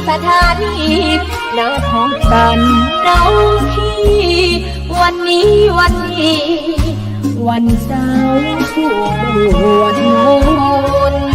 สถานีนัดพบกันน้องพี่วันนี้วันเสาร์สวดมนต์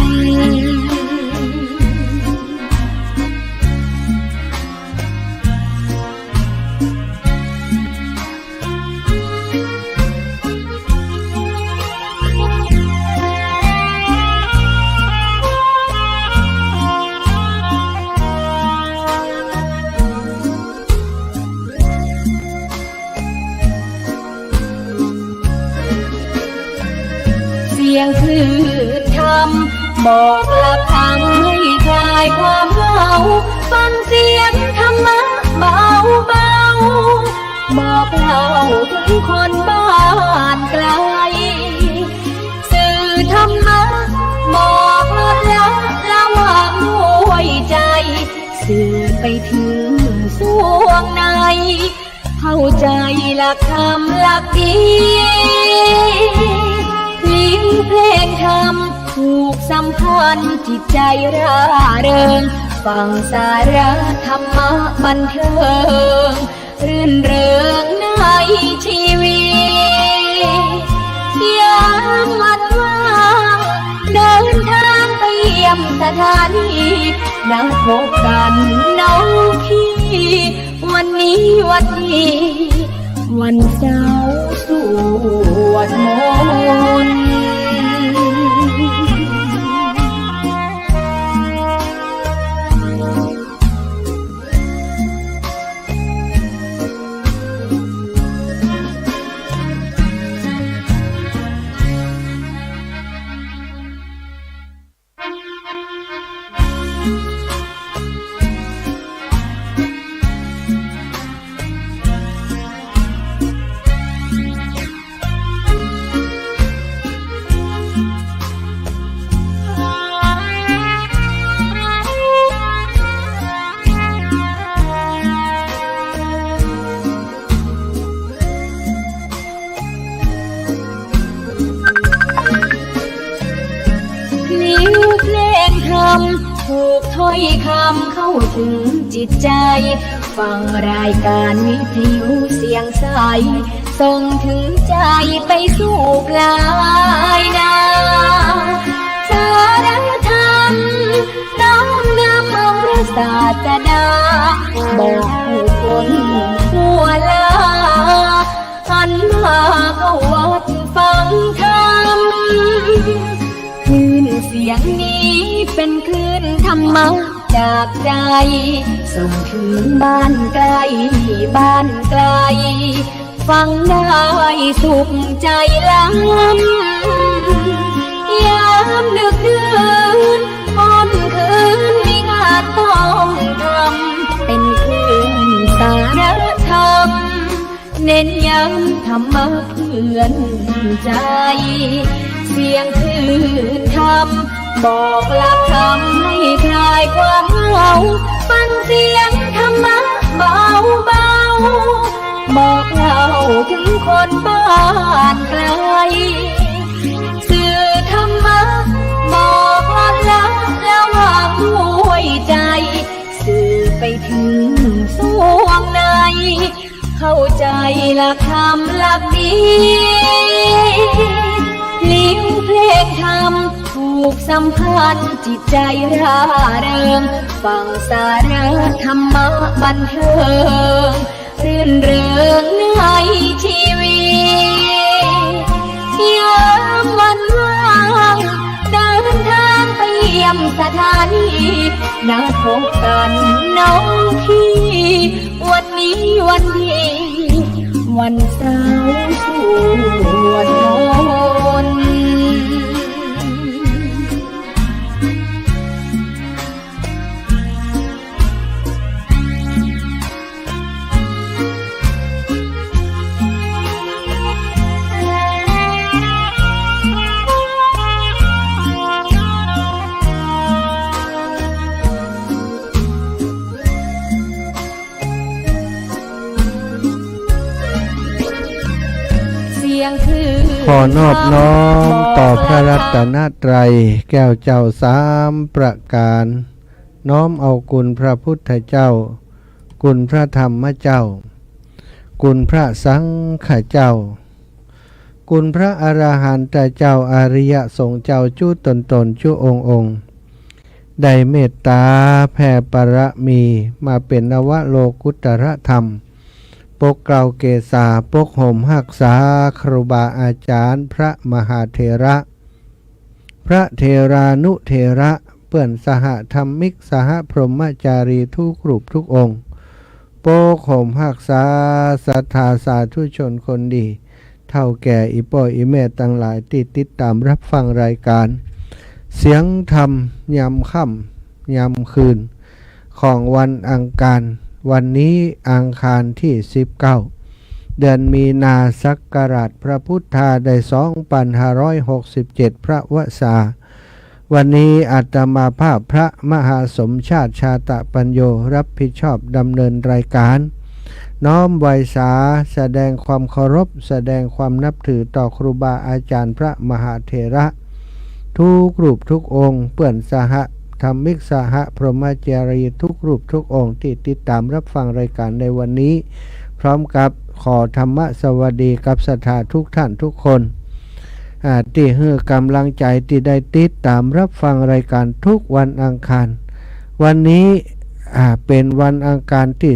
เสียงคลื่นธรรมบอกหลักธรรมให้คลายความเหงาฟังเสียงธรรมะเบาบอกเล่าถึงคนบ้านไกลสื่อธรรมะบอกลดละระหว่างหัวใจสื่อไปถึงสวงในเข้าใจหลักธรรมหลักดีเพลงธรรมผูกสัมพันธ์จิตใจร่าเริงฟังสาระธรรมะบันเทิงรื่นเริงในชีวิตยามวันว่างเดินทางไปเยี่ยมสถานีนัดพบกันน้องพี่วันนี้วันเสาร์สวดมนต์ถูกถ้อยคำเข้าถึงจิตใจฟังรายการวิทยุเสียงใสส่งถึงใจไปสู่ปลายนาสารธรรมน้อมนำเอาพระศาสดาบอกผู้คนทั่วลาหันมาเข้าวัดฟังธรรมคลื่นเสียงนี้เป็นคลื่นธรรมะจากใจส่งถึงบ้านไกลฟังได้สุขใจล้ำยามดึกดื่นค่ำคืนมีงานต้องทำเป็นคลื่นสารธรรมเน้นย้ำธรรมะเพื่อนใจเสียงคลื่นธรรมบอกหลักธรรมให้คลายความเหงาฟังเสียงธรรมะเบาบอกเล่าถึงคนบ้านไกลสื่อธรรมะบอกลดละระหว่างหัวใจสื่อไปถึงสวงในเข้าใจหลักธรรมหลักดีลิ้วเพลงธรรมผูกสัมพันธ์จิตใจร่าเริงฟังสาระธรรมะบันเทิงรื่นเริงในชีวิตยามวันว่างเดินทางไปเยี่ยมสถานีนัดพบกันน้องพี่วันนี้วันเสาร์สวดมนต์ ขอนอบน้อมต่อพระรัตนตรัยแก้วเจ้าสามประการ น้อมเอาคุณพระพุทธเจ้าคุณพระธรรมเจ้าคุณพระสังฆเจ้าคุณพระอรหันตเจ้าอริยสงฆ์เจ้าจุตนจุองค์ได้เมตตาแผ่ปรมีมาเป็นนวโลกุตรธรรมปกเกล้าเกษาปกห่มหักษาครูบาอาจารย์พระมหาเถระพระเทรานุเถระเปื่อนสหธรรมิกสหพรหมจารีทุกรูปทุกองค์โปกห่มหักษาศรัทธาสาธุชนคนดีเท่าแก่อีป่ออีแม่ตั้งหลายที่ติดตามรับฟังรายการเสียงธรรมยามค่ำยามคืนของวันอังคารวันนี้อังคารที่19เดือนมีนาศักราชพระพุทธาได้2567พระวสาวันนี้อาตมาภาพพระมหาสมชาติชาตปัญโยรับผิดชอบดำเนินรายการน้อมไวสาแสดงความเคารพแสดงความนับถือต่อครูบาอาจารย์พระมหาเถระทุกรูปทุกองค์เปื่อนสหธรรมิกสหพรหมจารีทุกรูปทุกองค์ที่ติดตามรับฟังรายการในวันนี้พร้อมกับขอธรรมสวัสดีกับศรัทธาทุกท่านทุกคนที่ให้กำลังใจที่ได้ติดตามรับฟังรายการทุกวันอังคารวันนี้เป็นวันอังคารที่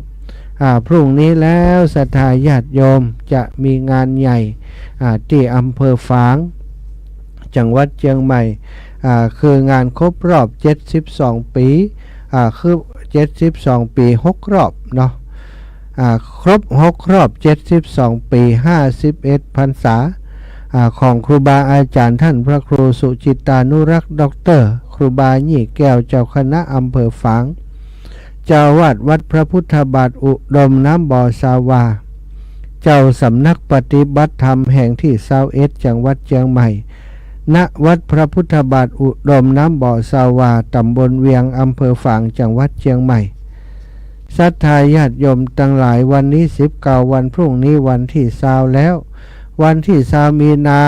19พรุ่งนี้แล้วศรัทธาญาติโยมจะมีงานใหญ่ที่อำเภอฝางจังหวัดเชียงใหม่คืองานครบรอบ72ปีคือ72ปี6รอบเนาะครบ6รอบ72ปี51พรรษาของครูบาอาจารย์ท่านพระครูสุจิตานุรักษ์ด็อกเตอร์ครูบายี่แก้วเจ้าคณะอำเภอฝางเจ้าวาดวัดพระพุทธบาทอุดมน้ำบ่อสาวาเจ้าสำนักปฏิบัติธรรมแห่งที่21จังหวัดเชียงใหม่ณวัดพระพุทธบาทอุดมน้ำบ่อสาวาตำบลเวียงอำเภอฝางจังหวัดเชียงใหม่ศรัทธาญาติโยมทั้งหลายวันนี้19วันพรุ่งนี้วันที่20แล้ววันที่20มีนา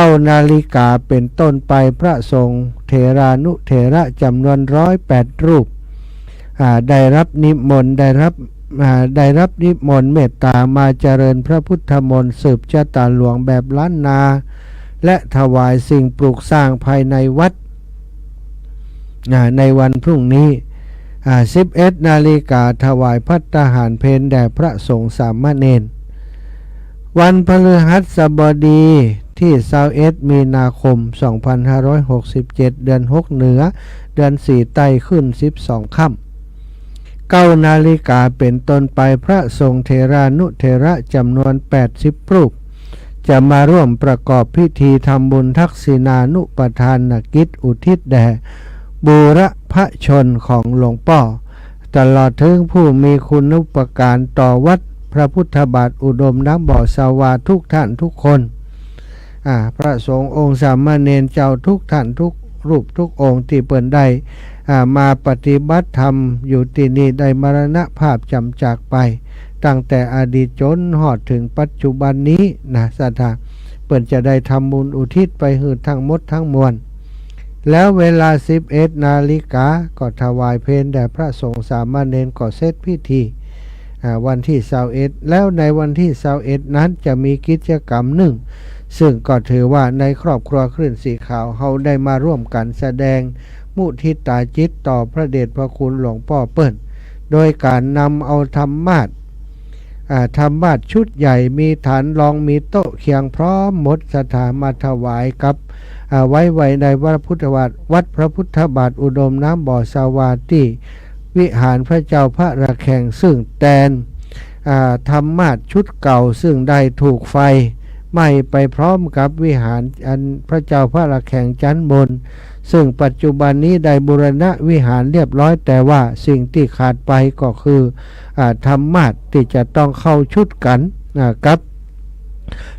25679 นาฬิกาเป็นต้นไปพระสงฆ์เถรานุเถระจำนวน108รูปได้รับนิมนต์ได้รับนิมนต์เมตตามาเจริญพระพุทธมนต์สืบชะตาหลวงแบบล้านนาและถวายสิ่งปลูกสร้างภายในวัดในวันพรุ่งนี้11 นาฬิกาถวายภัตตาหารเพลแด่พระสงฆ์สามเณรวันพฤหัสบดีที่21มีนาคม2567เดือน6เหนือเดือน4ใต้ขึ้น12ค่ำ9 นาฬิกาเป็นต้นไปพระสงฆ์เถรานุเถระจำนวน80รูปจะมาร่วมประกอบพิธีทำบุญทักษิณานุปทานกิจอุทิศแด่บูรพชนของหลวงพ่อตลอดถึงผู้มีคุณูปการต่อวัดพระพุทธบาทอุดมน้ำบ่อสาวาทุกท่านทุกคนพระสงฆ์องค์สามเณรเจ้าทุกท่านทุกรูปทุกองค์ที่เปิดได้มาปฏิบัติธรรมอยู่ที่นี่ได้มรณภาพจำจากไปตั้งแต่อดีตจนหอดถึงปัจจุบันนี้นะศรัทธาเปิดจะได้ทำบุญอุทิศไปหืดทั้งหมดทั้งมวลแล้วเวลา11 นาฬิกาก็ถวายเพลแด่พระสงฆ์สามเณรก็เสร็จพิธีวันที่21แล้วในวันที่21นั้นจะมีกิจกรรมหนึ่งซึ่งก็ถือว่าในครอบครัวคลื่นสีขาวเฮาได้มาร่วมกันแสดงมุทิตาจิตต่อพระเดชพระคุณหลวงพ่อเปิ้ลโดยการนำเอาธรรมาสชุดใหญ่มีฐานรองมีโต๊ะเคียงพร้อมหมดสถามาถวายกับไว้ในวัดพระพุทธบาทอุดมน้ำบ่อสาวาที่วิหารพระเจ้าพระระแฆงซึ่งแตนธรรมาสชุดเก่าซึ่งได้ถูกไฟไหม้ไปพร้อมกับวิหารอันพระเจ้าพระระแฆงชั้นบนซึ่งปัจจุบันนี้ได้บูรณะวิหารเรียบร้อยแต่ว่าสิ่งที่ขาดไปก็คือธรรมาสที่จะต้องเข้าชุดกันกับ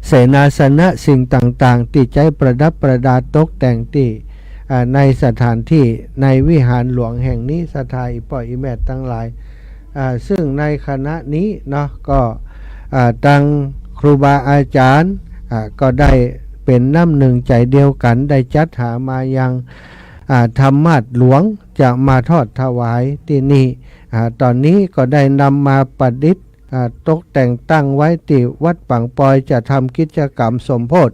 เสนาสนะสิ่งต่างๆที่ใช้ประดับประดาตกแต่งที่ในสถานที่ในวิหารหลวงแห่งนี้สถานปล่อยอิแมตทั้งหลายซึ่งในคณะนี้เนาะก็ตั้งครูบาอาจารย์ก็ได้ เป็นน้ำหนึ่งใจเดียวกันได้จัดหามายังธรรมาสน์หลวงจะมาทอดถวายที่นี่ตอนนี้ก็ได้นำมาประดิษฐ์ตกแต่งตั้งไว้ที่วัดปังปอยจะทำกิจกรรมสมโภช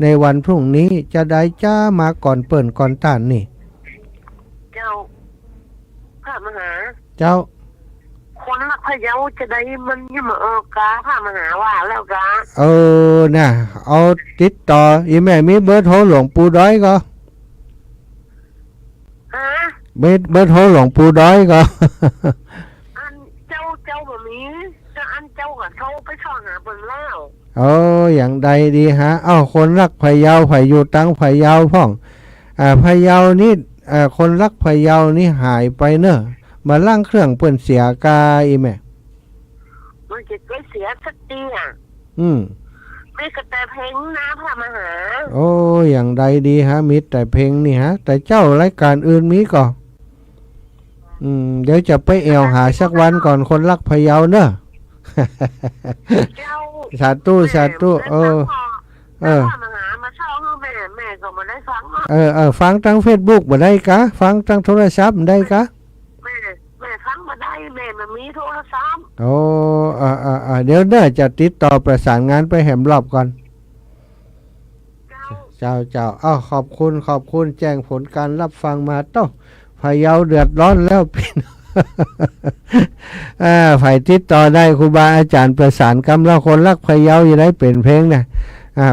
ในวันพรุ่งนี้จะได้จ้ามาก่อนเปิ่นก่อนต้านนี่เจ้าพระมหาเจ้าคนรักพะเยาจะได้มันยังมากาพระมหาว่าแล้วกาน่ะเอาติดต่ออีแม่มีเบอร์โทรหลวงปู่ด้อยก็ฮะเบอร์โทรหลวงปู่ด้อยก็อันเจ้าแบบนี้จะอันเจ้ากับเขาไปช่อหาเบิ่งแล้วอย่างใดดีฮะคนรักพะเยาไผอยู่ตั้งพะเยาพ่องพะเยานี่คนรักพะเยานี่หายไปเนอะมาล่างเครื่องเปิ้นเสียกาอีแม่มันจะไปเสียสักทีไม่กระแต่เพลงนะพระมหาอย่างใดดีฮะมิตรแต่เพลงนี่ฮะแต่เจ้ารายการอื่นมีก่อเดี๋ยวจะไปแอวหาสักวันก่อนคนรักพะเยาเนอะสาธุพระมหามาเช่าให้แม่ก็มาได้ฟังฟังทาง Facebook บ่ได้กะฟังทางโทรศัพท์ได้กะแม่ฟังมาได้แม่มันมีโทรศัพท์เดี๋ยวเด้อจะติดต่อประสานงานไปแหมรอบก่อนเจ้าขอบคุณแจ้งผลการรับฟังมาต้องพะเยาเดือดร้อนแล้วพี่ฝ่ายติดต่อได้ครูบาอาจารย์ประสานกำลังคนรักพะเยาอยู่ได้เป็นเพลงนะ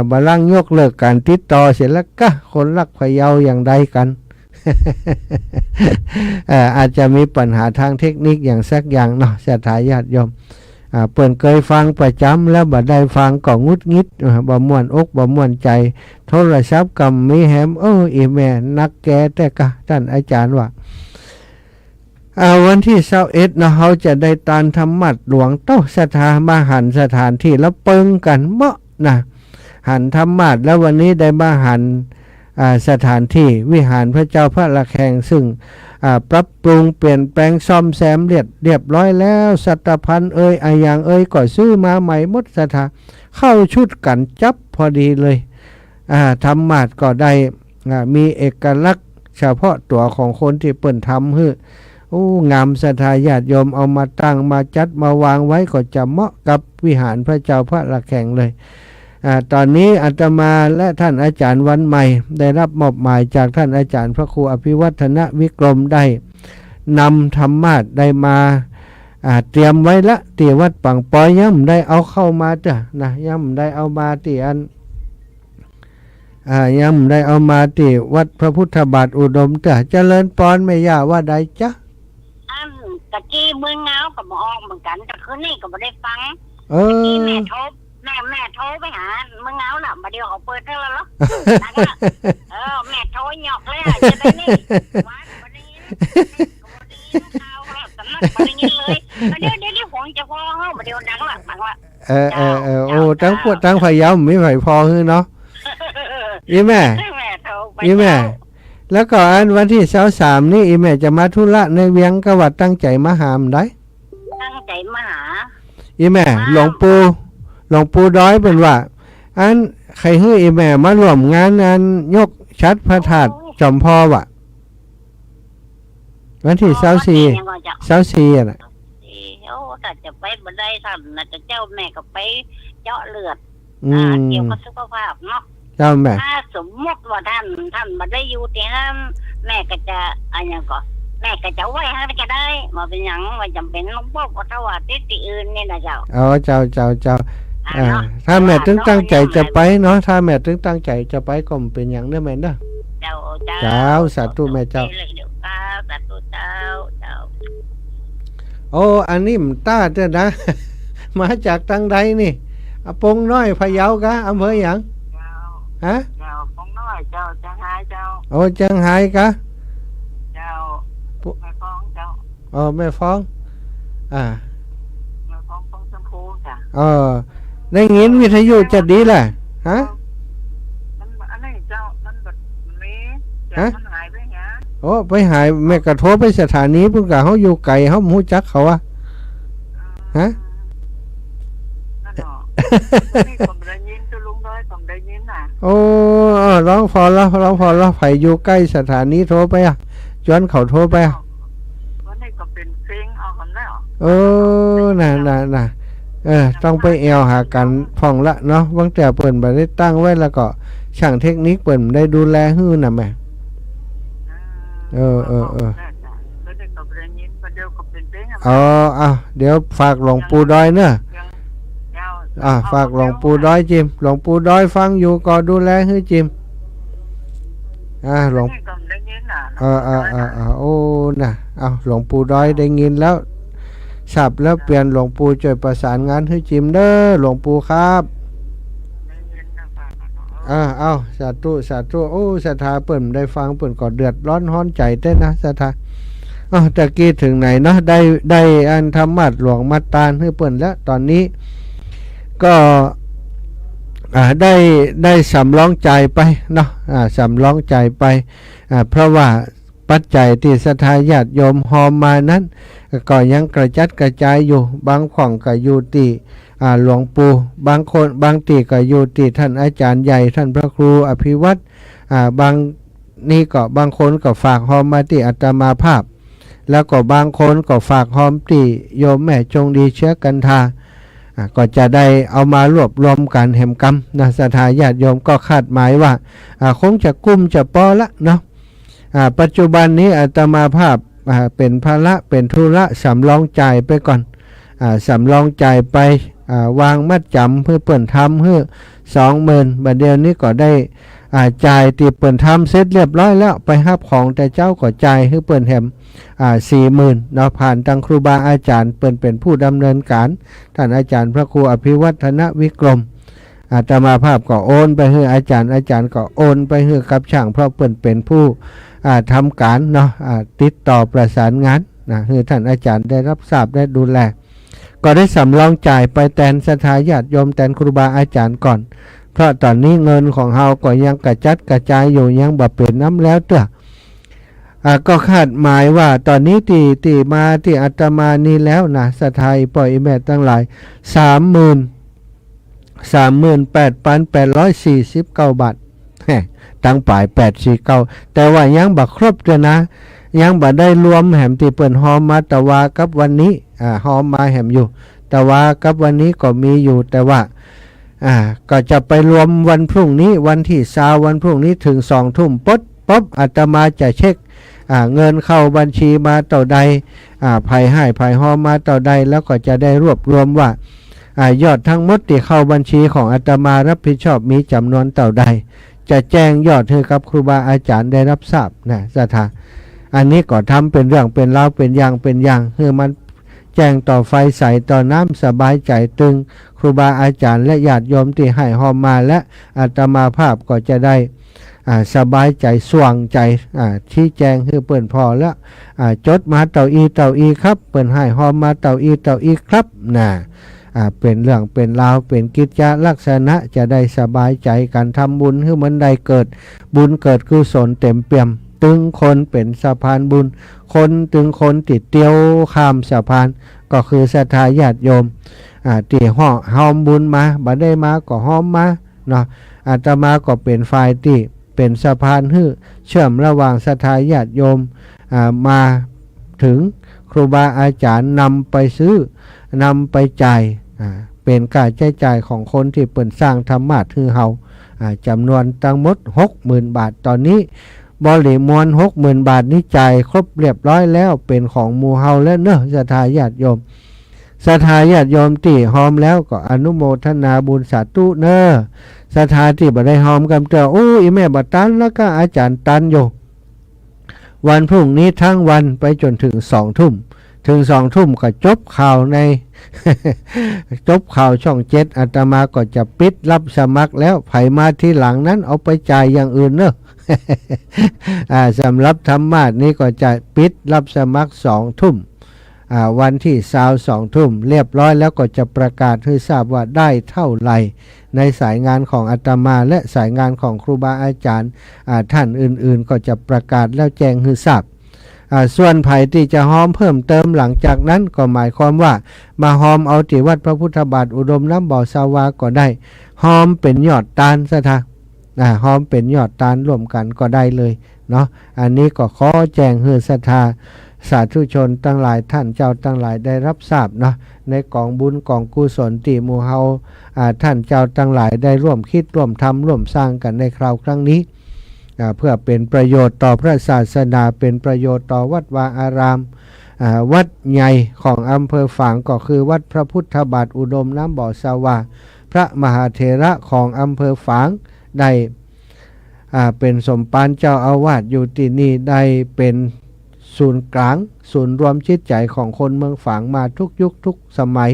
บาลังยกเลิกการติดต่อเสร็จแล้วก็คนรักพะเยาอย่างใดกัน อาจจะมีปัญหาทางเทคนิคอย่างสักอย่างเนาะสถาญาติโยมเปิ่นเคยฟังประจำแล้วบ่ได้ฟังก็งุดงิดบ่ม่วนอกบ่ม่วนใจโทรศัพท์กำมีแหมอีแม่นักแกแต่กะท่านอาจารย์ว่าวันที่21เนาะเขาจะได้ตานธรรมัดหลวงเต้าสถามาหันสถานที่แล้วเปิงกันเมาะนะหันธรรมัดแล้ววันนี้ได้มาหันสถานที่วิหารพระเจ้าพระละแคงซึ่งปรับปรุงเปลี่ยนแปลงซ่อมแซมเรียบร้อยแล้วสัตพันธ์อาอย่างก็ซื้อมาใหม่หมดสถาเข้าชุดกันจับพอดีเลยธรรมัดก็ได้มีเอกลักษณ์เฉพาะตัวของคนที่เปิ่นทำให้งามศรัทธาญาติโยมเอามาตั้งมาจัดมาวางไว้ก็จะเหมาะกับวิหารพระเจ้าพระละแคงเลยตอนนี้อาตมาและท่านอาจารย์วันใหม่ได้รับมอบหมายจากท่านอาจารย์พระครูอภิวัฒนวิกรมได้นำธรรมาสน์ได้มาเตรียมไว้ละที่วัดปังปอยย่ำได้เอาเข้ามาจ้ะนะย่ำได้เอามาที่ย่ำได้เอามาที่วัดพระพุทธบาทอุดมจ้ะเจริญปอนไม่ย่าว่าใดจ๊ะตะกี้เมืองเงากับหมอออกเหมือนกันแต่คืนนี้ก็ไม่ได้ฟังตะกี้แม่โทรไปหาเมืองเงาน่ะมาเดียวเขาเปิดเท่าแล้วแม่โทรหยอกเลยจะได้นี่วันนี้ข่าวแล้วสำนักวันนี้เลยเดี๋ยวหงจะพอเขามาเดียวดังละตั้งพะเยาไม่ไหวพอคือเนาะอีแม่แล้วก็วันที่23นี่อีแม่จะมาธุระในเวียงกวัดตั้งใจมาหามได้ตั้งใจมาหาอีแม่หลวงปู่ด้อยเป็นว่าใครให้อีแม่มาร่วมงานยกชัดพระธาตุจอมพ่อว่ะวันที่24น่ะแต่จะไปบ่ได้ท่านน่ะจะเจ้าแม่ก็ไปเจาะเลือดเกี่ยวกับสุขภาพเนาะเจ้าแม่ถ้าสมมติว่าท่านมาได้อยู่ที่นั่นแม่ก็จะอะไรก่อนแม่ก็จะไว้ให้ก็ได้มาเป็นอย่างว่าจำเป็นหลวงพ่อก็ถวายที่อื่นนี่นะเจ้าเจ้าถ้าแม่ถึงตั้งใจจะไปเนาะถ้าแม่ถึงตั้งใจจะไปก็เป็นอย่างนั้นแม่เนาะเจ้าสาธุแม่เจ้าสาธุเจ้าอันนี้มต้าเจ้านะมาจากทางใดนี่ปงน้อยพะเยากะอำเภอหยังฮะเจ้าปงน้อยเจ้าจังไห้เจ้าจังไห้กะเจ้าแม่ฟ้องเจ้าแม่ฟ้องแม่ฟ้องชมพูจ้ะได้ยินวิทยุจะดีแหละฮะมันอันนี้เจ้ามันแบบมีมันหายไปหาไปหายแม่กระโทรไปสถานีพุ่นกะเขาอยู่ไกลเขาหูจักเขาอะฮะนั่นเนาะนี่คนได้ยินจะลุงได้ ผมได้ยินน่ะโอ้ร้องพอแล้วไผอยู่ใกล้สถานีโทรไปอ่ะย้อนเขาโทรไปอ่ะวันนี้ก็เป็นเพลงเอาคนแล้วน่ะต้องไปแอวหากันพ่องละเนาะบางแต่เปิ่นบ่ได้ตั้งไว้แล้วก็ช่างเทคนิคเปิ่นได้ดูแลฮื้อน่ะแม่เดี๋ยวฝากหลวงปู่ดอยเนอะฝากหลวงปู่ดอยจิมหลวงปู่ดอยฟังอยู่ก็ดูแลฮื้อจิมหลวงโอ้น่ะหลวงปู่ดอยได้ยินแล้วสับแล้วเปลี่ยนหลวงปู่ช่วยประสานงานให้จิมเด้อหลวงปู่ครับสาธุโอ้ศรัทธาเปิ่นได้ฟังเปิ่นก็เดือดร้อนฮ้อนใจเต้นนะศรัทธาตะกี้ถึงไหนเนาะได้อันธรรมะหลวงมาตานให้เปิ่นแล้วตอนนี้ก็ได้สำรองใจไปเนาะสำรองใจไปเพราะว่าปัจจัยที่ศรัทธาญาติโยมหอมมานั้นก็ยังกระจัดกระจายอยู่บางของก็อยู่ที่หลวงปู่บางคนบางตีก็อยู่ที่ท่านอาจารย์ใหญ่ท่านพระครูอภิวัตรบางนี่ก็บางคนก็ฝากหอมมาที่อาตมาภาพแล้วก็บางคนก็ฝากหอมที่โยมแม่จงดีเชื้อกันทาก็จะได้เอามารวบรวมกันแห่มกรรมนะศรัทธาญาติโยมก็คาดหมายว่าคงจะกุ้มจะปอละเนาะปัจจุบันนี้อาตมาภาพเป็นภาระเป็นธุระสำรองจ่ายไปก่อนสำรองจ่ายไปวางมัดจำเพื่อเปิ่นทำเพื่อ20,000บัดเดียวนี้ก็ได้จ่ายตีเปิ่นทำเสร็จเรียบร้อยแล้วไปหับของแต่เจ้าก็จ่ายให้เปิ่นแถม40,000เนาะผ่านทางครูบาอาจารย์เปิ่นเป็นผู้ดำเนินการท่านอาจารย์พระครูอภิวัฒนวิกรมอาตมาภาพก็โอนไปให้อาจารย์ก็โอนไปให้กับช่างเพราะเปิ่นเป็นผู้ทำการเนาะติดต่อประสานงานให้ท่านอาจารย์ได้รับทราบได้ดูแลก็ได้สำรองจ่ายไปแทนศรัทธาญาติโยมแทนครูบาอาจารย์ก่อนเพราะตอนนี้เงินของเฮาก็ยังกระจัดกระจายอยู่ยังบ่เป็นน้ำแล้วเด้อก็คาดหมายว่าตอนนี้ที่มาที่อาตมานี้แล้วนะศรัทธาปล่อยแม่ตั้งหลาย38,849 บาทตั้งปลาย849แต่ว่ายังบ่ครบเลยนะยังบ่ได้รวมแหมที่เปิ้นหอมมาตะวากับวันนี้หอมมาแหมอยู่ตะวากับวันนี้ก็มีอยู่แต่ว่าก็จะไปรวมวันพรุ่งนี้วันที่20วันพรุ่งนี้ถึง20:00 นป๊บอาตมาจะเช็คเงินเข้าบัญชีมาเท่าใดไผให้ไผหอมมาเท่าใดแล้วก็จะได้รวบรวมว่ายอดทั้งหมดที่เข้าบัญชีของอาตมารับผิดชอบมีจำนวนเท่าใดจะแจ้งยอดให้กับครูบาอาจารย์ได้รับทราบนะศรัทธาอันนี้ก็ทำเป็นเรื่องเป็นราวเป็นอย่างให้มันแจ้งต่อไฟใสต่อน้ำสบายใจตึงครูบาอาจารย์และญาติโยมที่ให้หอมมาและอาตมาภาพก็จะได้สบายใจสว่างใจชี้แจงให้เปิ่นพอแล้วจดมาเต่าอีครับเปิ่นให้หอมมาเต่าอีครับนะเป็นเรื่องเป็นราวเป็นกิจลักษณะจะได้สบายใจกันทำบุญให้มันได้เกิดบุญเกิดกุศลเต็มเปี่ยมตึงคนเป็นสะพานบุญคนตึงคนติดเตียวข้ามสะพานก็คือศรัทธาญาติโยมที่หอมบุญมาบ่ได้มาก็หอมมาเนาะอาตมาก็เป็นฝ่ายที่เป็นสะพานให้เชื่อมระหว่างศรัทธาญาติโยมมาถึงครูบาอาจารย์นำไปซื้อนำไปจ่ายเป็นการใช้จ่ายของคนที่เปิ่นสร้างธรรมะคือเฮาจำนวนทั้งหมด 60,000 บาทตอนนี้บริมวล 60,000 บาทนี้จ่ายครบเรียบร้อยแล้วเป็นของหมู่เฮาแล้วเนอะศรัทธาญาติโยมศรัทธาญาติโยมที่หอมแล้วก็อนุโมทนาบุญสาธุเนอะศรัทธาที่บ่ได้หอมกันเจ้าอีแม่บ่ตันแล้วก็อาจารย์ตันอยู่วันพรุ่งนี้ทั้งวันไปจนถึง20:00 นถึง20:00 นก็จบข่าวใน จบข่าวช่อง7อาตมาก็จะปิดรับสมัครแล้วไผมาที่หลังนั้นเอาไปจ่ายอย่างอื่นเนอะ สำหรับธรรมะนี้ก็จะปิดรับสมัคร20:00 นวันที่22:00 นเรียบร้อยแล้วก็จะประกาศให้ทราบว่าได้เท่าไหร่ในสายงานของอาตมาและสายงานของครูบาอาจารย์ท่านอื่นๆก็จะประกาศแล้วแจ้งให้ทราบ ส่วนไผ่ที่จะหอมเพิ่มเติมหลังจากนั้นก็หมายความว่ามาหอมเอาที่วัดพระพุทธบาทอุดมน้ำบ่อสาวาก็ได้หอมเป็นยอดตาลซะทะหอมเป็นยอดตาลร่วมกันก็ได้เลยเนาะอันนี้ก็ขอแจ้งให้ศรัทธาสาธุชนตั้งหลายท่านเจ้าตั้งหลายได้รับทราบเนาะในกองบุญกองกุศลที่หมู่เฮาท่านเจ้าตั้งหลายได้ร่วมคิดร่วมทำร่วมสร้างกันในคราวครั้งนี้เพื่อเป็นประโยชน์ต่อพระศาสนาเป็นประโยชน์ต่อวัดวาอารามวัดใหญ่ของอำเภอฝางก็คือวัดพระพุทธบาทอุดมน้ำบ่อสาวาพระมหาเถระของอำเภอฝางได้เป็นสมภารเจ้าอาวาสอยู่ที่นี่ได้เป็นศูนย์กลางศูนย์รวมจิตใจของคนเมืองฝางมาทุกยุคทุกสมัย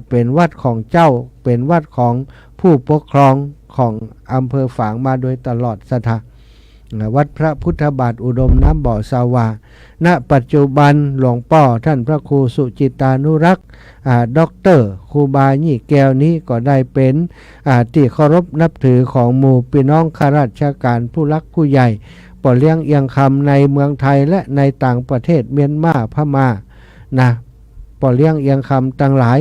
เป็นวัดของเจ้าเป็นวัดของผู้ปกครองของอำเภอฝางมาโดยตลอดศรัทธาวัดพระพุทธบาทอุดมน้ำบ่อสาวาณปัจจุบันหลวงพ่อท่านพระครูสุจิตานุรักษ์ด็อกเตอร์ครูบายี่แก้วนี้ก็ได้เป็นที่เคารพนับถือของหมู่พี่น้องข้าราชการผู้รักผู้ใหญ่ปอเลี้ยงเอียงคำในเมืองไทยและในต่างประเทศเมียนมาพม่านะปอเลี้ยงเอียงคำตั้งหลาย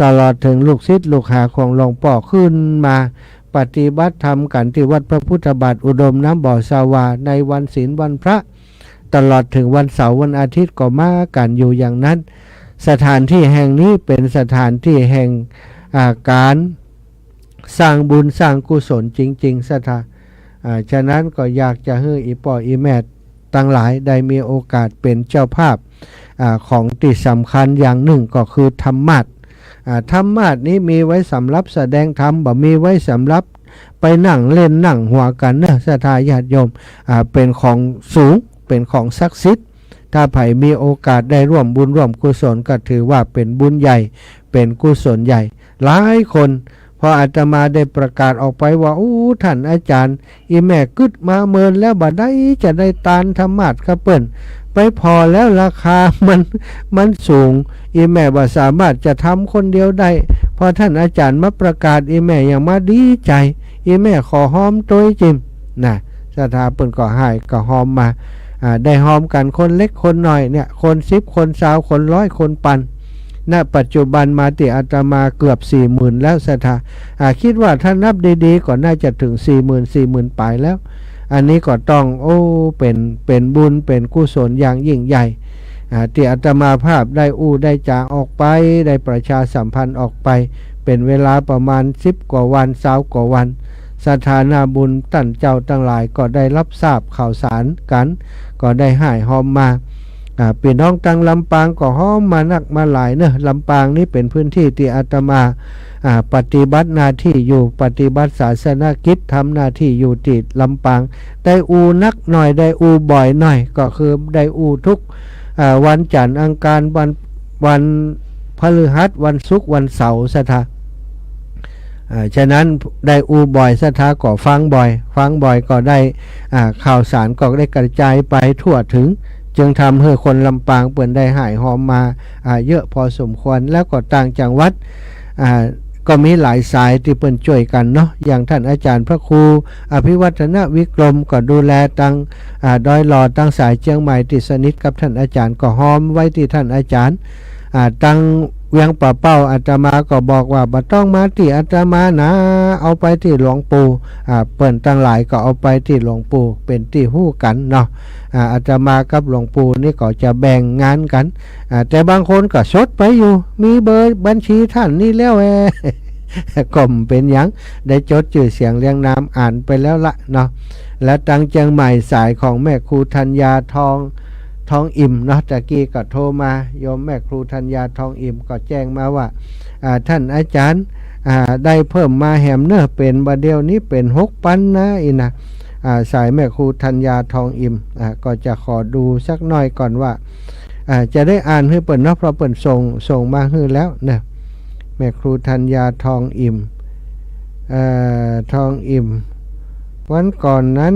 ตลอดถึงลูกศิษย์ลูกหาของหลวงพ่อขึ้นมาปฏิบัติธรรมกันที่วัดพระพุทธบาทอุดมน้ำบ่อสาวาในวันศีลวันพระตลอดถึงวันเสาร์วันอาทิตย์ก็มากันอยู่อย่างนั้นสถานที่แห่งนี้เป็นสถานที่แห่งการสร้างบุญสร้างกุศลจริงๆศรัทธาฉะนั้นก็อยากจะให้อีป่ออีแม่ตั้งหลายได้มีโอกาสเป็นเจ้าภาพของที่สำคัญอย่างหนึ่งก็คือธรรมะธรรมะนี้มีไว้สำหรับแสดงธรรมบ่มีไว้สำหรับไปนั่งเล่นนั่งหัวกันนะศรัทธาญาติโยมเป็นของสูงเป็นของศักดิ์สิทธิ์ถ้าไผ่มีโอกาสได้ร่วมบุญร่วมกุศลก็ถือว่าเป็นบุญใหญ่เป็นกุศลใหญ่หลายคนพออาตมาได้ประกาศออกไปว่าท่านอาจารย์อีแม่กึดมาเมินแล้วบ่ได้จะได้ตานธรรมะครับเปิ้นไปพอแล้วราคามันสูงอีแม่ว่าสามารถจะทำคนเดียวได้พอท่านอาจารย์มาประกาศอีแม่ยังมาดีใจอีแม่ขอหอมตัวจิมนะศรัทธาเปิ้นก็ให้ก็หอมมาได้หอมกันคนเล็กคนน้อยเนี่ยคน10คน20คน100คนปันณปัจจุบันมาติอาตมาเกือบ 40,000 แล้วศรัทธาคิดว่าถ้านับดีๆก็น่าจะถึง 40,000 ปลายแล้วอันนี้ก็ต้องเป็นบุญเป็นกุศลอย่างยิ่งใหญ่ที่อาตมาภาพได้ได้จาออกไปได้ประชาสัมพันธ์ออกไปเป็นเวลาประมาณ10 กว่าวัน20 กว่าวันสถานาบุญท่านเจ้าทั้งหลายก็ได้รับทราบข่าวสารกันก็ได้ให้หอมมาพี่น้องตังลำปางก็หอมมานักมาหลายเนอะลำปางนี้เป็นพื้นที่ที่อาตมาปฏิบัติหน้าที่อยู่ปฏิบัติศาสนกิจทำหน้าที่อยู่ที่ลำปางได้นักหน่อยได้บ่อยหน่อยก็คือได้ทุกวันจันทร์อังคารวันพฤหัสวันศุกร์วันเสาร์ศรัทธาฉะนั้นได้บ่อยศรัทธาก็ฟังบ่อยก็ได้ข่าวสารก็ได้กระจายไปทั่วถึงจึงทำให้คนลำปางเปิ่นได้หายหอมมาเยอะพอสมควรแล้วก็ต่างจังหวัดก็มีหลายสายที่เปิ่นช่วยกันเนาะอย่างท่านอาจารย์พระครูอภิวัฒนวิกรมก็ดูแลตั้งดอยหล่อตั้งสายเชียงใหม่ติดสนิทกับท่านอาจารย์ก็หอมไว้ที่ท่านอาจารย์ตั้งเวียงป่าเป้าอาตมาก็บอกว่าบ่ต้องมาที่อาตมานะเอาไปที่หลวงปู่เปิ่นตั้งหลายก็เอาไปที่หลวงปู่เป็นที่ฮู้กันเนาะอาตมากับหลวงปู่นี่ก็จะแบ่งงานกันแต่บางคนก็ชดไปอยู่มีเบอร์บัญชีท่านนี่แล้วก็เป็นหยังได้จดชื่อเสียงเรียงนามอ่านไปแล้วละเนาะและตั้งเชียงใหม่สายของแม่ครูธัญญาทองอิ่มเนาะตะกี้ก็โทรมาโยมแม่ครูธัญญาทองอิ่มก็แจ้งมาว่าท่านอาจารย์ได้เพิ่มมาแหมเนอะเป็นบัดเดียวนี้เป็น6,000นะนะสายแม่ครูธัญญาทองอิ่มก็จะขอดูสักหน่อยก่อนว่าจะได้อ่านให้เปิ่นเนาะเพราะเปิ่นส่งมาให้แล้วนะแม่ครูธัญญาทองอิ่มวันก่อนนั้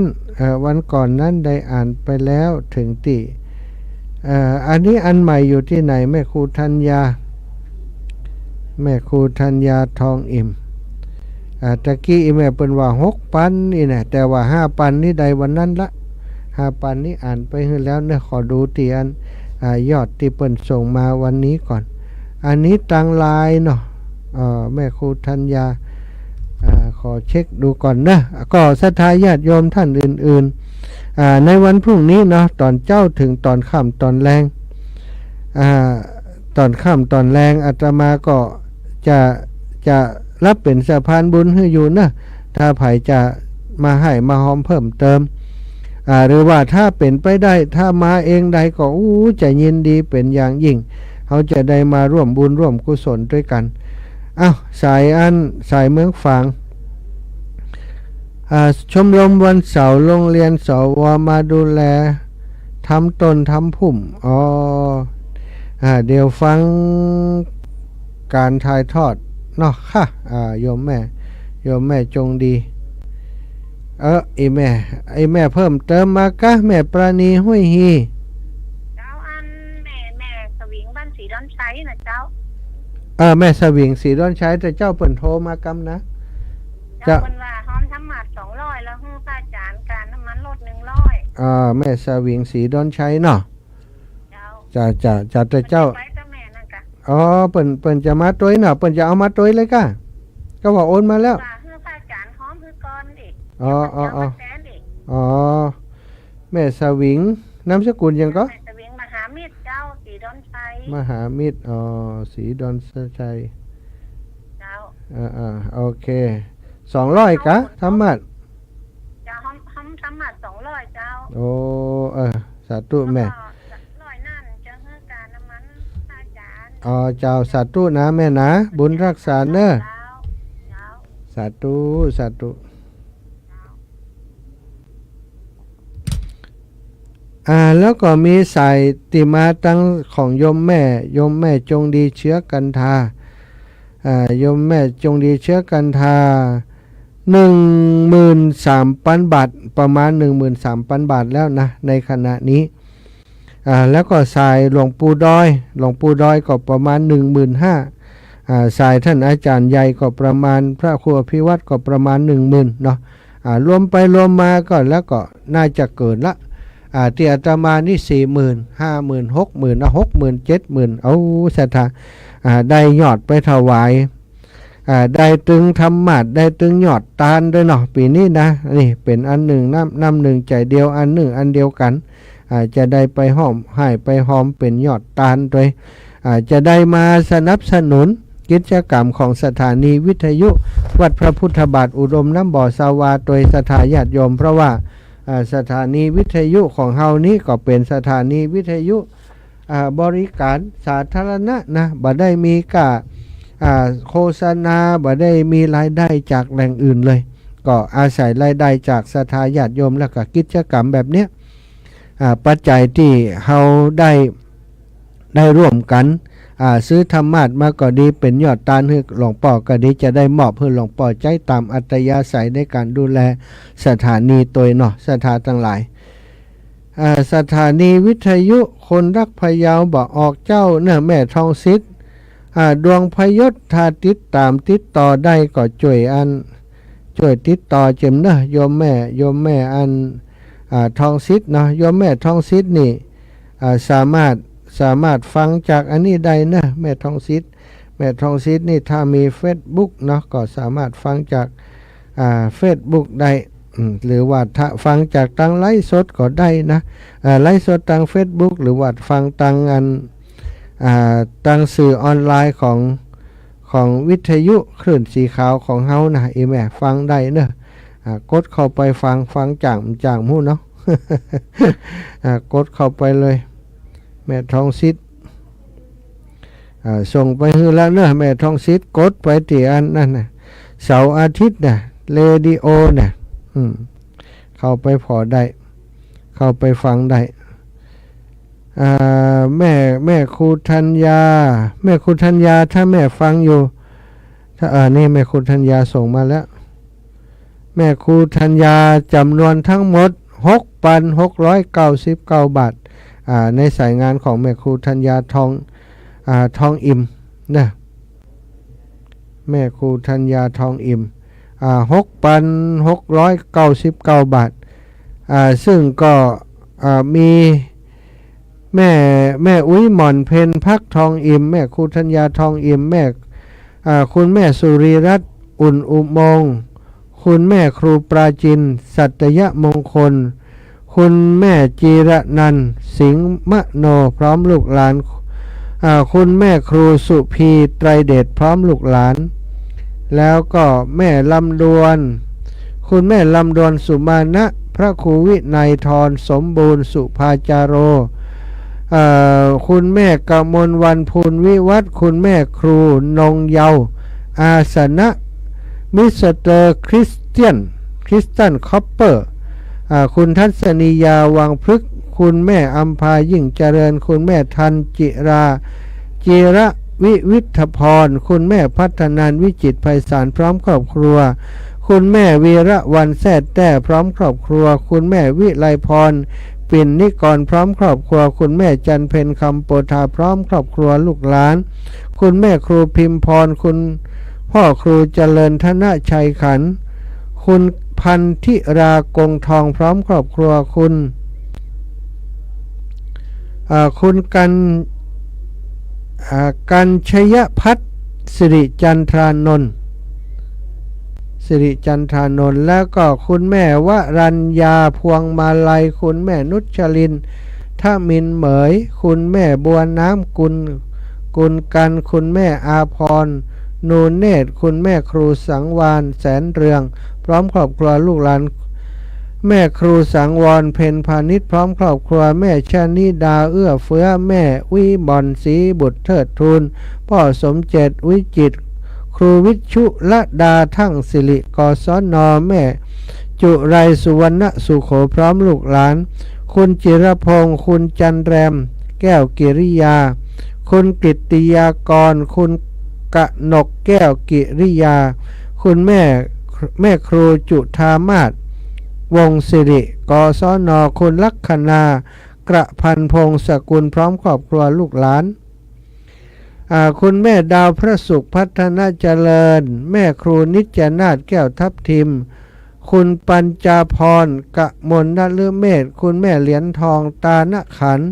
นได้อ่านไปแล้วถึงที่อันนี้อันใหม่อยู่ที่ไหนแม่ครูธัญญาทองอิ่มตะกี้แม่เปิ้นว่า6,000นี่นะแต่ว่า5,000นี่ได้วันนั้นละ ปันนี้อ่านไปให้แล้วเนี่ยขอดูตีอันยอดที่เปิ่นส่งมาวันนี้ก่อนอันนี้ตังไลน์เนาะแม่ครูธัญญาขอเช็คดูก่อนนะก็ศรัทธาญาติโยมท่านอื่นๆในวันพรุ่งนี้เนาะตอนเจ้าถึงตอนค่ำตอนแรงตอนค่ำตอนแรงอาตมาก็จะรับเป็นสะพานบุญให้อยู่นะถ้าไผจะมาให้มาหอมเพิ่มเติมหรือว่าถ้าเป็นไปได้ถ้ามาเองใดก็จะยินดีเป็นอย่างยิ่งเขาจะได้มาร่วมบุญร่วมกุศลด้วยกันสายเมืองฝางชมรมวันเสาร์โรงเรียนสวมาดูแลทำต้นทำพุ่มเดี๋ยวฟังการถ่ายทอดเนาะค่ะโยมแม่จงดีไอแม่เพิ่มเติมมากะแม่ปราณีห้วยฮีเจ้าอันแม่สวิงบ้านสีดอนชัยนะเจ้าแม่สวิงสีดอนชัยแต่เจ้าเปิ่นโทรมากำนะเจ้าเปิ่นว่าหอมทำหมัด200แล้วฮื้อค่าจานการน้ำมันลด100แม่สวิงสีดอนชัยเนาะจะแต่เจ้าเปิ่นจะมาตัวเนาะเปิ่นจะเอามาตัวเลยกะก็ว่าโอนมาแล้วแม่สวิงนามสกุลยังก็แม่สวิงมหามิตรเจ้าสีดอนชัยมหามิตรสีดอนชัยเจ้าโอเค200กะธรรมะเจ้าห้องธรรมะ200เจ้าสาธุแม่100นั่นจะให้การน้ำมันอาจารย์เจ้าสาธุนะแม่นะบุญรักษาเนอะสาธุแล้วก็มีสายติมาตั้งของโยมแม่จงดีเชื้อกันทาโยมแม่จงดีเชื้อกันทา13,000 บาทประมาณ 13,000 บาทแล้วนะในขณะนี้แล้วก็สายหลวงปู่ดอยก็ประมาณ 15,000สายท่านอาจารย์ใหญ่ก็ประมาณพระครูอภิวัตรก็ประมาณ 10,000เนาะรวมไปรวมมาก็แล้วก็น่าจะเกินละที่อาตมานี่ 40,000 50,000 60,000 60,000 70,000เอาศรัทธาได้ยอดไปถวายได้ตึงธรรมะได้ตึงยอดตาลด้วยเนาะปีนี้นะนี่เป็นอันหนึ่งน้ำหนึ่งใจเดียวอันหนึ่งอันเดียวกันจะได้ไปหอมให้ไปหอมเป็นยอดตาลด้วยจะได้มาสนับสนุนกิจกรรมของสถานีวิทยุวัดพระพุทธบาทอุดมน้ำบ่อสาวาโดยสถาญาติโยมเพราะว่าสถานีวิทยุของเฮานี้ก็เป็นสถานีวิทยุบริการสาธารณะนะบ่ได้มีโฆษณาบ่ได้มีรายได้จากแหล่งอื่นเลยก็อาศัยรายได้จากสถาญาติโยมแล้วก็กิจกรรมแบบเนี้ยปัจจัยที่เฮาได้ร่วมกันซื้อธรรมะมาก็ดีเป็นยอดตาลให้หลวงพ่อก็ดีจะได้มอบให้หลวงพ่อใจตามอัตยาศัยในการดูแลสถานีตัวเนาะสถานทั้งหลายสถานีวิทยุคนรักพะเยาบอกออกเจ้าเนี่ยแม่ทองซิดดวงพยศถ้าติดตามติดต่อได้ก็ช่วยติดต่อเจมเนอะโยมแม่อันทองซิดเนาะโยมแม่ทองซิดนี่สามารถฟังจากอันนี้ได้นะแม่ทองซิดนี่ถ้ามี Facebook เนาะก็สามารถฟังจากFacebook ได้หรือว่าถ้าฟังจากทางไลฟ์สดก็ได้นะไลฟ์สดทาง Facebook หรือว่าฟังทางทางสื่อออนไลน์ของวิทยุคลื่นสีขาวของเฮานะแม่ฟังได้เนอะกดเข้าไปฟังจ่างหู้เนาะ กดเข้าไปเลยแม่ทองซิดส่งไปให้แล้วเนอะแม่ทองซิดกดไปที่อันนั่นนะเสาร์อาทิตย์นะเรดิโอนะเข้าไปพอได้เข้าไปฟังได้แม่ครูธัญญาถ้าแม่ฟังอยู่ถ้านี่แม่ครูธัญญาส่งมาแล้วแม่ครูธัญญาจำนวนทั้งหมด 6,699 บาทในสายงานของแม่ครูธัญญาทองอิ่มนะแม่ครูธัญญาทองอิ่ม6,699 บาทซึ่งก็ มีแม่อุ้ยหม่อนเพนพักทองอิ่มแม่ครูธัญญาทองอิ่มแม่คุณแม่สุริรัตน์อุ่นอุโมงค์คุณแม่ครูปราจินสัตยมงคลคุณแม่จีระนันท์สิงห์มโนพร้อมลูกหลานคุณแม่ครูสุพีไตรเดชพร้อมลูกหลานแล้วก็แม่ลำดวนคุณแม่ลำดวนสุมาณะพระครูวินัยทรสมบูรณ์สุภาจาโรคุณแม่กมลวันพูนวิวัฒน์คุณแม่ครูนงเยาอาสนะมิสเตอร์คริสตันคอปเปอร์คุณทัศนียาวังพฤกษ์คุณแม่อัมพายิ่งเจริญคุณแม่ทันจิราจิระวิทพรคุณแม่พัฒนานวิจิตรไพศาลพร้อมครอบครัวคุณแม่วีระวันแซ่แต้พร้อมครอบครัวคุณแม่วิไลพรปิ่นนิกรพร้อมครอบครัวคุณแม่จันเพ็ญคำโปธาพร้อมครอบครัวลูกหลานคุณแม่ครูพิมพรคุณพ่อครูเจริญธนชัยขันธ์คุณพันธิรากงทองพร้อมครอบครัวคุณกันชยพัฒน์สิริจันทรานนท์แล้วก็คุณแม่วรัญญาพวงมาลัยคุณแม่นุชลินทมินเหมยคุณแม่บัวน้ำกุลกันคุณแม่อาพรนูเนตรคุณแม่ครูสังวานแสนเรืองพร้อมครอบครัวลูกหลานแม่ครูสังวรเพ็ญพาณิชย์พร้อมครอบครัวแม่ชนิดาเอื้อเฟื้อแม่วิบอนศรีบุตรเทิดทูลพ่อสมเจตวิจิตรครูวิชุละดาทั้งสิริกศนแม่จุไรสุวรรณสุโขพร้อมลูกหลานคุณจิรพงศ์คุณจันแรมแก้วกิริยาคุณกิตติยากรคุณกนกแก้วกิริยาคุณแม่ครูจุธามาศวงศิริกศนคุณลัคนากระพันพงศ์สกุลพร้อมครอบครัวลูกหลานคุณแม่ดาวพระสุขพัฒนาเจริญแม่ครูนิจนาถแก้วทับทิมคุณปัญจาพรกมลนฤเมธคุณแม่เหรียญทองตาณขันธ์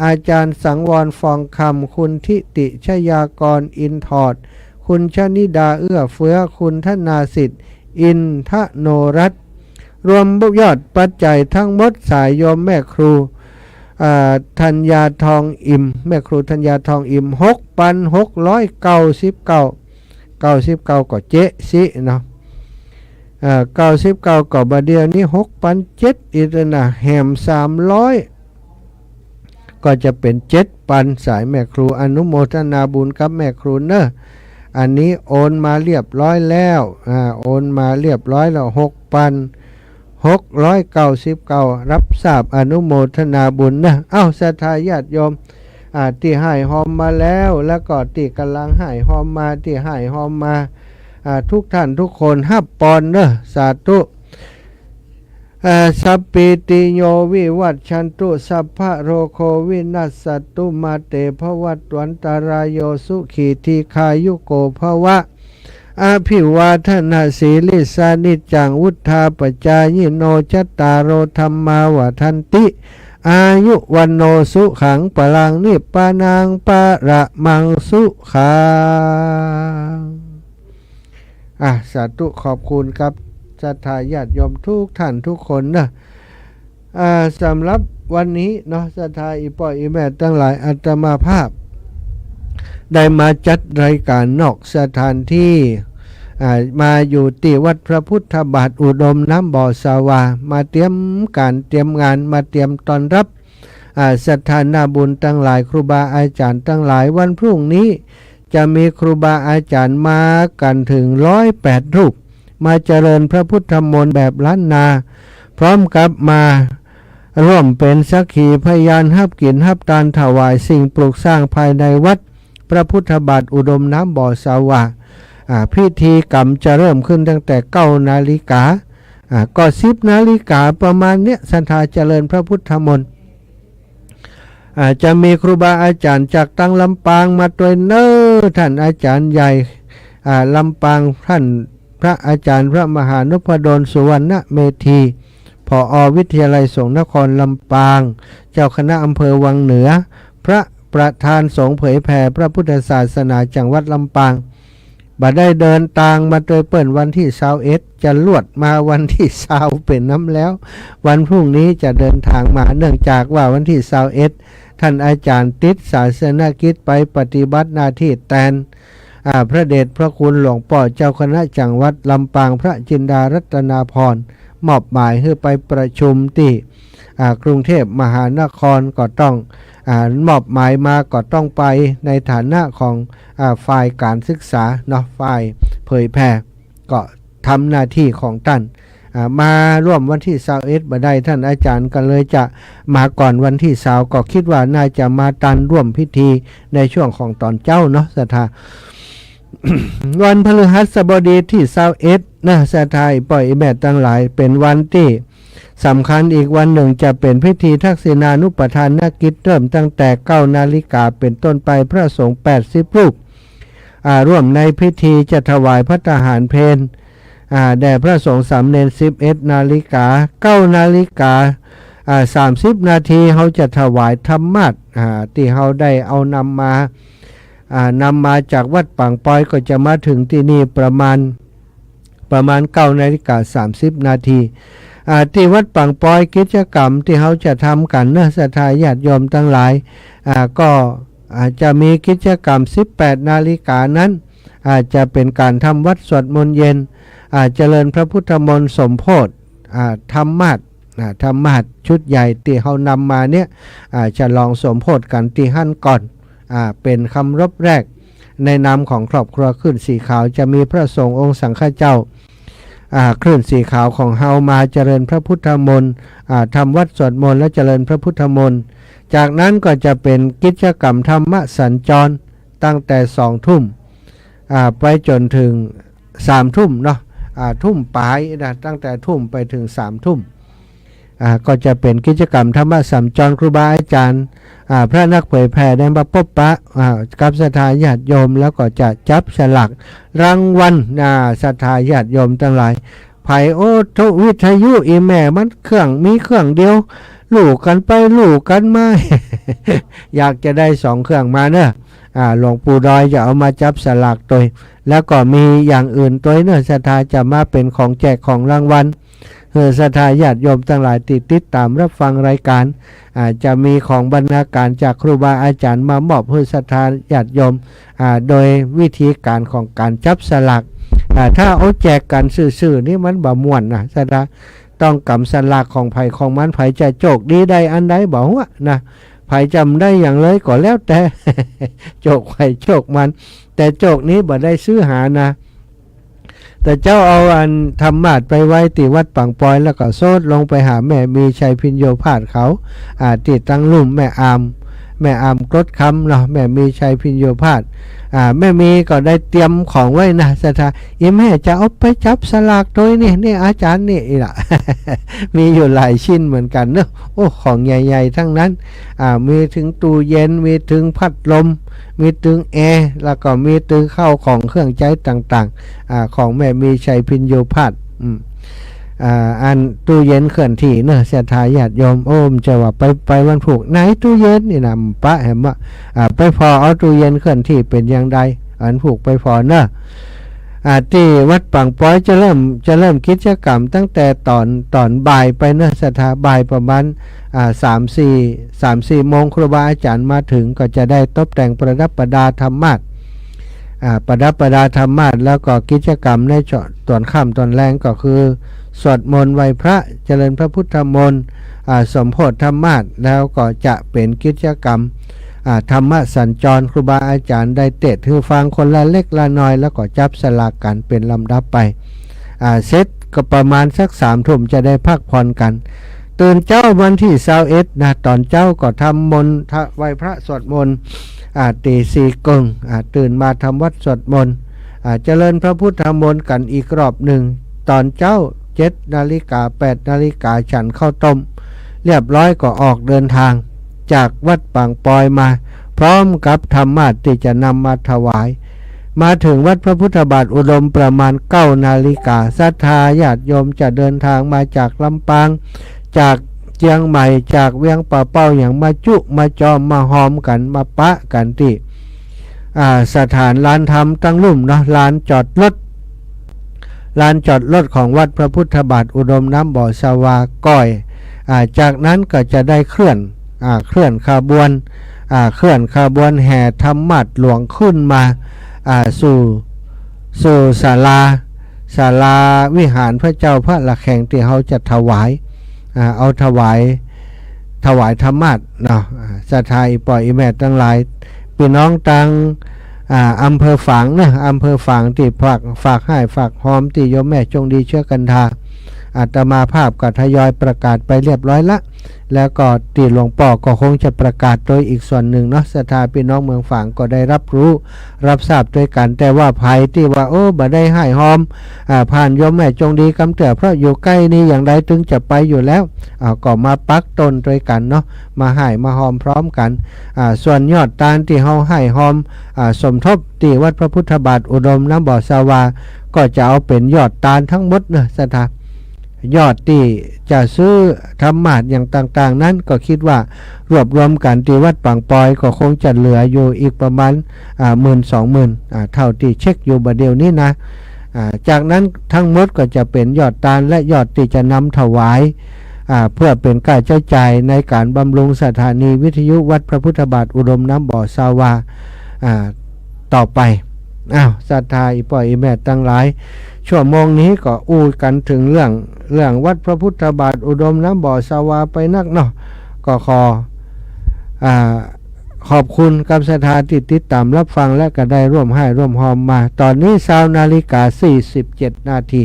อาจารย์สังวรฟองคำคุณทิติชยากรอินทอดคุณชนิดาเอื้อเฟื้อคุณธนาสิทธิ์อินทโนรัตน์รวมยอดปัจจัยทั้งหมดสายโยมแม่ครูธัญญาทองอิ่มแม่ครูธัญญาทองอิ่ม6,699ก็เจ๊สิเนาะ99ก็บาเดียวนี้6,700อีกนะแหม300ก็จะเป็น7,000สายแม่ครูอนุโมทนาบุญกับแม่ครูเนอะอันนี้โอนมาเรียบร้อยแล้วโอนมาเรียบร้อยแล้ว6,699รับทราบอนุโมทนาบุญนะศรัทธาญาติโยมที่ให้หอมมาแล้วก็ที่กำลังให้หอมมาที่ให้หอมมาทุกท่านทุกคนฮับปอนเนอะสาธุสัพพิติโยวิวัชชันตุสัพพะโรโควินัสสตุมาเตภวัตวันตารายโยสุขีทีคายุโกภวะอาภิวาทนาสีลิสานิจังวุธาปจายโนจตารโรธรรมาวทันติอายุวันโนสุขังปลังนิปปานังปะระมังสุขังสาธุขอบคุณครับศรัทธาญาติโยมทุกท่านทุกคนนะสำหรับวันนี้เนาะศรัทธาอีพ่ออีแม่ทั้งหลายอาตมาภาพได้มาจัดรายการนอกสถานที่มาอยู่ที่วัดพระพุทธบาทอุดมน้ำบ่อสาวามาเตรียมงานมาเตรียมต้อนรับศรัทธานาบุญทั้งหลายครูบาอาจารย์ทั้งหลายวันพรุ่งนี้จะมีครูบาอาจารย์มากันถึง108 รูปมาเจริญพระพุทธมนต์แบบล้านนาพร้อมกับมาร่วมเป็นสักขีพยานฮับกินฮับตานถวายสิ่งปลูกสร้างภายในวัดพระพุทธบาทอุดมน้ำบ่อสาวาพิธีกรรมจะเริ่มขึ้นตั้งแต่9 นาฬิกาก็10 นาฬิกาประมาณเนี้ยศรัทธาเจริญพระพุทธมนต์จะมีครูบาอาจารย์จากตั้งลำปางมาตัวเนอท่านอาจารย์ใหญ่ลำปางท่านพระอาจารย์พระมหานพดลสุวรรณเมธี ผอ.วิทยาลัยสงฆ์นครลำปางเจ้าคณะอำเภอวังเหนือพระประธานสงฆ์เผยแผ่พระพุทธศาสนาจังหวัดลำปางบ่ได้เดินทางมาโดยเปิ่นวันที่21จะลวดมาวันที่20เป็นน้ำแล้ววันพรุ่งนี้จะเดินทางมาเนื่องจากว่าวันที่21ท่านอาจารย์ติดศาสนกิจไปปฏิบัติหน้าที่แทนพระเดชพระคุณหลวงพ่อเจ้าคณะจังหวัดลำปางพระจินดารัตนาพรมอบหมายให้ไปประชุมที่กรุงเทพมหานครก็ต้องมอบหมายมาก็ต้องไปในฐานะของฝ่ายการศึกษาเนาะฝ่ายเผยแพร่ก็ทำหน้าที่ของท่านมาร่วมวันที่21บ่ได้ท่านอาจารย์ก็เลยจะมาก่อนวันที่20ก็คิดว่าน่าจะมาตันร่วมพิธีในช่วงของตอนเจ้าเนาะศรัทธา วันพฤหัสบดีที่21นะศรัทธาปล่อยแม่ทั้งหลายเป็นวันที่สำคัญอีกวันหนึ่งจะเป็นพิธีทักษิณานุปทานกิจเริ่มตั้งแต่9 นาฬิกาเป็นต้นไปพระสงฆ์80รูปร่วมในพิธีจะถวายพระทหารเพลแด่พระสงฆ์สามเณร11 นาฬิกา9 นาฬิกา30 นาทีเขาจะถวายธรรมาสที่เขาได้เอานำมาจากวัดปางปอยก็จะมาถึงที่นี่ประมาณ9 นาฬิกา30 นาทีที่วัดปางปอยกิจกรรมที่เขาจะทำกันเนื้อศรัทธาญาติโยมทั้งหลายก็จะมีกิจกรรม18 นาฬิกานั้นจะเป็นการทำวัดสวดมนต์เย็นเจริญพระพุทธมนต์สมโพธิธรรมาสชุดใหญ่ที่เขานำมาเนี่ยจะลองสมโพธิกันที่หั่นก่อนเป็นคำรบแรกในนามของครอบครัวคลื่นสีขาวจะมีพระสงฆ์องค์สังฆเจ้าคลื่นสีขาวของเฮามาเจริญพระพุทธมนต์ทำวัดสวดมนต์และเจริญพระพุทธมนต์จากนั้นก็จะเป็นกิจกรรมธรรมสัญจรตั้งแต่20 ทุ่มไปจนถึง3 ทุ่มเนาะทุ่มปลายนะตั้งแต่ทุ่มไปถึง3 ทุ่มก็จะเป็นกิจกรรมธรรมสัญจรครูบาอาจารย์พระนักเผยแผ่ได้มาพบปะกับศรัทธาญาติโยมแล้วก็จะจับฉลากรางวัลศรัทธาญาติโยมทั้งหลายไผโอ้ทุวิทยุอีแม่มันเครื่องมีเครื่องเดียวลูกกันไปลูกกันมา อยากจะได้2 เครื่องมาเนอะหลวงปู่ดอยจะเอามาจับสลากตัวแล้วก็มีอย่างอื่นตัวเนอะศรัทธาจะมาเป็นของแจกของรางวัลศรัทธาญาติโยมทั้งหลายติดตามรับฟังรายการจะมีของบรรณาการจากครูบาอาจารย์มามอบให้ศรัทธาญาติโยมโดยวิธีการของการจับสลากถ้าเอาแจกกันซื่อๆนี่มันบ่ม่วนนะศรัทธาต้องกำสลากของไผ่ของมันไผ่จะโชคดีได้อันใดบอกว่านะไผ่จำได้อย่างเลยก็แล้วแต่ โชคไผ่โชคมันแต่โชคนี้บ่ได้ซื้อหานะแต่เจ้าเอาอันธรรมาสไปไว้ที่วัดปังปอยแล้วก็โซดลงไปหาแม่มีชัยพิญโยภาสเขาที่ตั้งลุ่มแม่อามกรดคำเนาะแม่มีชัยพิญโยภาสแม่มีก็ได้เตรียมของไว้นะศรัทธาแม่จะเอาไปจับสลากตัวนี่อาจารย์นี่ล่ะ มีอยู่หลายชิ้นเหมือนกันเนอะโอ้ของใหญ่ๆทั้งนั้นมีถึงตู้เย็นมีถึงพัดลมมีถึงแอร์แล้วก็มีถึงข้าวของเครื่องใช้ต่างๆของแม่มีชัยพิญโยภาสอันตู้เย็นเคลื่อนที่เนอะศรัทธาญาติโยมโอ้มจะว่าไปวันผูกไหนตู้เย็นนี่นะปะเห็นว่าไปพอเอาตู้เย็นเคลื่อนที่เป็นอย่างใดอันผูกไปพอเนอะที่วัดปังปอยจะเริ่มกิจกรรมตั้งแต่ตอนบ่ายไปเนอะศรัทธาบ่ายประมาณ3-4 โมงครูบาอาจารย์มาถึงก็จะได้ตบแต่งประดับประดาธรรมาสประดับประดาธรรมาสแล้วก็กิจกรรมในตอนค่ำตอนแรงก็คือสวดมนต์ไหว้พระเจริญพระพุทธมนต์สมโพธิธรรมาสแล้วก็จะเป็นกิจกรรมธรรมสัญจรครูบาอาจารย์ได้เทศน์ให้ฟังคนละเล็กละน้อยแล้วก็จับสลากกันเป็นลำดับไปเสร็จก็ประมาณสัก3 ทุ่มจะได้พักผ่อนกันตื่นเจ้าวันที่21นะตอนเจ้าก็ทำมนต์ไหว้พระสวดมนต์ตี4 กึ่งตื่นมาทำวัดสวดมนต์เจริญพระพุทธมนต์กันอีกรอบหนึ่งตอนเจ้า7 นาฬิกา8 นาฬิกาฉันข้าวต้มเรียบร้อยก็ออกเดินทางจากวัดปางปอยมาพร้อมกับธรรมาสที่จะนำมาถวาย มาถึงวัดพระพุทธบาทอุดมประมาณ9 นาฬิกาศรัทธาญาติโยมจะเดินทางมาจากลำปางจากเชียงใหม่จากเวียงป่าเป้าอย่างมาจุมาจอมมาหอมกันมาปะกันที่สถานลานธรรมตั้งลุ่มเนาะลานจอดรถของวัดพระพุทธบาทอุดมน้ำบ่อสวาก้อยจากนั้นก็จะได้เคลื่อนขบวนแห่ธรรมาสน์หลวงขึ้นมาสู่ศาลาวิหารพระเจ้าพระละแข่งที่เขาจะถวายถวายธรรมาสน์เนาะศรัทธาอีปอยอีแม่ทั้งหลายพี่น้องตังอำเภอฝางนะอำเภอฝางที่ฝากให้ฝากหอมที่โยมแม่จงดีเชื่อกันทาอาตมาภาพก็ทยอยประกาศไปเรียบร้อยละแล้วก็ตีหลวงป่อก็คงจะประกาศโดยอีกส่วนหนึ่งเนาะศรัทธาพี่น้องเมืองฝางก็ได้รับทราบด้วยกันแต่ว่าภัยที่ว่าบ่ได้ให้หอมผ่านโยมแม่จงดีกำเตือเพราะอยู่ใกล้นี้อย่างใดถึงจะไปอยู่แล้วก็มาปักต้นด้วยกันเนาะมาให้มาหอมพร้อมกันส่วนยอดตาลที่เฮาให้หอมสมทบที่วัดพระพุทธบาทอุดมน้ำบ่อสวาก็จะเอาเป็นยอดตาลทั้งหมดเนาะศรัทธายอดที่จะซื้อธรรมาสน์อย่างต่างๆนั้นก็คิดว่ารวบรวมกันที่วัดปังปอยก็คงจะเหลืออยู่อีกประมาณ10,000-20,000เท่าที่เช็คอยู่บัดเดียวนี้นะจากนั้นทั้งหมดก็จะเป็นยอดตาลและยอดที่จะนำถวายเพื่อเป็นค่าใช้จ่ายในการบำรุงสถานีวิทยุวัดพระพุทธบาทอุดมน้ำบ่อสวาต่อไปศรัทธาอีปอยอีแม่ตั้งหลายชั่วโมงนี้ก็อู้กันถึงเรื่องวัดพระพุทธบาทอุดมน้ำบ่อสวาไปนักเนาะก็ขอบคุณกับศรัทธาที่ติดตามรับฟังและก็ได้ร่วมให้ร่วมหอมมาตอนนี้20:47 นาที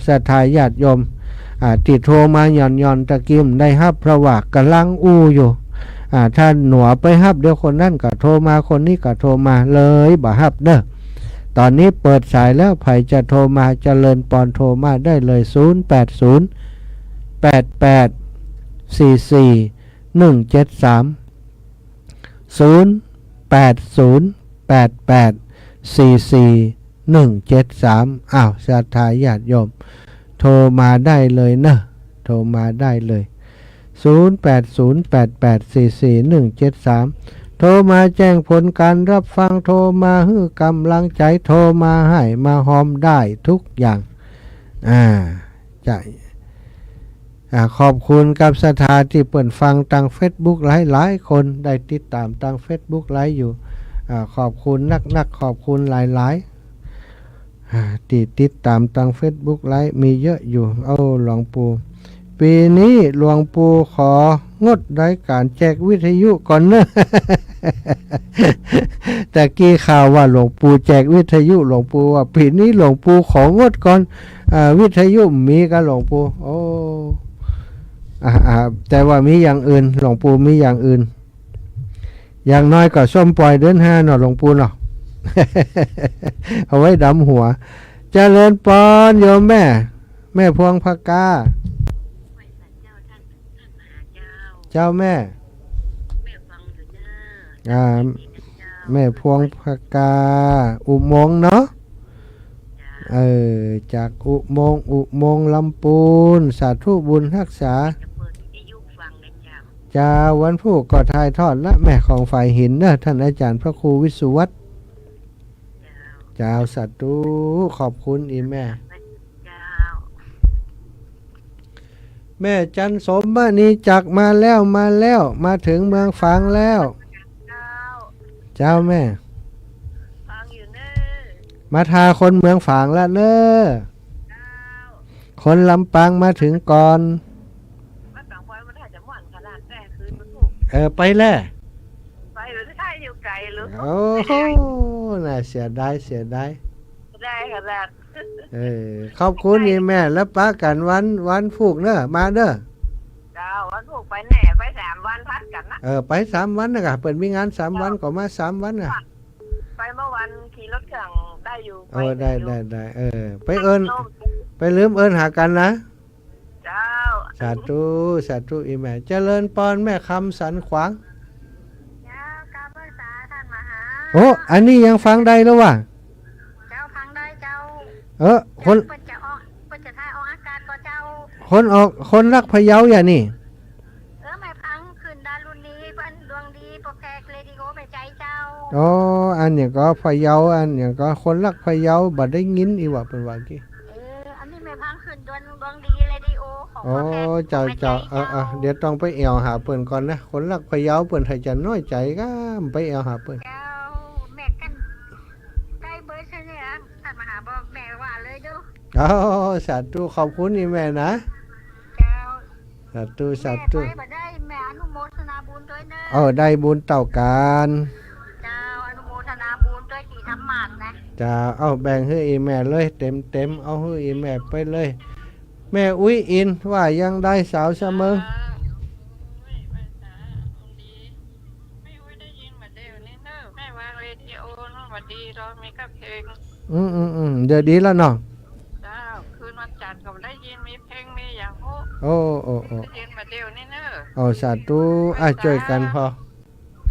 ศรัทธาญาติโยมติดโทรมาย่อนตะกิมได้ฮับเพราะว่ากำลังอู้อยู่ถ้าหนัวไปฮับเดี๋ยวคนนั่นก็โทรมาคนนี้ก็โทรมาเลยบ่ฮับเด้อตอนนี้เปิดสายแล้วใครจะโทรมาเจริญปอนโทรมาได้เลย080-88-44-173 080-88-44-173ศรัทธาญาติโยมโทรมาได้เลยนะโทรมาได้เลย080-88-44-173โทรมาแจ้งผลการรับฟังโทรมาให้กำลังใจโทรมาให้มาหอมได้ทุกอย่างขอบคุณกับศรัทธาที่เปิดฟังทาง Facebook หลายคนได้ติดตามทาง Facebook ไลฟ์อยู่ขอบคุณนักขอบคุณหลายที่ติดตามทาง Facebook ไลฟ์มีเยอะอยู่หลวงปู่ปีนี้หลวงปู่ของดรายการแจกวิทยุก่อนเนอะแต่กี้ข่าวว่าหลวงปู่แจกวิทยุหลวงปู่ว่าปีนี้หลวงปู่ของดก่อนวิทยุมีกับหลวงปู่แต่ว่ามีอย่างอื่นหลวงปู่มีอย่างอื่นอย่างน้อยก็ส้มปล่อยเดือน5เนาะหลวงปู่เนาะ เอาไว้ดำหัวเจริญปอนโยมแม่พวงพกาเจ้าแม่แม่พวงพกาอุโมงค์เนาะจากอุโมงค์ลำปูนสาธุบุญรักษาจะวันผู้ก็ถ่ายทอดและแม่ของฝ่ายหินนะท่านอาจารย์พระครูวิสุวัตรเจ้าสัตธุขอบคุณอีแม่จันสมบ้านี้จักมาแล้วมาถึงเมืองฝางแล้วเจ้าแม่มาทาคนเมืองฝางแล้วเนอะคนลำปางมาถึงก่อนไปแล้วไปหรือใช่อยู่ไกลหรือโอ้โหน่าเสียดายได้ครับขอบคุณนี่แม่แล้วป้ากันวันผูกเนอะมาเด้อวันผูกไปแน่ไป3 วันพัดกันนะไป3 วันนะครับเปิดมีงาน3 วันก็มา3 วันน่ะไปเมื่อวันขี่รถเครื่องได้อยู่ได้ไปไปลืมหากันนะสาธุอีแม่เจริญปอนแม่คำสันขวางอันนี้ยังฟังได้แล้ววะ คน เพิ่นจะออกเพิ่นจะถ่ายออกอากาศก็เจ้า คนรักพะเยาอย่านี่ แม่พังขึ้นดารุณีเพิ่นดวงดีโปรแพกเรดิโอไปใจเจ้า อ๋ออันเนี่ยก็พะเยาอันเนี่ยก็คนรักพะเยาบัดได้ยินอีว่าเป็นว่ากี้ อันนี้แม่พังขึ้นดวงดีเรดิโอของ อ๋อ โปรแพก เจ้า ไปใจ เดี๋ยวต้องไปแอวหาเปิ้นก่อนนะคนรักพะเยาเปิ้นให้จะน้อยใจก็ไปแอวหาเปิ้น เจ้าแม่กันได้เบอร์ใช่ไหมล่ะท่านมาหาบอกแม่ว่าเลยเด้อ อ๋อสาธุขอบคุณนี่แม่นะ เจ้า สาธุสา แม่ ธุ ไปบ่ได้แม่อนุโมทนาบุญด้วยเนอะ ได้บุญเต่าการ เจ้าอนุโมทนาบุญด้วยที่ทำหมากนะ จะแบ่งให้อีแม่เลยเต็มเอาให้อีแม่ไปเลย แม่อุ้ยอินว่ายังได้สาวเสมอ แม่วางเรดิโอเนาะวันดีเรามีกับเพลง เดี๋ยวดีแล้วเนาะ เจ้าคืนวันจันทร์ก็ได้ยินมีเพลงมีอย่างโอ้ โอ้ ได้ยินมาเดียวนี่เนอะ สาธุช่วยกันพอ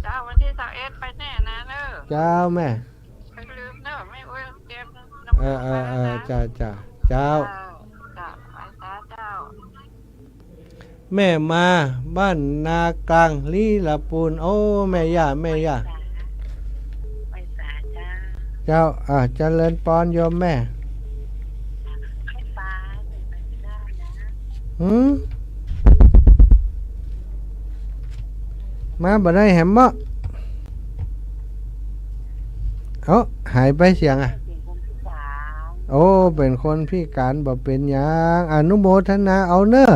เจ้าวันที่21ไปแน่นะเนอะ เจ้าแม่ ไปลืมเนอะไม่อุ้ยเตรียมน้ำมันไปแล้วนะ จ้าเจ้า เจ้าไปซะเจ้า แม่มาบ้านนากลางลีละปูนโอ้แม่ย่า ไปสาเจ้า เจ้าเจริญปอนโยมแม่ ให้ปลาไปได้นะ มาบ่ได้แหมบ่หายไปเสียงเป็นคนที่สาม เป็นคนพิการบ่เป็นหยังอนุโมทนาเอาเนอะ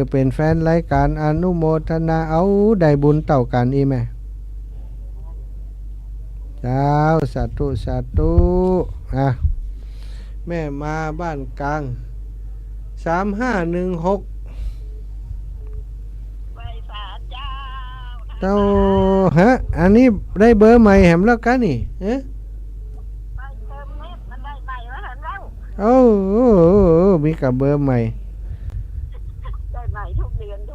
เป็นแฟนรายการอนุโมทนาเอาได้บุญเต่ากันอีแม่เจ้าสาธุแม่มาบ้านกลาง3516ไปสาเจ้า เจ้าอันนี้ได้เบอร์ใหม่แหมแล้วกันนี่ไปเติมเน็ตมันได้ใหม่แล้วเห็นแล้ว มีกับเบอร์ใหม่ ได้ใหม่ทุกเดือน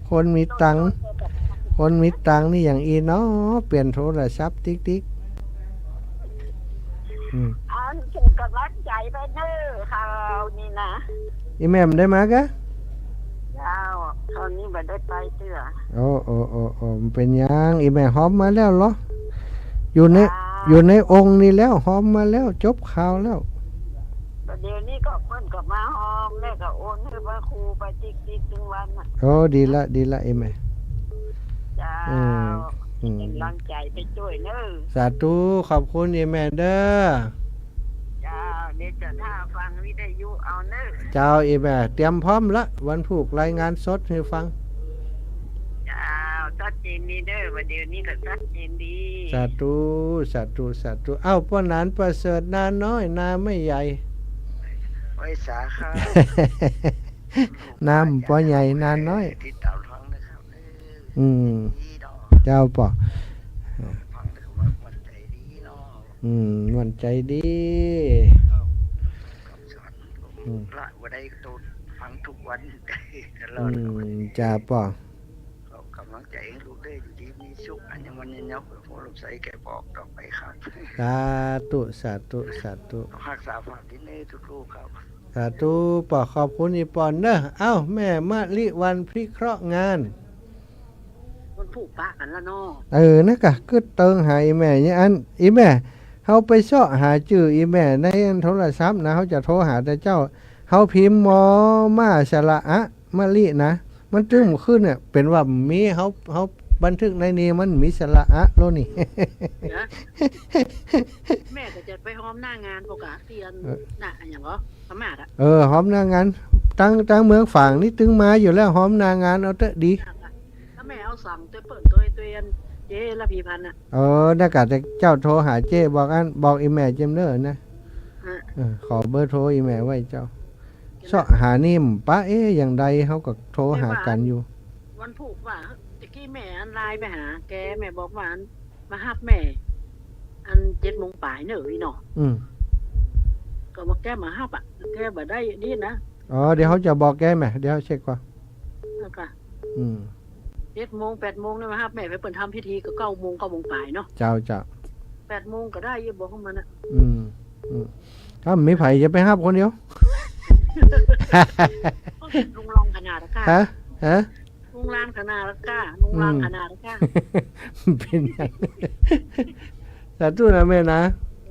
คนมีตังค์นี่อย่างอีเนาะเปลี่ยนโทรศัพท์ติ๊กอันเก็บกำลังใจไปเนอะข่าวนี่นะ อีแม่มได้มากะ เจ้าตอนนี้ไม่ได้ไปเตื้อ มันเป็นยังอีแม่หอมมาแล้วเหรออยู่ในองค์นี่แล้วหอมมาแล้วจบข่าวแล้ว แต่เดี๋ยวนี้ก็เพิ่นก็มาห้องแม่ก็โอนให้พระครูไปติ๊กถึงวันน่ะ ดีละอีแม่ เจ้า อืม กำลังใจไปช่วยเนอะ สาธุขอบคุณอีแม่เด้อ เจ้าเดี๋ยวจะท่าฟังวิทยุเอาเนอะ เจ้าอีแม่เตรียมพร้อมละวันผูกรายงานสดให้ฟัง เจ้าชัดเจนดีเด้อว่าเดี๋ยวนี้ก็ชัดเจนดี สาธุป้อนานประเสริฐนาน้อยนาไม่ใหญ่ ไว้สาขา น้ำป้อใหญ่นาน้อย ติดตามฟังนะครับดีดอก เจ้าป่อ ฟังแต่ว่ามันใจดีเนาะ วันใจดี คำสอนละว่าได้ตูฟังทุกวันตลอด จ้าป่อ เรากำลังใจให้ลูกได้อยู่ดีมีสุขอันยังวันยังเนาะพวกเราใส่แกบอกต่อไปครับ สาธุ รักษาความดีในทุกลูกครับ สาธุป่อขอบคุณอีปอนเนอะแม่มะลิวันพิเคราะห์งาน มันผูกปะกันแล้วเนาะ นะกะก็เติงหาอีแม่เนี่ยอันอีแม่เฮาไปเสาะหาชื่ออีแม่ในโทรศัพท์นะเฮาจะโทรหาแต่เจ้าเฮาพิมพ์มอมาสระอะมะลินะมันจึงขึ้นเนี่ยเป็นว่ามีเฮาบันทึกในนี้มันมีสระอะโลนี่ แม่ก็จะไปหอมหน้างานปกติน่ะอย่างเหรอพม่าอ่ะ หอมหน้างานตั้งเมืองฝางนี่ตึงมาอยู่แล้วหอมหน้างานเอาเถอะดี ถ้าแม่เอาสั่งตัวเปิดตัวเจละพีพันอ่ะ น่ากะแต่เจ้าโทรหาเจ้บอกอีแม่เจมเนอร์นะขอเบอร์โทรอีแม่ไว้เจ้าเสาะหานิ่มป้าอย่างใดเขาก็โทรหากันอยู่ วันผูกว่าตะกี้แม่อันไลน์ไปหาแกแม่บอกว่ามาฮับแม่ อัน7 โมงปลายเนอะพี่เนาะก็มาแกมาฮับอ่ะแกบ่ได้นี่นะ เดี๋ยวเขาจะบอกแกไหมเดี๋ยวเช็คก่อน แล้วก็7 โมง 8 โมงเนี่ยมาฮับแม่ไปเปิดทำพิธีก็9 โมงปลายเนาะ เจ้า 8 โมงก็ได้อยังบอกของมันอ่ะ อืมถ้าไม่ไผ่จะไปห้ามคนเดียว ลุงลองขนาดละก้า ฮะฮะ ลุงลานขนาดละก้าลุงลานขนาดละก้า เป็นอย่างสาธุนะแม่นะ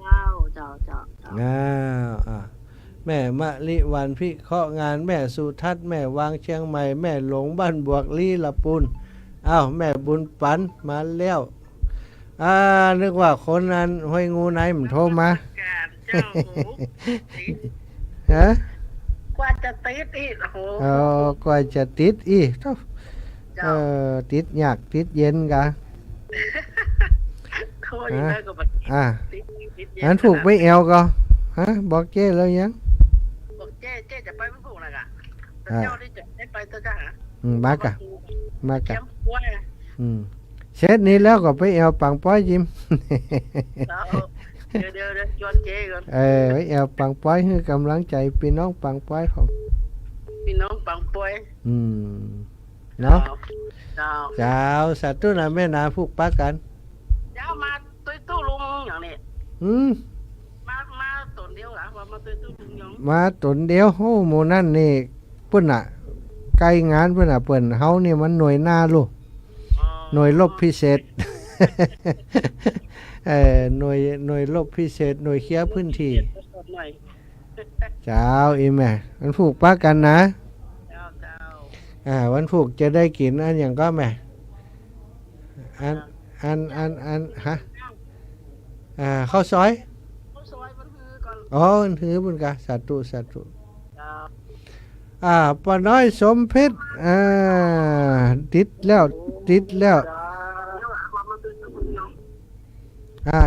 เจ้าเจ้าเจ้าเจ้า อ้าวแม่มะลิวันพิเคราะห์งานแม่สุทัศน์แม่วางเชียงใหม่แม่หลงบ้านบวกลีละปุนอ้าวแม่บุญปันมาแล้วนึกว่าคนนั้นห้อยงูไหนมันโทรมา เจ้าโห ฮะ กว่าจะติดอีกโอ้โห กว่าจะติดอีก เจ้า ติดยากติดเย็นกะ เขาอย่างไรก็แบบติดเย็ อันผูกไปแอวก็ฮะบอกเจ้เลยยัง บอกเจ๊จะไปไม่ผูกอะไรกะแต่เจ้าที่จะได้ไปตัวจ้า มากะมากะ เข็มป่วย เช็ดนี้แล้วก็ไปแอวปังป้อยยิม เดี๋ยวชวนเจ๊ก่อน ไปแอวปังป้อยให้กำลังใจพี่น้องปังป้อยของ พี่น้องปังป่วย เนาะ เจ้า เจ้าสาธุนะแม่นาผูกปักกัน เจ้ามาตู้ลุงอย่างนี้มาตนเดียวเหรอว่ามาตู้ลุงอย่าง มาตนเดียวโอ้หมู่นั่นนี่เปิ้นน่ะไกลงานเปิ้นน่ะเปิ้นเฮานี่มันหน่วยหน้าลูกหน่วยรบพิเศษ หน่วยรบพิเศษหน่วยเคลียร์พื้นที่เจ้าอีแม่มันผูกปักกันนะวันผูกจะได้กินอันอย่างก็แม่อันฮะข้าวซอยอ๋อมันถือบุญกะสาธุป้าน้อยสมเพชรติดแล้ว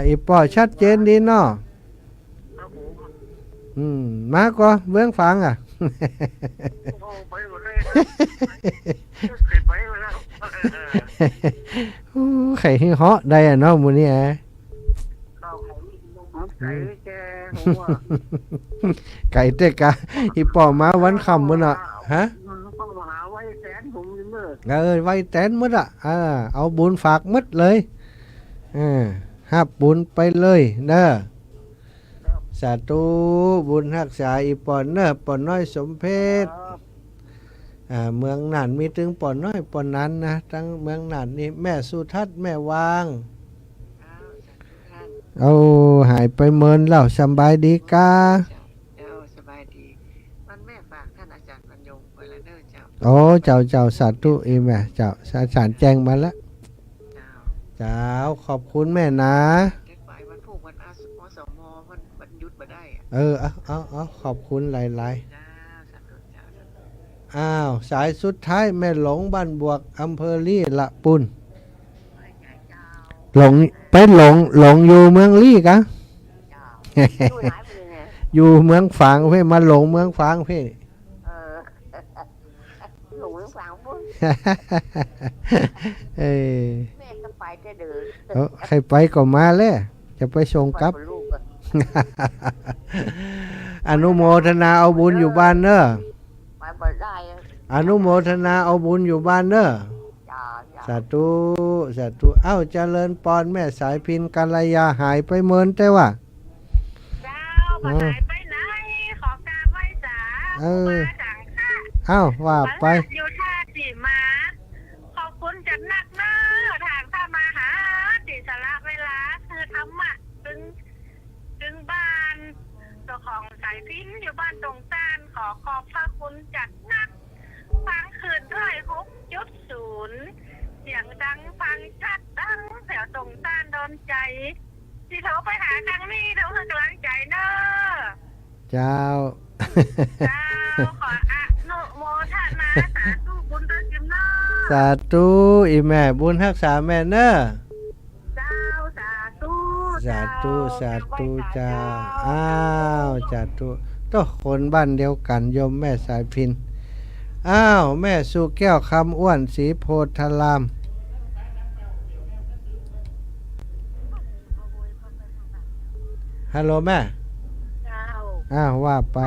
อีปอชัดเจนดีเนาะมาก็เบื้องฟังไข่เหาะได้เนาะมูนี่ไก่เตกะอีปอมาวันคำมื้อน่ะฮะไว้แตนมื้อเอาบุญฝากมื้อเลยหับบุญไปเลยเด้อสาธุบุญรักษาอีปอนเด้อปอนน้อยสมเพชรเมืองน่านมีถึงปอนน้อยปอนนั้นนะทั้งเมืองน่านนี่แม่สุทัศน์แม่วางเอาหายไปเมินแล้วสบายดีกาสบายดีมันแม่ฝากท่านอาจารย์บรรยงไปแล้วเด้อเจ้าเจ้าสาธุอีแม่เจ้าสารแจ้งมาแล้วเจ้าขอบคุณแม่นะเด็กไปวันผูกวันอาสุสมวันยุดมาได้เอาขอบคุณหลายๆสายสุดท้ายแม่หลงบ้านบวกอำเภอลี่ละปุนหลงอยู่เมืองลี่กะอยู่เมืองฝางเพ่มาหลงเมืองฝางเพ่หลงเมืองฝางปุ้นแม่ก็ไปแต่เด้อใครไปก็มาแล้วจะไปส่งกลับ อนุโมทนาเอาบุญอยู่บ้านเนอะอนุโมทนาเอาบุญอยู่บ้านเนอะสาธุเอ้าเจริญปอนแม่สายพินกัลยาหายไปเมินแต่ว่าเจ้าหายไปไหนขอกราบไหว้สามาจังค่ะเอ้าว่าไปอยู่ท่าสีมาขอบคุณจัดนักเนอะทางถ้ามาหาติสละเวลาคือธรรมะถึงบ้านเจ้าของสายพินอยู่บ้านตรงต้านขอบพระคุณจัดนักฟังคืนด้วย6.0เสียงดังฟังชัดดังแถวตรงต้านโดนใจที่เขาไปหาครั้งนี้เขาคือกำลังใจเนอะเจ้าขออนุโมทนาสาธุบุญด้วยจิมเนอะสาธุอีแม่บุญรักษาแม่เนอะเจ้าสาธุ เจ้าสาธุต้องคนบ้านเดียวกันโยมแม่สายพินแม่สุแก้วคำอ้วนศรีโพธารามฮัลโหลแม่ว่าไป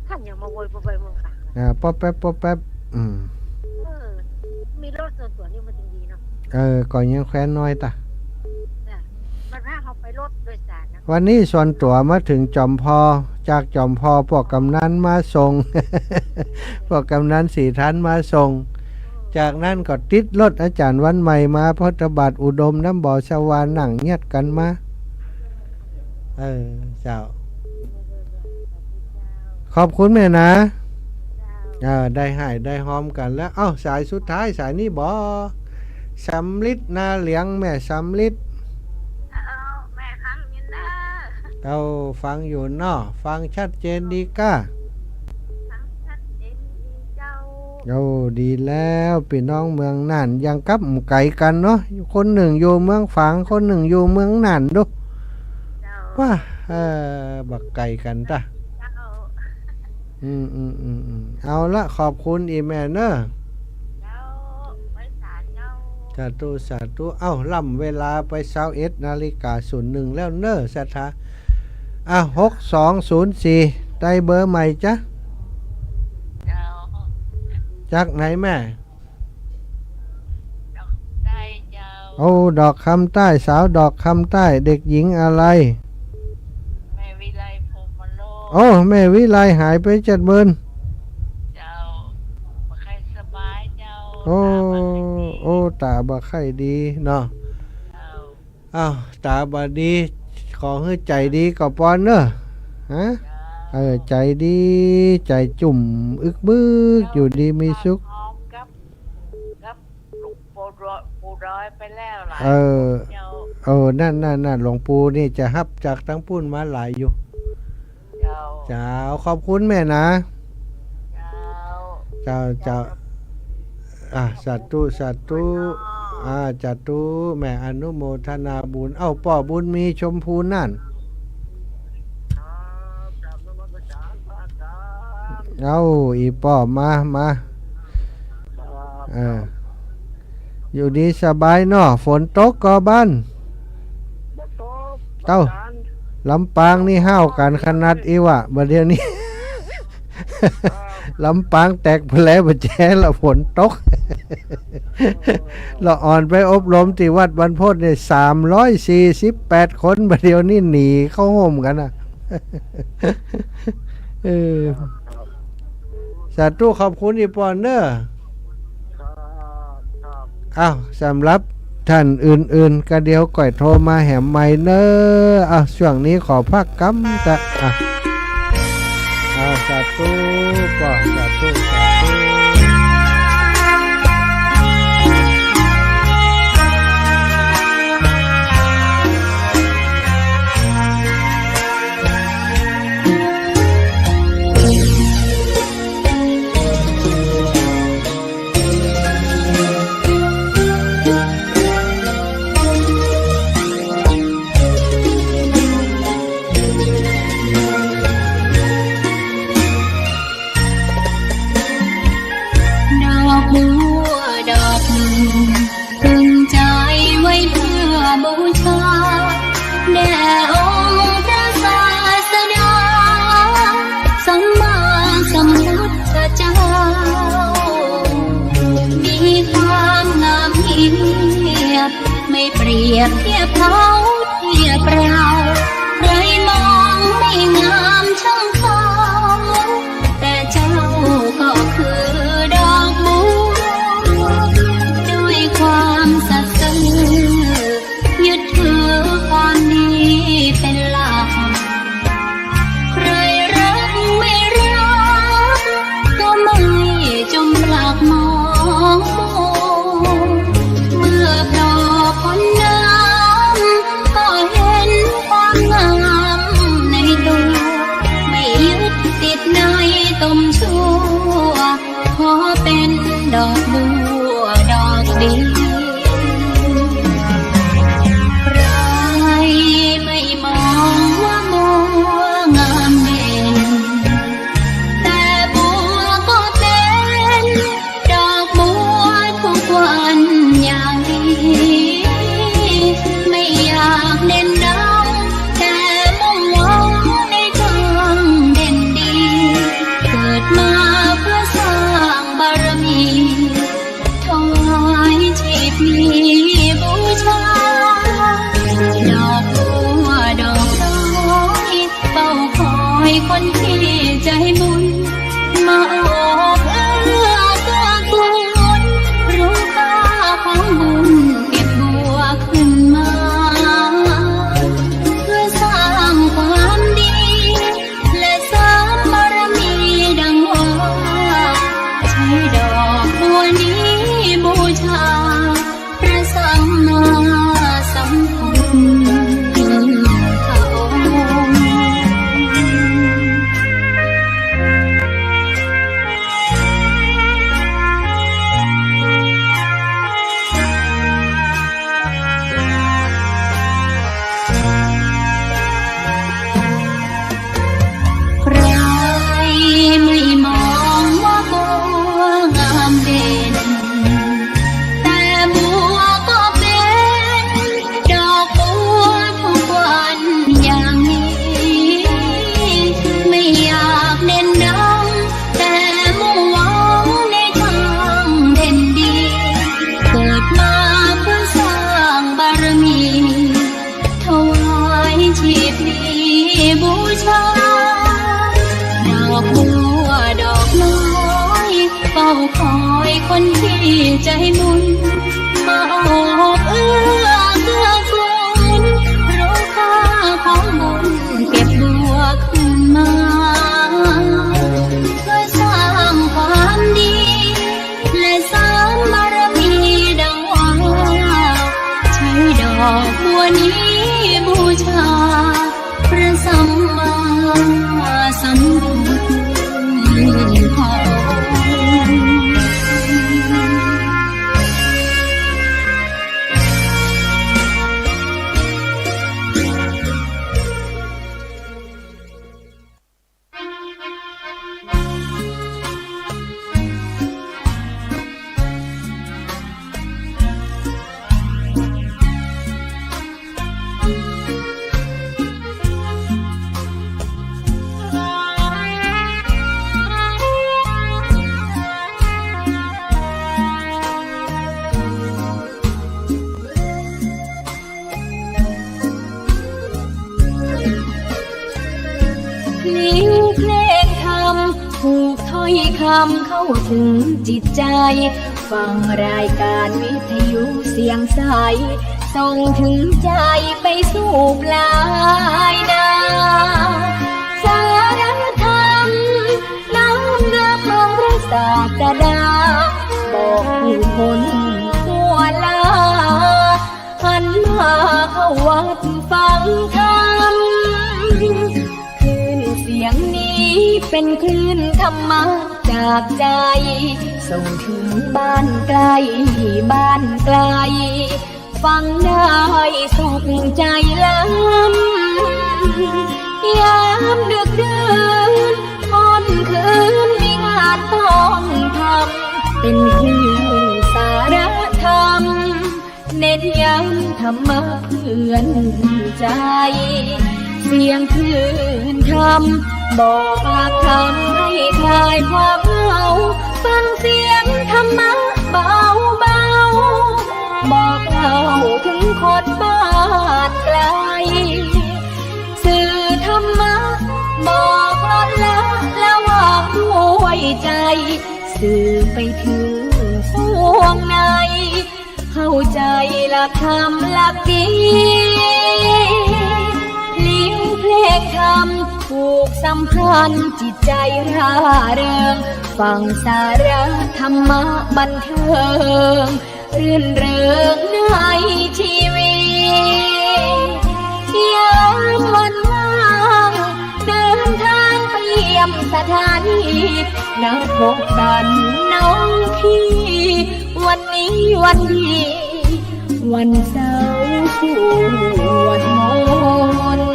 ท่านยังมาโวยไปเมืองฝางป๊อปแป๊บมีรถส่วนตัวนี่มันจริงดีเนาะก่อนยังแคว้นน้อยตะม มันพาเขาไปรถโดยสารนะ วันนี้ส่วนตัวมาถึงจอมพอจากจอมพอพวกกำนันมาส่ง พวกกำนันสี่ท่านมาส่ง จากนั้นก็ติดรถอาจารย์วันใหม่มาพระบาทอุดมน้ำบ่อชวาหนังเงียดกันมาเจ้าขอบคุณแม่นะได้หายได้หอมกันแล้วเอ้าสายสุดท้ายสายนี้บ่สำลิดนาเหลียงแม่สำลิด แม่ฟังยินนะ เราฟังอยู่เนาะฟังชัดเจนดีก้า ฟังชัดเจนดีเจ้า โอ้ดีแล้วพี่น้องเมืองน่านยังกับไก่กันเนาะคนหนึ่งอยู่เมืองฝางคนหนึ่งอยู่เมืองน่านดู เจ้า ว่าบักไก่กันจ้ะ เจ้า เอาละขอบคุณอีแม่เนอะ เจ้าไว้สารเจ้า สาธุเอ้าล่ำเวลาไป21:01แล้วเนอะสัทธา6204ได้เบอร์ใหม่จ้ะ เจ้า จากไหนแม่ ดอกได้เจ้า โอ้ดอกคำใต้สาวดอกคำใต้เด็กหญิงอะไร แม่วิไลพรหมโลก โอ้แม่วิไลหายไป70,000 เจ้าบ่ใครสบายเจ้า โอ้ตาบ่ค่อยดีเนาะ เจ้า อ้าวตาบ่ดีขอให้ใจดีก็ปอนเนอะฮะใจดีใจจุ่มอึกบึกอยู่ดีมีสุข พร้อมกับหลวงปู่ร้อยไปแล้วหลาย เจ้า นั่นหลวงปู่นี่จะฮับจากทั้งปุ้นมาหลายอยู่ เจ้า เจ้าขอบคุณแม่นะ เจ้า เจ้าสาธุจัตุแม่อนุโมทนาบุญป่อบุญมีชมพูนั่นอีป่อมาอยู่ดีสบายเนาะฝนตกก็บ้านเต้าลำปางนี่ห้าวกันขนาดอีวะบัดเดี๋ยวนี้ ลำปางแตกไปแล้วบัดแจ้ละฝนตก เราอ่อนไปอบรมที่วัดบรรพตเนี่ย348 คนบัดเดี๋ยวนี้หนีเข้าห่มกันนะสาธุขอบคุณอีปอนเนอร์สำหรับท่านอื่นๆก็เดี๋ยวก่อยโทรมาแหมใหม่เนอช่วงนี้ขอพักกำแต่สาธุก็สาธุ ไม่เปรียบเทียบเขาเทียบเราใครมองไม่งามช่างเขาแต่เจ้าก็คือดอกบัวด้วยความสัตย์ซื่อยึดถือความดีเป็นหลักใครรักไม่รักก็ไม่จมปลักมองพ้นน้ำก็เห็นความงามในตัวไม่ยึดติดในต้มชั่วขอเป็นดอกบัวดอกเดียวใครไม่มองว่ามัวงามเด่นแต่บัวก็เป็นดอกบัวทุกวันอย่างดีอยากเด่นดังแต่มุ่งหวังในทางเด่นดีเกิดมาเพื่อสร้างบารมี คนที่ใจบุญมาออกเอื้อเกื้อกูลรู้ค่าของบุญเก็บบัวขึ้นมาเพื่อสร้างความดีและสร้างบารมีดังว่าใช้ดอกบัวนี้บูชาพระสัมมาสัมพุทธพระองค์ใครไม่มองว่าบัวงามเด่นแต่บัวก็เป็นดอกบัวทุกวันอย่างนี้ไม่อยากเด่นดังแต่มุ่งหวังในทางเด่นดีเกิดมาเพื่อสร้างบารมีถวายชีพนี้บูชาดอกบัวดอกน้อยเฝ้าคอยคนที่ใจบุญมาออกเอื้อเกื้อกูลรู้ค่าของบุญเก็บบัวขึ้นมาเพื่อสร้างความดีและสร้างบารมีดังว่าใช้ดอกบัวนี้บูชาพระสัมมาสัมพุทธพระองค์ ผูกถ้อยคำเข้าถึงจิตใจฟังรายการวิทยุเสียงใสส่งถึงใจไปสู่ปลายนาสารธรรมน้ำเงือกมองพระศาสดาบอกผู้คนทั่วลาหันมาเข้าวัดฟังธรรมคลื่นเสียงนี้เป็นคลื่นธรรมะจากใจส่งถึงบ้านไกลบ้านไกลฟังได้สุขใจล้ำยามดึกดื่นค่ำคืนมีงานต้องทำเป็นคลื่นสารธรรมเน้นย้ำธรรมะเพื่อนใจเสียงคลื่นธรรมบอกหลักธรรมให้คลายความเหงาฟังเสียงธรรมะเบาเบาบอกเล่าถึงคนบ้านไกลสื่อธรรมะบอกลดละแล้ววางด้วยใจสื่อไปถึงห่วงในเข้าใจหลักธรรมหลักดีเลี้ยงเพลงธรรมผูกสัมพันธ์จิตใจร่าเริงฟังสาระธรรมะบันเทิงรื่นเริงในชีวิตยามวันว่างเดินทางไปเยี่ยมสถานีนัดพบกันน้องพี่วันนี้วันดีวันเสาร์สวดมนต์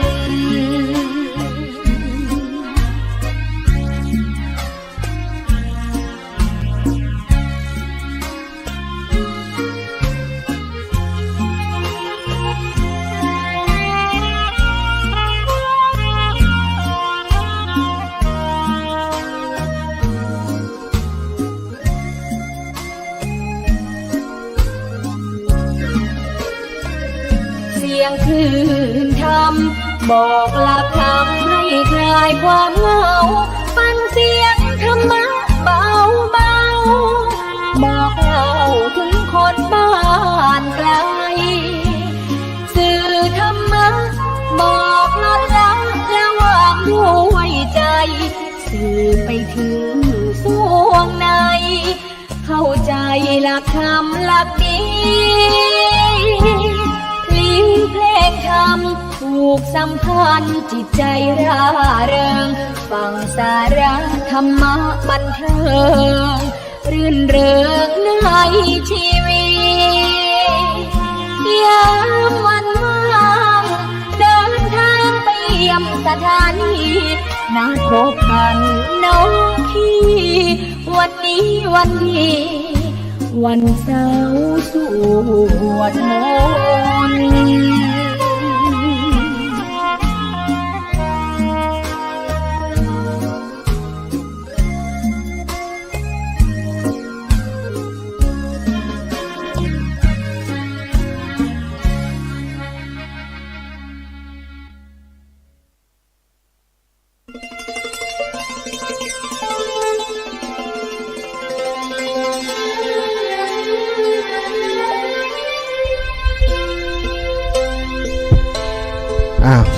เสียงคลื่นธรรมบอกหลักธรรมให้คลาย ายความเหงาฟังเสียงธรรมะเบาเบาบอกเล่าถึงคนบ้านไกลสื่อธรรมะบอกลดละและวางด้วยใจสื่อไปถึงสวงในเข้าใจหลักธรรมหลักดีพลิ้งเพลงธรรมถูกสัมพันธ์จิตใจร่าเริงฟังสาระธรรมะบันเทิงรื่นเริงในชีวิตยามวันว่างเดินทางไปเยี่ยมสถานีนัดพบกันน้องพี่วันนี้วันดีวันเสาร์สวดมนต์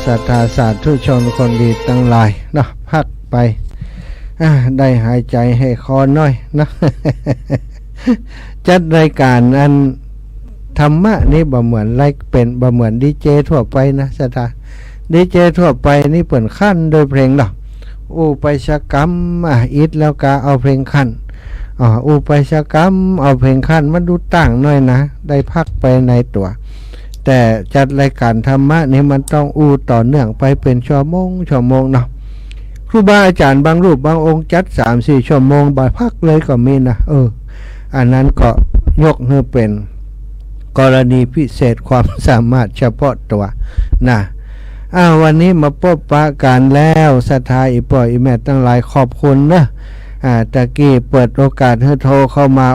ศรัทธาสาธุชนคนดีตั้งหลายเนาะพักไปได้หายใจให้คอน้อยเนาะ จัดรายการอันธรรมะนี่บ่เหมือนไลฟ์เป็นบ่เหมือนดีเจทั่วไปนะศรัทธาดีเจทั่วไปนี่เปิ่นขั้นโดยเพลงเนาะอุปชกรรมอิดแล้วก็เอาเพลงขั้นอุปชกรรมเอาเพลงขั้นมาดูต่างหน่อยนะได้พักไปในตัวแต่จัดรายการธรรมะนี่มันต้องต่อเนื่องไปเป็นชั่วโมงเนาะครูบาอาจารย์บางรูปบางองค์จัด 3-4 ชั่วโมงบ่ายพักเลยก็มีนะอันนั้นก็ยกให้เป็นกรณีพิเศษความสามารถเฉพาะตัวนะวันนี้มาพบปะกันแล้วศรัทธาอีป่ออีแม่ตั้งหลายขอบคุณนะตะกี้เปิดโอกาสให้โทรเข้ามา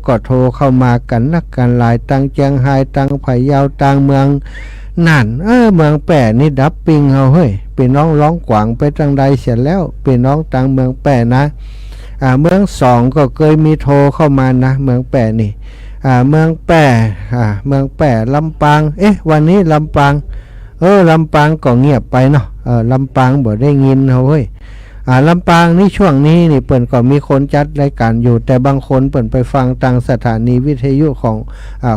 ก็โทรเข้ามากันนักกันหลายตั้งเจียงไฮ้ตั้งไผ่ยาวตั้งเมืองนั่นเมืองแป่นี่ดับปิงเฮาเฮ้ยพี่น้องร้องกวางไปจังใดเสร็จแล้วพี่น้องตั้งเมืองแป่นะเมืองสองก็เคยมีโทรเข้ามานะเมืองแป่นี่เมืองแป่ลำปางวันนี้ลำปางลำปางก็เงียบไปเนาะลำปางบ่ได้ยินเฮาเฮ้ยลำปางนี่ช่วงนี้นี่เปิ่นก็มีคนจัดรายการอยู่แต่บางคนเปิ่นไปฟังทางสถานีวิทยุของ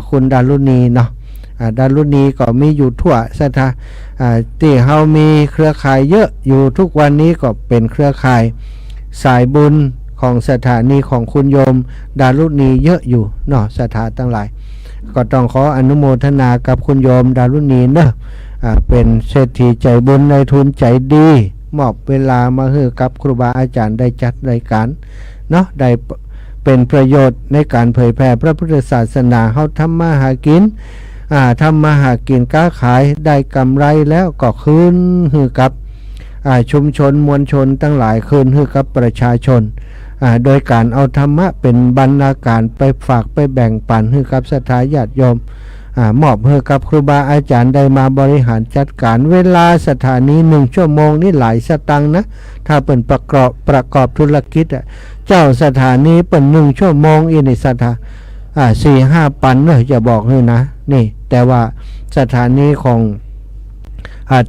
คุณดารุณีเนาะดารุณีก็มีอยู่ทั่วสถาที่เฮามีเครือข่ายเยอะอยู่ทุกวันนี้ก็เป็นเครือข่ายสายบุญของสถานีของคุณโยมดารุณีเยอะอยู่เนาะสถาทั้งหลายก็ต้องขออนุโมทนากับคุณโยมดารุณีเนาะเป็นเศรษฐีใจบุญในทุนใจดีมอบเวลามาให้กับครูบาอาจารย์ได้จัดรายการเนาะได้เป็นประโยชน์ในการเผยแผ่พระพุทธศาสนาเฮาทำมาหากินทำมาหากินค้าขายได้กำไรแล้วก็คืนให้กับชุมชนมวลชนทั้งหลายคืนให้กับประชาชนโดยการเอาธรรมะเป็นบรรณาการไปฝากไปแบ่งปันให้กับศรัทธาญาติโยมมอบให้กับครูบาอาจารย์ได้มาบริหารจัดการเวลาสถานี1 ชั่วโมงนี่หลายสตังค์นะถ้าเป็นประกอบธุรกิจเจ้าสถานีเป็น1 ชั่วโมงอินิสถา4-5 ปันเลยจะบอกให้นะนี่แต่ว่าสถานีของ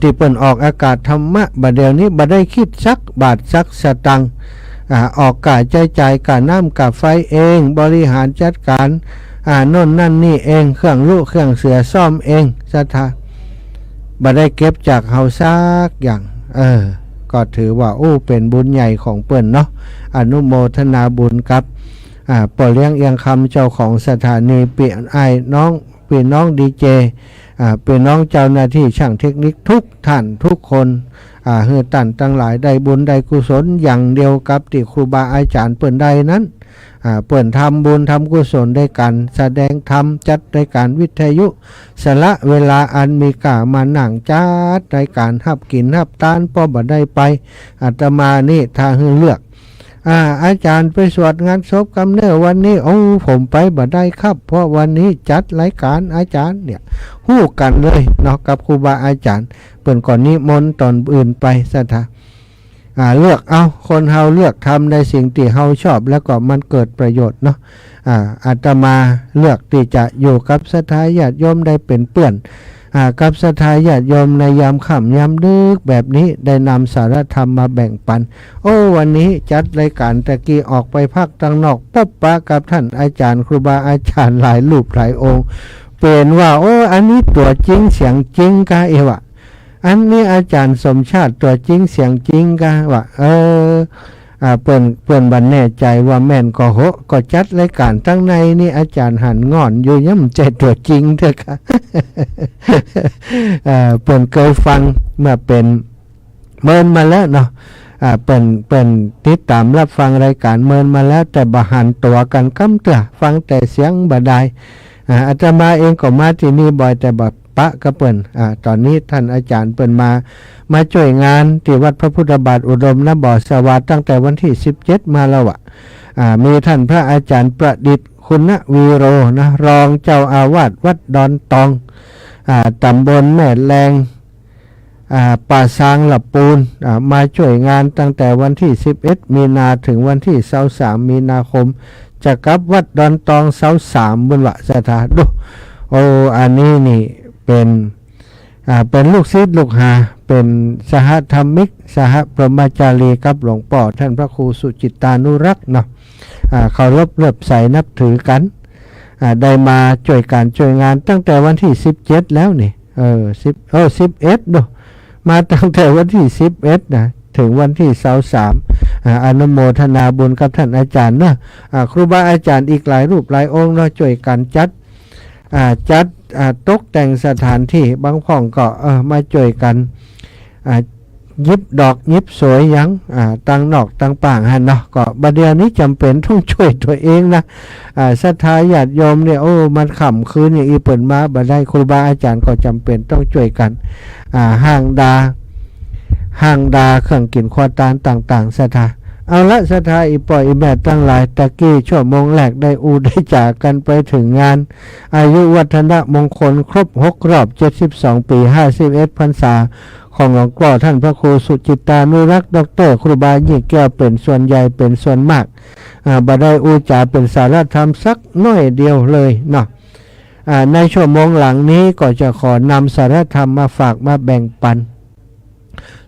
ที่เปิ่นออกอากาศธรรมะบัดเดี๋ยวนี้บ่ได้คิดสักบาทสักสตังค์ออกค่าใช้จ่ายค่าน้ำค่าไฟเองบริหารจัดการโน่นนั่นนี่เองเครื่องลูกเครื่องเสือซ่อมเองศรัทธาบ่ได้เก็บจากเฮาซักอย่างก็ถือว่าเป็นบุญใหญ่ของเปิ้นเนาะอนุโมทนาบุญกับป่อเลี้ยงเอียงคำเจ้าของสถานีพี่น้องดีเจพี่น้องเจ้าหน้าที่ช่างเทคนิคทุกท่านทุกคนเฮือตันทั้งหลายได้บุญได้กุศลอย่างเดียวกับที่ครูบาอาจารย์เปิ้นได้นั้นเปิ้นทำบุญทำกุศลได้กันแสดงธรรมจัดรายการวิทยุสละเวลาอันมีค่ามานั่งจัดรายการฮับกินฮับทานพอบ่ได้ไปอาตมานี่ถ้าให้เลือกอาจารย์ไปสวดงานศพกำเนิดวันนี้ผมไปบ่ได้ครับเพราะวันนี้จัดรายการอาจารย์เนี่ยฮู้กันเลยเนาะกับครูบาอาจารย์เปิ้นก่อนนิมนต์ตอนอื่นไปซะท่า เลือกเอาคนเฮาเลือกทำในสิ่งที่เฮาชอบแล้วก็มันเกิดประโยชน์เนาะอาตมาเลือกที่จะอยู่กับศรัทธาญาติโยมได้เป็นเพื่อนกับศรัทธาญาติโยมในยามค่ำยามดึกแบบนี้ได้นำสารธรรมมาแบ่งปันวันนี้จัดรายการตะกี้ออกไปภาคทางนอกพบปะกับท่านอาจารย์ครูบาอาจารย์หลายรูปหลายองค์เป็นว่าอันนี้ตัวจริงเสียงจริงกะวะอันนี้อาจารย์สมชาติตัวจริงเสียงจริงกะวะเปิ้นบันแน่ใจว่าแม่นก็ก็จัดรายการทั้งในนี่อาจารย์หันงอนอยู่ย่ำใจตัวจริงเถอะค่ะ เปิ้นเคยฟังมาเป็นเมินมาแล้วเนาะเป็นติดตามรับฟังรายการเมินมาแล้วแต่บ่หันตัวกันกำเตือฟังแต่เสียงบ่ได้อาตมาเองก็มาที่นี่บ่อยแต่บ่ปะกับเปิ้นตอนนี้ท่านอาจารย์เปิ้นมาช่วยงานที่วัดพระพุทธบาทอุดมณบ่อสวัสดิ์ตั้งแต่วันที่17มาแล้วมีท่านพระอาจารย์ประดิษฐ์คุณวีโรนะรองเจ้าอาวาสวัดดอนตองตำบลแม่แรงป่าซางหลับปูนมาช่วยงานตั้งแต่วันที่11มีนาถึงวันที่23มีนาคมจะกลับวัดดอนตอง23บนวะสถาดุอันนี้นี่เป็นลูกศิษย์ลูกหาเป็นสหธรรมิกสหพรหมจารีกับหลวงพ่อท่านพระครูสุจิตตานุรักษ์เนาะเคารพเลื่อมใสนับถือกันได้มาช่วยการช่วยงานตั้งแต่วันที่17แล้วนี่11ดูมาตั้งแต่วันที่11นะถึงวันที่23อนุโมทนาบุญกับท่านอาจารย์นะครูบาอาจารย์อีกหลายรูปหลายองค์เนาะช่วยกันจัดตกแต่งสถานที่บางพ่องก็มาช่วยกันยิบดอกยิบสวยยังตั้งนอกตั้งป่างฮะเนาะก็บัดเดี๋ยวนี้จำเป็นต้องช่วยตัวเองนะศรัทธาญาติโยมเนี่ยมันขำคืนอย่างอีเปิดมาบัดได้ครูบาอาจารย์ก็จำเป็นต้องช่วยกันห้างดาเครื่องกินควาตานต่างๆศรัทธาเอาละศรัทธาอีปล่อยอีแม่ตั้งหลายตะกี้ชั่วโมงแรกได้ได้จากกันไปถึงงานอายุวัฒนมงคลครบ6 รอบ72 ปี 51 พรรษาของหลวงพ่อท่านพระครูสุจิตตานุรักษ์ดร.ครูบายิ่งแก้วเป็นส่วนใหญ่เป็นส่วนมากบ่ได้จาเป็นสารธรรมสักน้อยเดียวเลยเนาะในชั่วโมงหลังนี้ก็จะขอนำสารธรรมมาฝากมาแบ่งปัน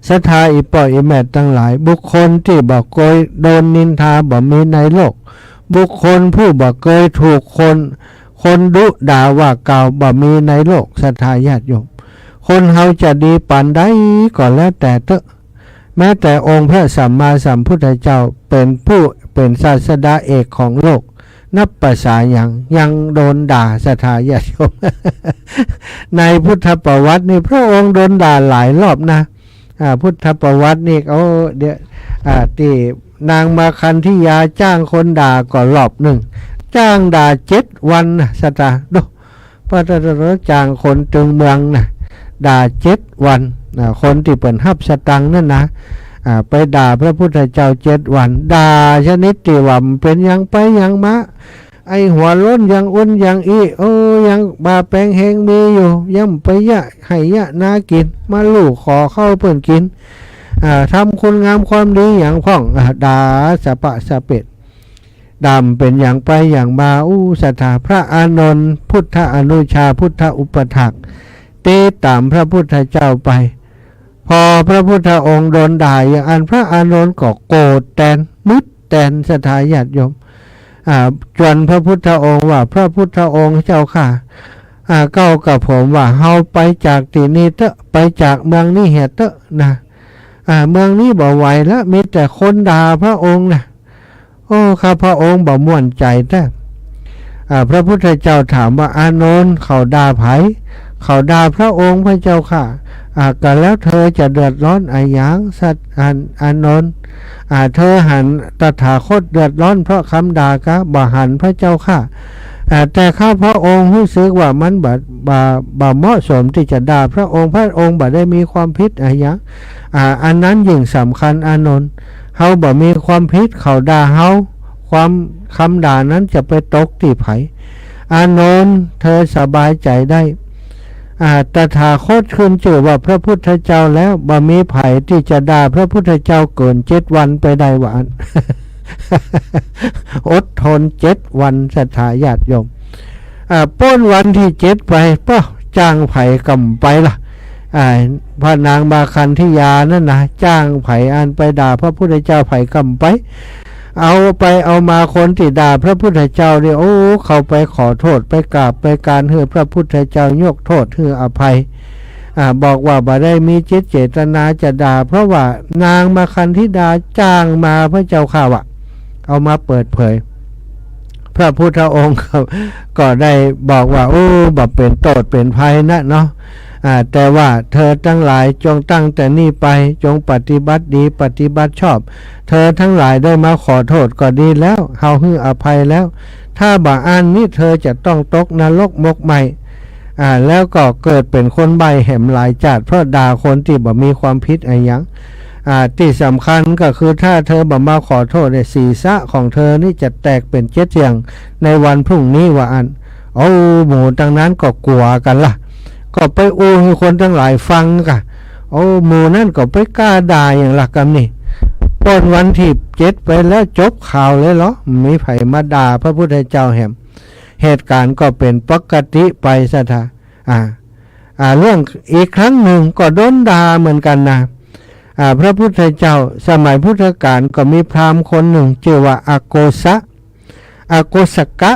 ศรัทธาอีปล่อยอีแม่ตั้งหลายบุคคลที่บ่เคยโดนนินทาบ่มีในโลกบุคคลผู้บ่เคยถูกคนดุด่าว่ากล่าวบ่มีในโลกศรัทธาญาติโยมคนเฮาจะดีปานใดก็แล้วแต่เถอะแม้แต่องค์พระสัมมาสัมพุทธเจ้าเป็นศาสดาเอกของโลกนับภาษายังโดนด่าศรัทธาญาติโยม ในพุทธประวัตินี่พระองค์โดนด่าหลายรอบนะพุทธประวัตินี่เดี๋ยวที่นางมาคันธิยาจ้างคนด่าก็รอบหนึ่งจ้างด่า7 วันนะศรัทธาดูพระจ้างคนตึงเมืองนะด่า7 วันคนที่เปิดฮับสตังนั่นนะไปด่าพระพุทธเจ้า7 วันด่าชนิดที่ว่าเป็นยังไปยังมาไอหัวล้นยังอ้นยังยังบาแปงเฮงมีอยู่ยังไปให้นากินมาลูกขอเข้าเพิ่นกินทำคุณงามความดีอย่างพ่องด่าสะปะสะเป็ดดำเป็นอย่างไปอย่างมาศรัทธาพระอานนท์พุทธอนุชาพุทธอุปถักเตตามพระพุทธเจ้าไปพอพระพุทธองค์โดนด่าอย่างอันพระอานนท์ก็โกรธแตนมุดแตนศรัทธาญาติโยมจวนพระพุทธองค์ว่าพระพุทธองค์เจ้าค่ะเก้ากับผมว่าเฮาไปจากที่นี้เถอะไปจากเมืองนี้เถอะนะเมืองนี้บ่ไหวแล้วมีแต่คนด่าพระองค์นะข้าพระองค์บ่ม่วนใจแต่พระพุทธเจ้าถามว่าอานนท์เขาด่าไผเขาด่าพระองค์พระเจ้าค่ะก็แล้วเธอจะเดือดร้อนอะไรอย่างสัตว์อานนท์เธอหันตถาคตเดือดร้อนเพราะคำด่ากะบ่หันพระเจ้าค่ะแต่ข้าพระองค์รู้สึกว่ามันบ่เหมาะสมที่จะด่าพระองค์บ่ได้มีความผิดอะไรอย่างอันนั้นยิ่งสำคัญอานนท์เฮาบ่มีความผิดเขาด่าเฮาความคำด่านั้นจะไปตกที่ไผอานนท์เธอสบายใจได้ ตถาคตขึ้นชื่อว่าพระพุทธเจ้าแล้วบ่มีไผที่จะด่าพระพุทธเจ้าเกิน7 วันไปได้หวาน อดทน7 วันศรัทธาญาติโยมป้นวันที่7ไปป้อจ้างไผกำไปล่ะพระนางมาคันธิยานั่นนะจ้างไผอันไปด่าพระพุทธเจ้าไผกำไปเอามาคนที่ด่าพระพุทธเจ้าเนี่ยโอ้เขาไปขอโทษไปกราบไปการให้พระพุทธเจ้ายกโทษให้อภัยบอกว่าบ่ได้มีเจตนาจะด่าเพราะว่านางมาคันธิดาจ้างมาพระเจ้าข่าวเอามาเปิดเผยพระพุทธองค์ก็ได้บอกว่าโอ้บ่เป็นโทษเป็นภัยนะเนาะแต่ว่าเธอทั้งหลายจงตั้งแต่นี้ไปจงปฏิบัติดีปฏิบัติชอบเธอทั้งหลายได้มาขอโทษก็ดีแล้วเฮาให้อภัยแล้วถ้าบ่อ่านนี้เธอจะต้องตกนรกมกใหม่แล้วก็เกิดเป็นคนใบแหมหลายจาดเพราะด่าคนที่บ่มีความผิดอะไรอย่างที่สำคัญก็คือถ้าเธอบ่มาขอโทษเนี่ยศีรษะของเธอนี่จะแตกเป็น7 เสียงในวันพรุ่งนี้ว่าอันโอ้หมู่ดังนั้นก็กลัวกันล่ะก็ไปอู้ให้คนทั้งหลายฟังกะโอ้หมู่นั่นก็ไปกล้าด่าอย่างหลักกันนี่ป้นวันที่7ไปแล้วจบข่าวเลยเหรอมีไผมาด่าพระพุทธเจ้าแหมเหตุการณ์ก็เป็นปกติไปซะท่าเรื่องอีกครั้งหนึ่งก็โดนด่าเหมือนกันนะพระพุทธเจ้าสมัยพุทธกาลก็มีพราหมณ์คนหนึ่งชื่อว่าอโกสกะ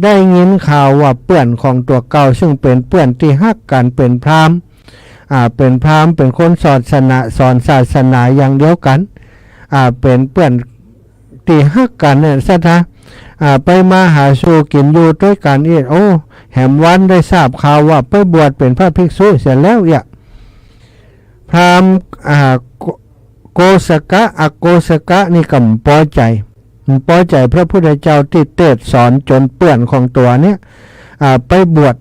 ได้ยินข่าวว่าเพื่อนของตัวเก่าซึ่งเป็นเพื่อนที่ฮักกันเป็นพราหมณ์เป็นคนสอนศาสนาอย่างเดียวกันเป็นเพื่อนที่ฮักกันเนี่ยซะท่าไปมาหาสู่กินอยู่ด้วยกันโอ้แหมวันได้ทราบข่าวว่าไปบวชเป็นพระภิกษุเสร็จแล้วพราหมณ์อโกสกะนี่ก็พอใจพระพุทธเจ้าที่เทศสอนจนเปื่อนของตัวเนี่ยไปบวช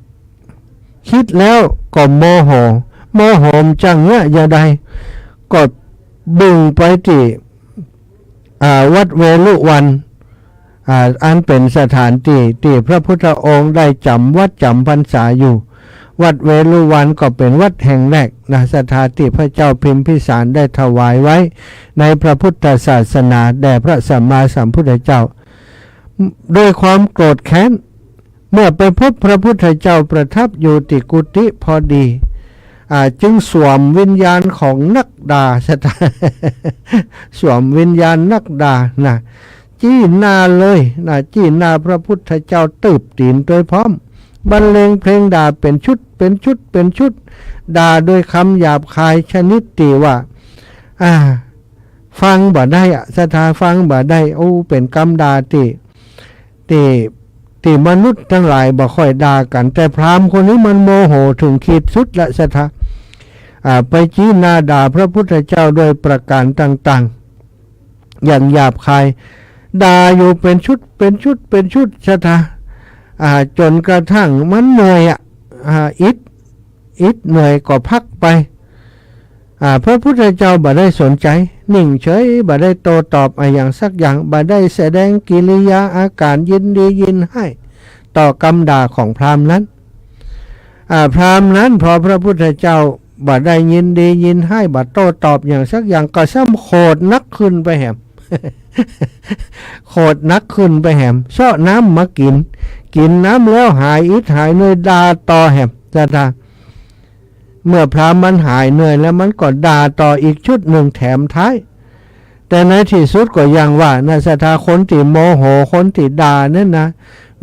คิดแล้วก็โมโหจังเนี่ยอย่าใดก็บึงไปที่วัดเวลุวันอันเป็นสถานที่พระพุทธองค์ได้จำพรรษาอยู่วัดเวลุวันก็เป็นวัดแห่งแรกนะสถานที่พระเจ้าพิมพิสารได้ถวายไว้ในพระพุทธศาสนาแด่พระสัมมาสัมพุทธเจ้าโดยความโกรธแค้นเมื่อไปพบพระพุทธเจ้าประทับอยู่ที่กุฏิพอดีจึงสวมวิญญาณของนักด่าสวมวิญญาณนักด่านะจี้หน้าเลยนะจี้หน้าพระพุทธเจ้าตืบตีนโดยพร้อมบรรเลงเพลงด่าเป็นชุดด่าโดยคำหยาบคายชนิดที่ว่าฟังบ่ได้ศรัทธาฟังบ่ได้โอ้เป็นคำด่าที่มนุษย์ทั้งหลายบ่ค่อยด่ากันแต่พราหมณ์คนนี้มันโมโหถึงขีดสุดละศรัทธาไปชี้หน้าด่าพระพุทธเจ้าโดยประการต่างๆอย่างหยาบคายด่าอยู่เป็นชุดศรัทธาจนกระทั่งมันเหนื่อยอิดเหนื่อยก็พักไปพระพุทธเจ้าบ่ได้สนใจนิ่งเฉยบ่ได้โตตอบอย่างสักอย่างบ่ได้แสดงกิริยาอาการยินดียินให้ต่อคำด่าของพราหมณ์นั้นพราหมณ์นั้นพอพระพุทธเจ้าบ่ได้ยินดียินให้บ่โตตอบอย่างสักอย่างก็ซ้ำโคตรนักขึ้นไปแหม โคตรนักขึ้นไปแหมเสาะน้ำมากินน้ำแล้วหายอิดหายเหนื่อยด่าต่อแหมจะด่าเมื่อพราหมณ์มันหายเหนื่อยแล้วมันก็ด่าต่ออีกชุดหนึ่งแถมท้ายแต่ในที่สุดก็ยังว่านะศรัทธาคนที่โมโหคนที่ด่านั่นนะ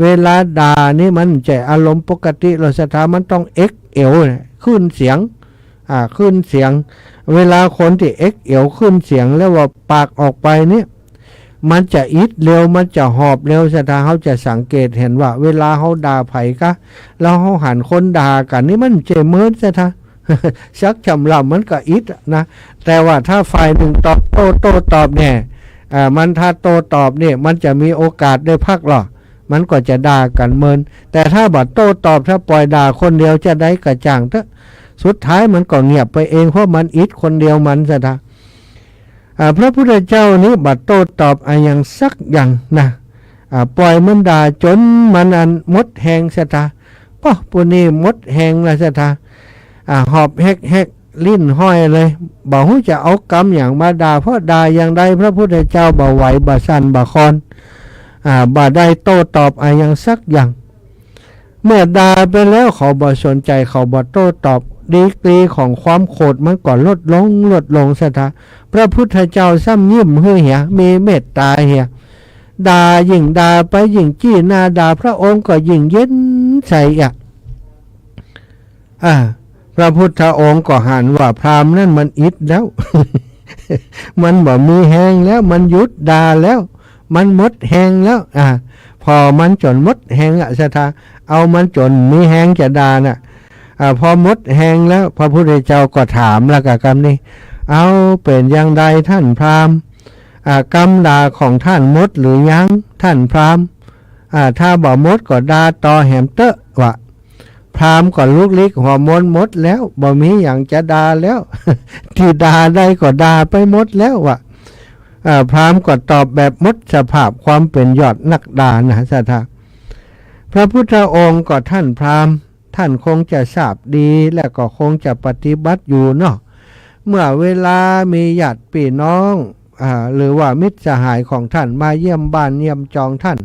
เวลาด่านี่มันจะอารมณ์ปกติเราศรัทธามันต้องเอวขึ้นเสียงเวลาคนที่เอวขึ้นเสียงแล้วว่าปากออกไปเนี่ยมันจะอิดเร็วมันจะหอบเร็วศรัทธาเขาจะสังเกตเห็นว่าเวลาเขาด่าไผก็แล้วเขาหันคนด่ากันนี่มันเจเมินศรัทธาชักจำลำมันก็อิดนะแต่ว่าถ้าฝ่ายหนึ่งโต้ตอบเนี่ยมันถ้าโต้ตอบเนี่ยมันจะมีโอกาสได้พักหรอมันก็จะด่ากันเมินแต่ถ้าบัดโต้ตอบถ้าปล่อยด่าคนเดียวจะได้กระจ่างเถอะสุดท้ายมันก็เงียบไปเองเพราะมันอิดคนเดียวมันศรัทธาพระพุทธเจ้านี้บัดโต้ตอบอย่างสักอย่างนะปล่อยมันด่าจนมันมดแหงศรัทธาปุณีมดแหงละศรัทธา หอบแฮกลิ้นห้อยเลยบอกว่าจะเอากรรมอย่างมาด่าเพราะด่าอย่างใดพระพุทธเจ้าบ่ไหวบ่สั่นบ่คอนบ่ได้โต้ตอบอย่างสักอย่างเมื่อด่าไปแล้วเขาบ่สนใจเขาบ่โต้ตอบดีกรีของความโกรธมันก็ลดลงซะท่าพระพุทธเจ้าซ้ำยิ้มเฮียมีเมตตาเฮียด่ายิ่งด่าไปยิ่งจี้หน้าด่าพระองค์ก็ยิ่งเย็นใจพระพุทธองค์ก็หันว่าพราหมณ์นั่นมันอิดแล้ว มันบ่มีแหงแล้วมันหยุดด่าแล้วมันหมดแหงแล้วพอมันจนหมดแหงอะสถาเอามันจนมีแหงจะด่าน่ะพอหมดแหงแล้วพระพุทธเจ้าก็ถามแล้วกับคำนี้เอาเป็นอย่างใดท่านพราหมณ์กรรมด่าของท่านหมดหรือยังท่านพราหมณ์ถ้าบ่หมดก็ด่าต่อแหมเตอะวะพราหมณ์ก็ลุกลี้หัวมนหมดแล้วบ่มีอย่างจะด่าแล้ว ที่ด่าได้ก็ด่าไปหมดแล้ววะพราหมณ์ก็ตอบแบบหมดสภาพความเป็นยอดนักด่านะสัทธาพระพุทธองค์ก็ท่านพราหมณ์ท่านคงจะทราบดีและก็คงจะปฏิบัติอยู่เนาะเมื่อเวลามีญาติพี่น้องหรือว่ามิตรสหายของท่านมาเยี่ยมบ้านเยี่ยมจองท่าน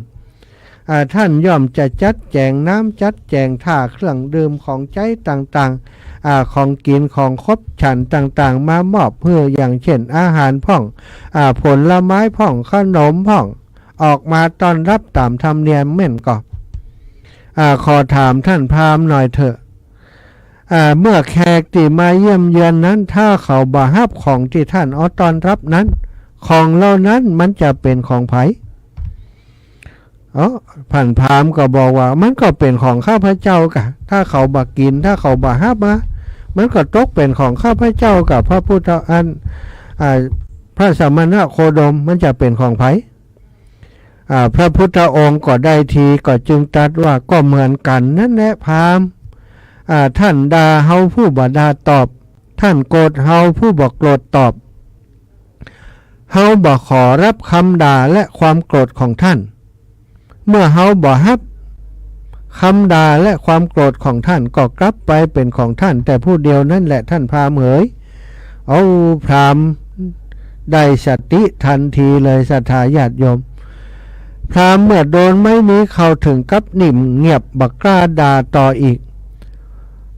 ท่านย่อมจะจัดแจงน้ำจัดแจงท่าเครื่องดื่มของใจต่างๆของกินของคบฉันต่างๆมามอบเพื่ออย่างเช่นอาหารพ่องผลไม้พ่องขนมพ่องออกมาต้อนรับตามธรรมเนียมแม่นก่อนขอถามท่านพราหมณ์หน่อยเถอะเมื่อแขกที่มาเยี่ยมเยือนนั้นถ้าเขาบ่ฮับของที่ท่านเอาต้อนรับนั้นของเหล่านั้นมันจะเป็นของไผผ่านพราหมณ์ก็บอกว่ามันก็เป็นของข้าพเจ้ากะถ้าเขาบ่กินถ้าเขาบ่ฮับมามันก็ตกเป็นของข้าพเจ้ากับพระพุทธพระสมณะโคดมมันจะเป็นของไผพระพุทธองค์ก็ได้ทีก็จึงตรัสว่าก็เหมือนกันนั่นแหละพราหมณ์ท่านด่าเฮาผู้บ่ด่าตอบท่านโกรธเฮาผู้บ่โกรธตอบเฮาบ่ขอรับคำด่าและความโกรธของท่านเมื่อเฮาบ่รับคำด่าและความโกรธของท่านก็กลับไปเป็นของท่านแต่ผู้เดียวนั่นแหละท่านพราหมณ์เอ๋ยพราหมณ์ได้สติทันทีเลยศรัทธาญาติโยมพราหมณ์เมื่อโดนไม้นี้เข้าถึงกับนิ่มเงียบบักกล้าด่าต่ออีก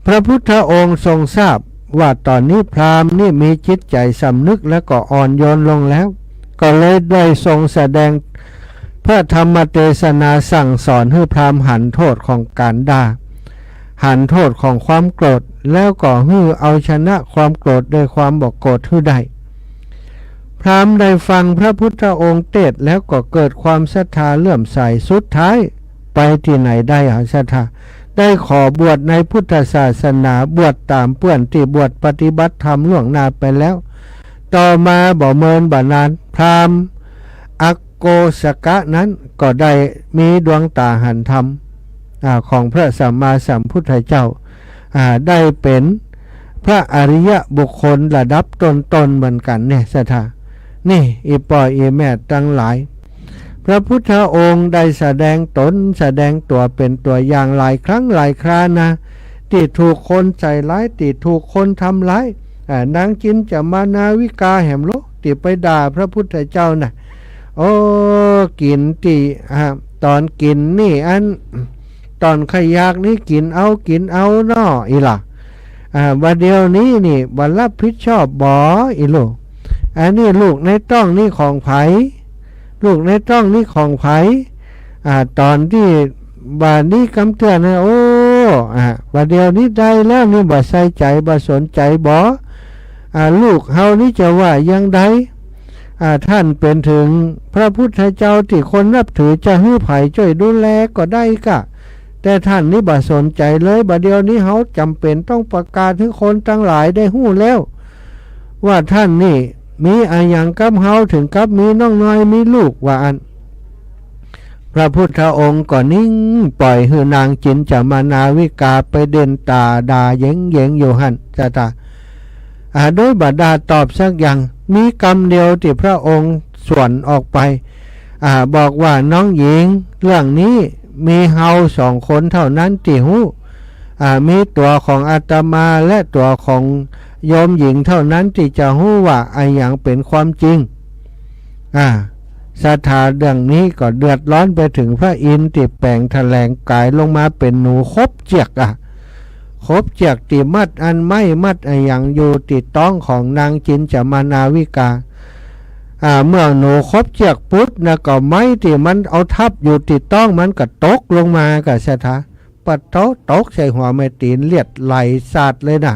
พระพุทธองค์ทรงทราบว่าตอนนี้พราหมณ์นี่มีจิตใจสำนึกและก็อ่อนโยนลงแล้วก็เลยได้ทรงแสดงพระธรรมเทศนาสั่งสอนให้พราหมณ์หันโทษของการด่าหันโทษของความโกรธแล้วก็ให้เอาชนะความโกรธด้วยความบอกโกรธให้ได้พราหมณ์ได้ฟังพระพุทธองค์เทศแล้วก็เกิดความศรัทธาเลื่อมใสสุดท้ายไปที่ไหนได้ศรัทธาได้ขอบวชในพุทธศาสนาบวชตามเพื่อนที่บวชปฏิบัติธรรมล่วงหน้าไปแล้วต่อมาบ่เมินบ่นานพราหมณ์อักโกสกะนั้นก็ได้มีดวงตาหันธรรมของพระสัมมาสัมพุทธเจ้าได้เป็นพระอริยบุคคลระดับต้นๆเหมือนกันเนี่ยศรัทธานี่อีปอยอีแม่ทั้งหลายพระพุทธองค์ได้แสดงตนแสดงตัวเป็นตัวอย่างหลายครั้งหลายครานะที่ถูกคนใจร้ายที่ถูกคนทำร้ายนางจินจะมานาวิกาแหมโลที่ไปด่าพระพุทธเจ้านะกินที่ตอนกินนี่ตอนขยากนี่กินเอาน้ออีหล่ะวันเดียวนี้นี่บัลรับผิดชอบบ่อีโลอันนี้ลูกในต้องนี่ของไผลูกในต้องนี่ของไผตอนที่บาดนี้กำเตือนนะวันเดียวนี้ได้แล้วนี่บ่ใส่ใจบ่สนใจบ่ลูกเฮานี่จะว่ายังไดท่านเป็นถึงพระพุทธเจ้าที่คนนับถือจะให้ไผช่วยดูแลก็ได้กะแต่ท่านนี่บ่สนใจเลยบัดเดียวนี้เฮาจำเป็นต้องประกาศให้คนทั้งหลายได้ฮู้แล้วว่าท่านนี่มีอะไรอย่างกับเฮาถึงกับมีน้องน้อยมีลูกว่าอันพระพุทธองค์ก็นิ่งปล่อยให้นางจินจะมานาวิกาไปเด่นตาด่าเย้งอยู่หั่นจ้ะโดยบดาตอบสักอย่างมีกรรมเดียวที่พระองค์ส่วนออกไปบอกว่าน้องหญิงเรื่องนี้มีเฮา2 คนเท่านั้นที่ฮู้ มีตัวของอาตมาและตัวของโยมหญิงเท่านั้นที่จะรู้ว่าไอ้อย่างเป็นความจริงศรัทธาเรื่องนี้ก็เดือดร้อนไปถึงพระอินทร์ที่แปลงแถลงกายลงมาเป็นหนูคบเจียกคบเจียกติมัดอันไม่มัดไอ้อย่างอยู่ติดต้องของนางจินจมานาวิกาเมื่อหนูคบเจียกปุ๊บนะก็ไม้ที่มันเอาทับอยู่ติดต้องมันก็ตกลงมากับศรัทธาปัดตกใส่หัวแม่ตีนเลียดไหลสาดเลยนะ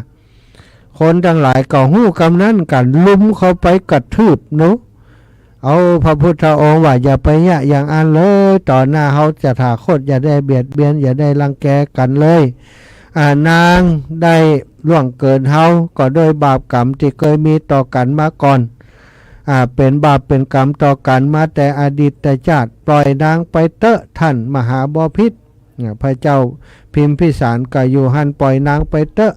คนทั้งหลายก็หู้กำนั้นกันลุมเข้าไปกระทืบหนูเอาพระพุทธองค์ว่าอย่าไปยะอย่างอันเลยต่อหน้าเขาจะถาคตอย่าได้เบียดเบียนอย่าได้รังแกกันเลยนางได้ล่วงเกินเฮาก็โดยบาปกรรมที่เคยมีต่อกันมาก่อนเป็นบาปเป็นกรรมต่อกันมาแต่อดีตชาติปล่อยนางไปเตอะท่านมหาบพิตรพระเจ้าพิมพิสารก็อยู่หันปล่อยนางไปเตอะ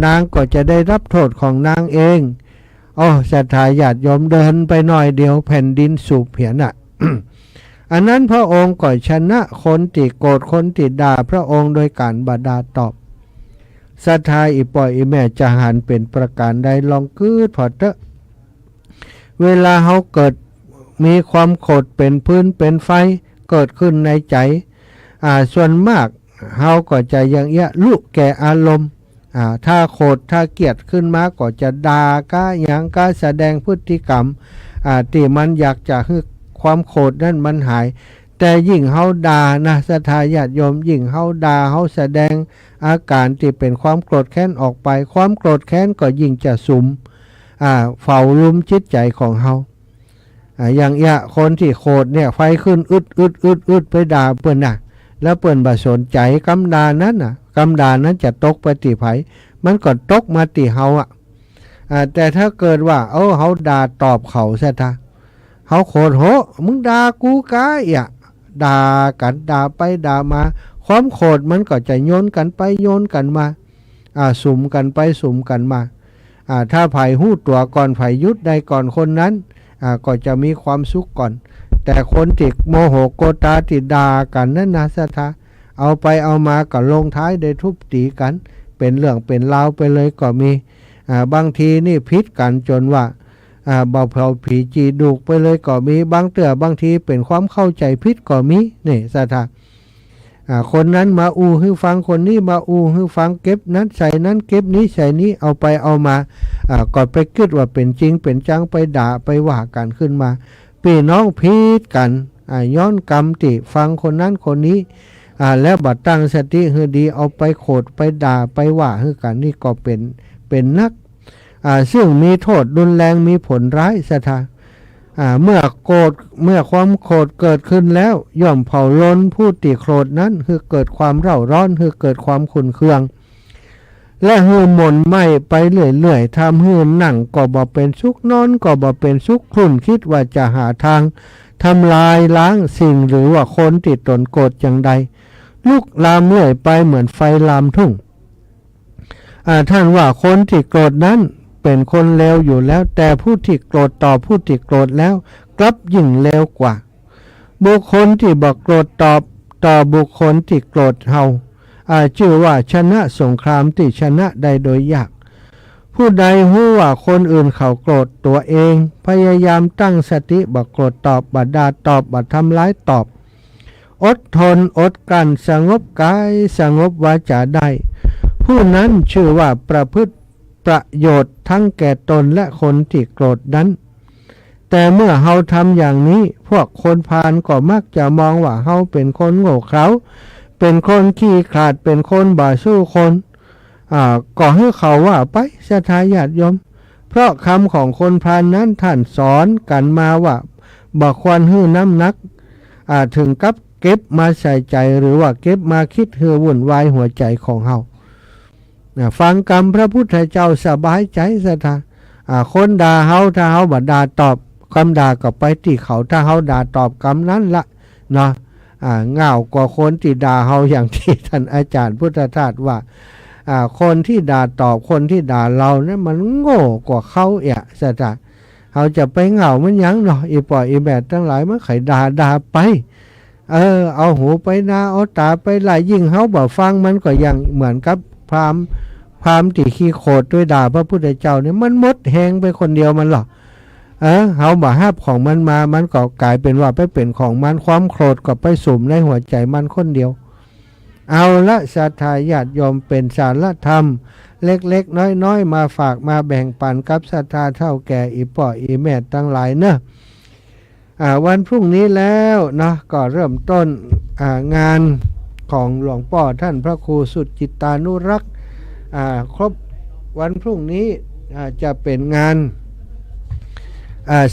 นางก็จะได้รับโทษของนางเองศรัทธาญาติโยมเดินไปหน่อยเดียวแผ่นดินสูบเหียนอันนั้นพระองค์ก็ชนะคนที่โกรธคนที่ด่าพระองค์โดยการบาดาตอบศรัทธาอีปล่อยอีแม่จะหันเป็นประการใดลองกืดพอเตอะเวลาเขาเกิดมีความโกรธเป็นพื้นเป็นไฟเกิดขึ้นในใจส่วนมากเขาก็จะยังลุแก่อารมณ์ถ้าโกรธถ้าเกลียดขึ้นมาก็จะด่าก้าอย่างก้าแสดงพฤติกรรมที่มันอยากจะให้ความโกรธนั้นมันหายแต่ยิ่งเฮาด่านะศรัทธาญาติโยมยิ่งเฮาด่าเฮาแสดงอาการที่เป็นความโกรธแค้นออกไปความโกรธแค้นก็ยิ่งจะสุมเฝ้าลุมจิตใจของเฮาอย่างคนที่โกรธเนี่ยไฟขึ้นอึดไปด่าเปิ้นน่ะแล้วเปิ้นบ่สนใจกำดานั้นกำดานั้นจะตกไปที่ไผมันก็ตกมาที่เฮาแต่ถ้าเกิดว่าเฮาด่าตอบเขาซะท่าเฮาโกรธโหมึงด่ากูกะด่ากันด่าไปด่ามาความโกรธมันก็จะโยนกันไปโยนกันมาสุมกันไปสุมกันมาถ้าไผหู้ตัวก่อนไผยุดได้ก่อนคนนั้นก็จะมีความสุขก่อนแต่คนที่โมโหโกตาที่ด่ากันนั้นนะศรัทธาเอาไปเอามาก็ลงท้ายได้ทุบตีกันเป็นเรื่องเป็นราวไปเลยก็มีบางทีนี่พิษกันจนว่าเบาเผาผีจีดุกไปเลยก็มีบางเตื่อบางทีเป็นความเข้าใจพิษก็มีนี่ศรัทธาคนนั้นมาให้ฟังคนนี้มาให้ฟังเก็บนั้นใส่นั้นเก็บนี้ใส่นี้เอาไปเอามาก่อนไปคิดว่าเป็นจริงเป็นจังไปด่าไปว่ากันขึ้นมาพี่น้องพิษกันย้อนกรรมติฟังคนนั้นคนนี้แล้วบัดตั้งสติให้ดีเอาไปโขดไปด่าไปว่าให้กันนี่ก็เป็นนักซึ่งมีโทษรุนแรงมีผลร้ายศรัทธาเมื่อความโกรธเกิดขึ้นแล้วย่อมเผาล้นผู้ติโกรธนั้นคือเกิดความเร่าร้อนคือเกิดความขุ่นเคืองและหืมหม่นไหม้ไปเรื่อยๆทำหืมนั่งก็บ่เป็นสุขนอนก็บ่เป็นสุขครุ่นคิดว่าจะหาทางทำลายล้างสิ่งหรือว่าคนติดตนโกรธอย่างใดลุกลามเรื่อยไปเหมือนไฟลามทุ่งท่านว่าคนที่โกรธนั้นเป็นคนเลวอยู่แล้วแต่ผู้ที่โกรธต่อผู้ที่โกรธแล้วกลับยิ่งเลวกว่าบุคคลที่บอกโกรธต่อบุคคลที่โกรธเฮาชื่อว่าชนะสงครามที่ชนะได้โดยยากผู้ใดรู้ว่าคนอื่นเขาโกรธตัวเองพยายามตั้งสติบอกโกรธตอบบัดด่าตอบบัดทำร้ายตอบอดทนอดกันสงบกายสงบวาจาได้ผู้นั้นชื่อว่าประพฤติประโยชน์ทั้งแก่ตนและคนที่โกรธนั้นแต่เมื่อเฮาทำอย่างนี้พวกคนพาลก็มักจะมองว่าเฮาเป็นคนโง่เขลาเป็นคนขี้ขลาดเป็นคนบ่สู้คนก็ให้เขาว่าไปศรัทธาญาติโยมเพราะคำของคนพาลนั้นท่านสอนกันมาว่าบ่ควรให้น้ำหนักถึงกับเก็บมาใส่ใจหรือว่าเก็บมาคิดให้วุ่นวายหัวใจของเฮาฟังกรรมพระพุทธเจ้าสบายใจศรัทธาคนด่าเฮาถ้าเฮาบ่ด่าตอบคำด่าก็ไปที่เขาถ้าเฮาด่าตอบกรรมนั้นละเนาะเงากว่าคนที่ด่าเฮาอย่างที่ท่านอาจารย์พุทธทาสว่าคนที่ด่าตอบคนที่ด่าเราเนี่ยมันโง่กว่าเขาศรัทธาเฮาจะไปเหงามันยังเนาะอีปล่อยอีแบดทั้งหลายมันไขด่าไป เอาหูไปนาเอาตาไปไหลยิ่งเฮาบ่ฟังมันก็ยังเหมือนกับพราหมณ์ที่ขี้โคดด้วยด่าพระพุทธเจ้าเนี่ยมันหมดแหงไปคนเดียวมันหรอเฮาบ่ฮับของมันมามันก็กลายเป็นว่าไปเป็นของมันความโกรธก็ไปสุ่มในหัวใจมันคนเดียวเอาละศรัทธาญาติโยมเป็นสารธรรมเล็กๆน้อยๆมาฝากมาแบ่งปันกับศรัทธาเท่าแก่อีป่ออีแม่ทั้งหลายเนอะวันพรุ่งนี้แล้วนะก็เริ่มต้นงานของหลวงพ่อท่านพระครูสุจิตตานุรักษ์ครบวันพรุ่งนี้จะเป็นงาน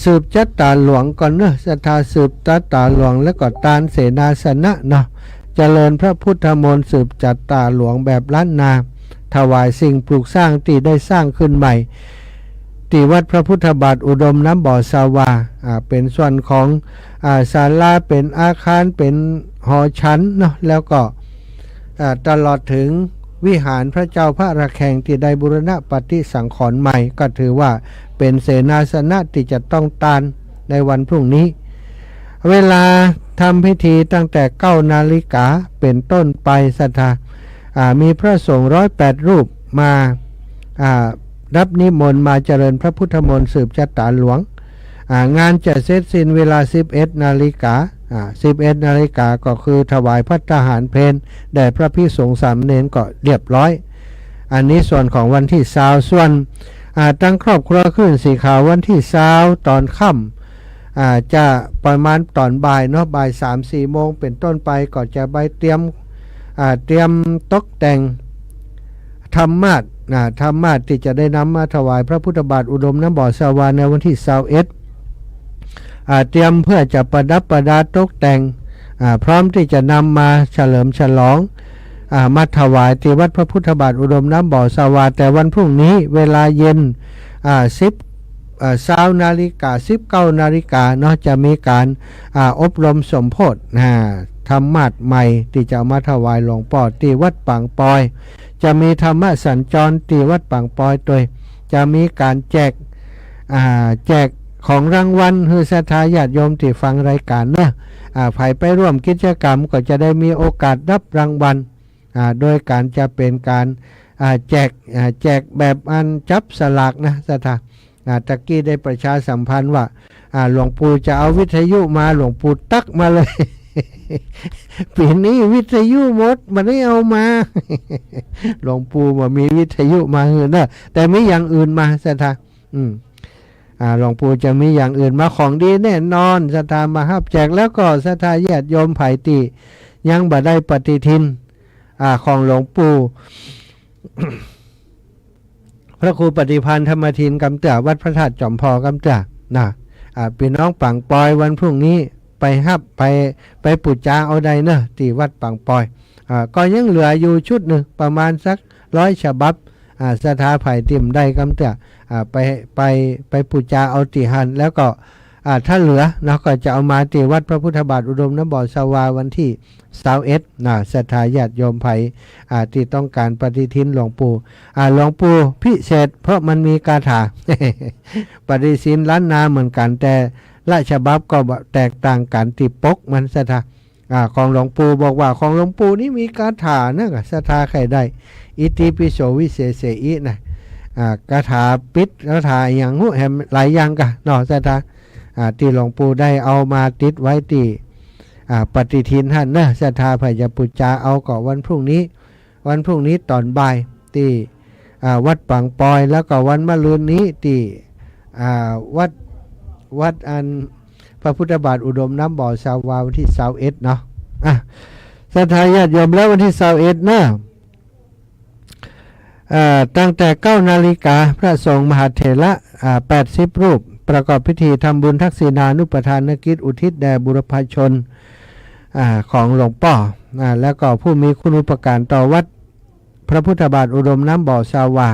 สืบจัตตาหลวงก่อนเนอะศรัทธาสืบจัตตาหลวงแล้วก็ตานเสนาสนะเนาะเจริญพระพุทธมนต์สืบจัตตาหลวงแบบล้านนาถวายสิ่งปลูกสร้างที่ได้สร้างขึ้นใหม่ที่วัดพระพุทธบาทอุดมน้ำบ่อสาวาเป็นส่วนของศาลาเป็นอาคารเป็นหอชั้นเนาะแล้วก็ตลอดถึงวิหารพระเจ้าพระระแฆงที่ได้บูรณะปฏิสังขรณ์ใหม่ก็ถือว่าเป็นเสนาสนะที่จะต้องตานในวันพรุ่งนี้เวลาทำพิธีตั้งแต่9 นาฬิกาเป็นต้นไปศรัทธามีพระสงฆ์108 รูปมารับนิมนต์มาเจริญพระพุทธมนต์สืบจัตตาหลวงงานจะเสร็จสิ้นเวลา11 นาฬิกา11 นาฬิกาก็คือถวายพระทหารเพลแด่พระภิกษุสงฆ์สามเณรก็เรียบร้อยอันนี้ส่วนของวันที่20ส่วนตั้งครอบครัวขึ้นสีขาววันที่20ตอนค่ำจะประมาณตอนบ่ายเนาะบ่าย 3-4 โมงเป็นต้นไปก็จะไปเตรียมตกแต่งธรรมาสธรรมาสที่จะได้นำมาถวายพระพุทธบาทอุดมน้ำบ่อสาวาในวันที่21เตรียมเพื่อจะประดับประดาตกแต่งพร้อมที่จะนำมาเฉลิมฉลองมาถวายที่วัดพระพุทธบาทอุดมน้ำบ่อสาวาแต่วันพรุ่งนี้เวลาเย็น20 นาฬิกา19 นาฬิกาเนาะจะมีการอบรมสมโภชธรรมาสใหม่ที่จะมาถวายหลวงพ่อที่วัดปางปอยจะมีธรรมะสัญจรที่วัดปางปอยโดยจะมีการแจกของรางวัลคือศรัทธาญาติโยมที่ฟังรายการเนอะใครไปร่วมกิจกรรมก็จะได้มีโอกาสรับรางวัลโดยการจะเป็นการแจกแบบอันจับสลากนะศรัทธาตะกี้ได้ประชาสัมพันธ์ว่าหลวงปู่จะเอาวิทยุมาหลวงปู่ตักมาเลย ปีนี้วิทยุหมดมันไม่เอามา หลวงปู่ว่ามีวิทยุมาเนอะแต่ไม่อย่างอื่นมาศรัทธาหลวงปู่จะมีอย่างอื่นมาของดีแน่นอนศรัทธามาฮับแจกแล้วก็ศรัทธาญาติโยมไผ่ตียังบ่ได้ปฏิทินของหลวงปู่ พระครูปฏิพันธ์ธรรมทินกำเตือวัดพระธาตุจอมพอกำเตือพี่น้องปังปอยวันพรุ่งนี้ไปฮับไปปุจจาเอาใดเนอะที่วัดปังปอยก็ยังเหลืออยู่ชุดหนึ่งประมาณสัก100 ฉบับศรัทธาไผ่ติ่มได้กำเตือไปปุจจาเอาติหันแล้วก็ถ้าเหลือเราก็จะเอามาที่วัดพระพุทธบาทอุดมน้ำบ่อสาวาวันที่21ศรัทธาญาติโยมไผ่ที่ต้องการปฏิทินหลวงปู่หลวงปู่พิเศษเพราะมันมีคาถา ปฏิทินล้านนาเหมือนกันแต่ละฉบับก็แตกต่างกันที่ปกมันศรัทธาของหลวงปู่บอกว่าของหลวงปู่นี่มีคาถานะศรัทธาใครได้อิติปิโสวิเศษอินะคาถาปิดคาถาอย่างหูแหมหลายอย่างกันเนาะศรัทธาที่หลวงปู่ได้เอามาติดไว้ที่ปฏิทินท่านนะศรัทธาพยาปุจจาเอาก่อวันพรุ่งนี้ตอนบ่ายที่วัดปังปอยแล้วก็วันมะรืนนี้ที่วัดอันพระพุทธบาทอุดมน้ำบ่อสาวาวันที่21เนาะศรัทธาญาติโยมแล้ววันที่21นะตั้งแต่9 นาฬิกาพระสงฆ์มหาเถระ80 รูปประกอบพิธีทำบุญทักษิณานุปทานกิจอุทิศแด่บุรพชนของหลวงพ่อแล้วก็ผู้มีคุณูปการต่อวัดพระพุทธบาทอุดมน้ำบ่อสาวา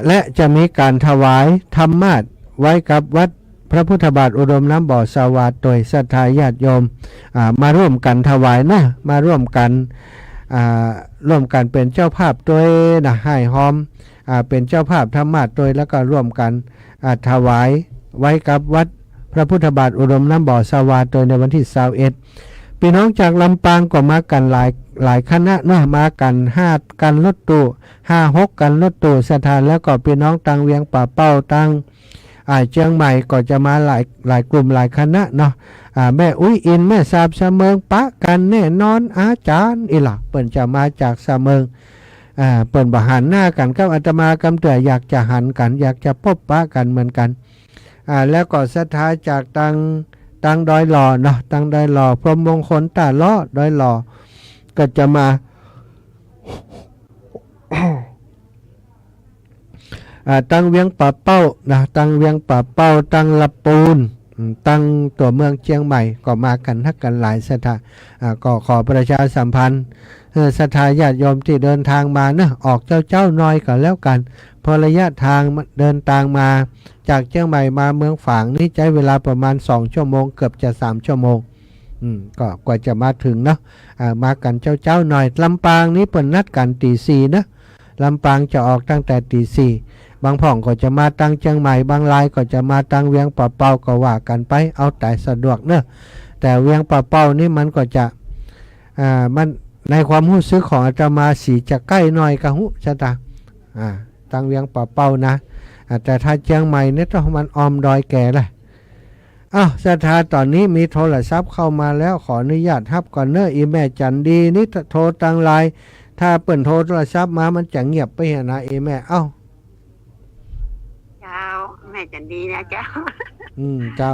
และจะมีการถวายธรรมาสไว้กับวัดพระพุทธบาทอุดมน้ำบ่อสาวาโดยศรัทธาญาติโยมมาร่วมกันถวายนะมาร่วมกันเป็นเจ้าภาพโดยให้หอมเป็นเจ้าภาพธรรมาสโดยแล้วก็ร่วมกันถวายไว้กับวัดพระพุทธบาทอุดมน้ำบ่อสาวาโดยในวันที่21 พี่น้องจากลำปางก็มากันหลายคณะเนาะมากัน5กันรถตู้5-6กันรถตู้สถานแล้วก็พี่น้องตังเวียงป่าเป้าตังเชียงใหม่ก็จะมาหลายกลุ่มหลายคณะเนาะแม่อุ้ยอินแม่สาบเสมิงปะกันแน่นอนอาจารย์อีหล่ะเปิ่นจะมาจากเสมิงเปิ่นบ่หันหน้ากันกับอาตมากำเตืออยากจะหันกันอยากจะพบปะกันเหมือนกันแล้วก็ศรัทธาจากตังดอยหล่อเนาะตังดอยหล่อพรหมมงคลตาล้อดอยหล่อก็จะมา ตังเวียงป่าเป้านะตังเวียงป่าเป้าตังละปูนตังตัวเมืองเชียงใหม่ก็มากันทักกันหลายศรัทธาก็ขอประชาสัมพันธ์ศรัทธาญาติโยมที่เดินทางมาเนะออกเจ้าน้อยก็แล้วกันพอระยะทางเดินทางมาจากเชียงใหม่มาเมืองฝางนี่ใช้เวลาประมาณ2 ชั่วโมงเกือบจะ3 ชั่วโมงก็กว่าจะมาถึงเนาะมากันเจ้าหน่อยลำปางนี้เปิดนัดกันตี 4นะลำปางจะออกตั้งแต่ตี 4บางพ่องก็จะมาตั้งเชียงใหม่บางรายก็จะมาตั้งเวียงป่าเป้าก็ว่ากันไปเอาแต่สะดวกเนอะแต่เวียงป่าเป้านี่มันก็จะมันในความรู้สึกของอาตมาสีจะใกล้หน่อยกับหุชะตาตั้งเวียงป่าเป้านะแต่ถ้าเชียงใหม่เนี่ยต้องมันออมดอยแก่เลยศรัทธาตอนนี้มีโทรศัพท์เข้ามาแล้วขออนุญาตรับก่อนเนอะอีแม่จันดีนี่โทรตังไลน์ถ้าเปิ่นโทรศัพท์มามันจะเงียบไปเห็นนะอีแม่เจ้าแม่จันดีนะเจ้าเจ้า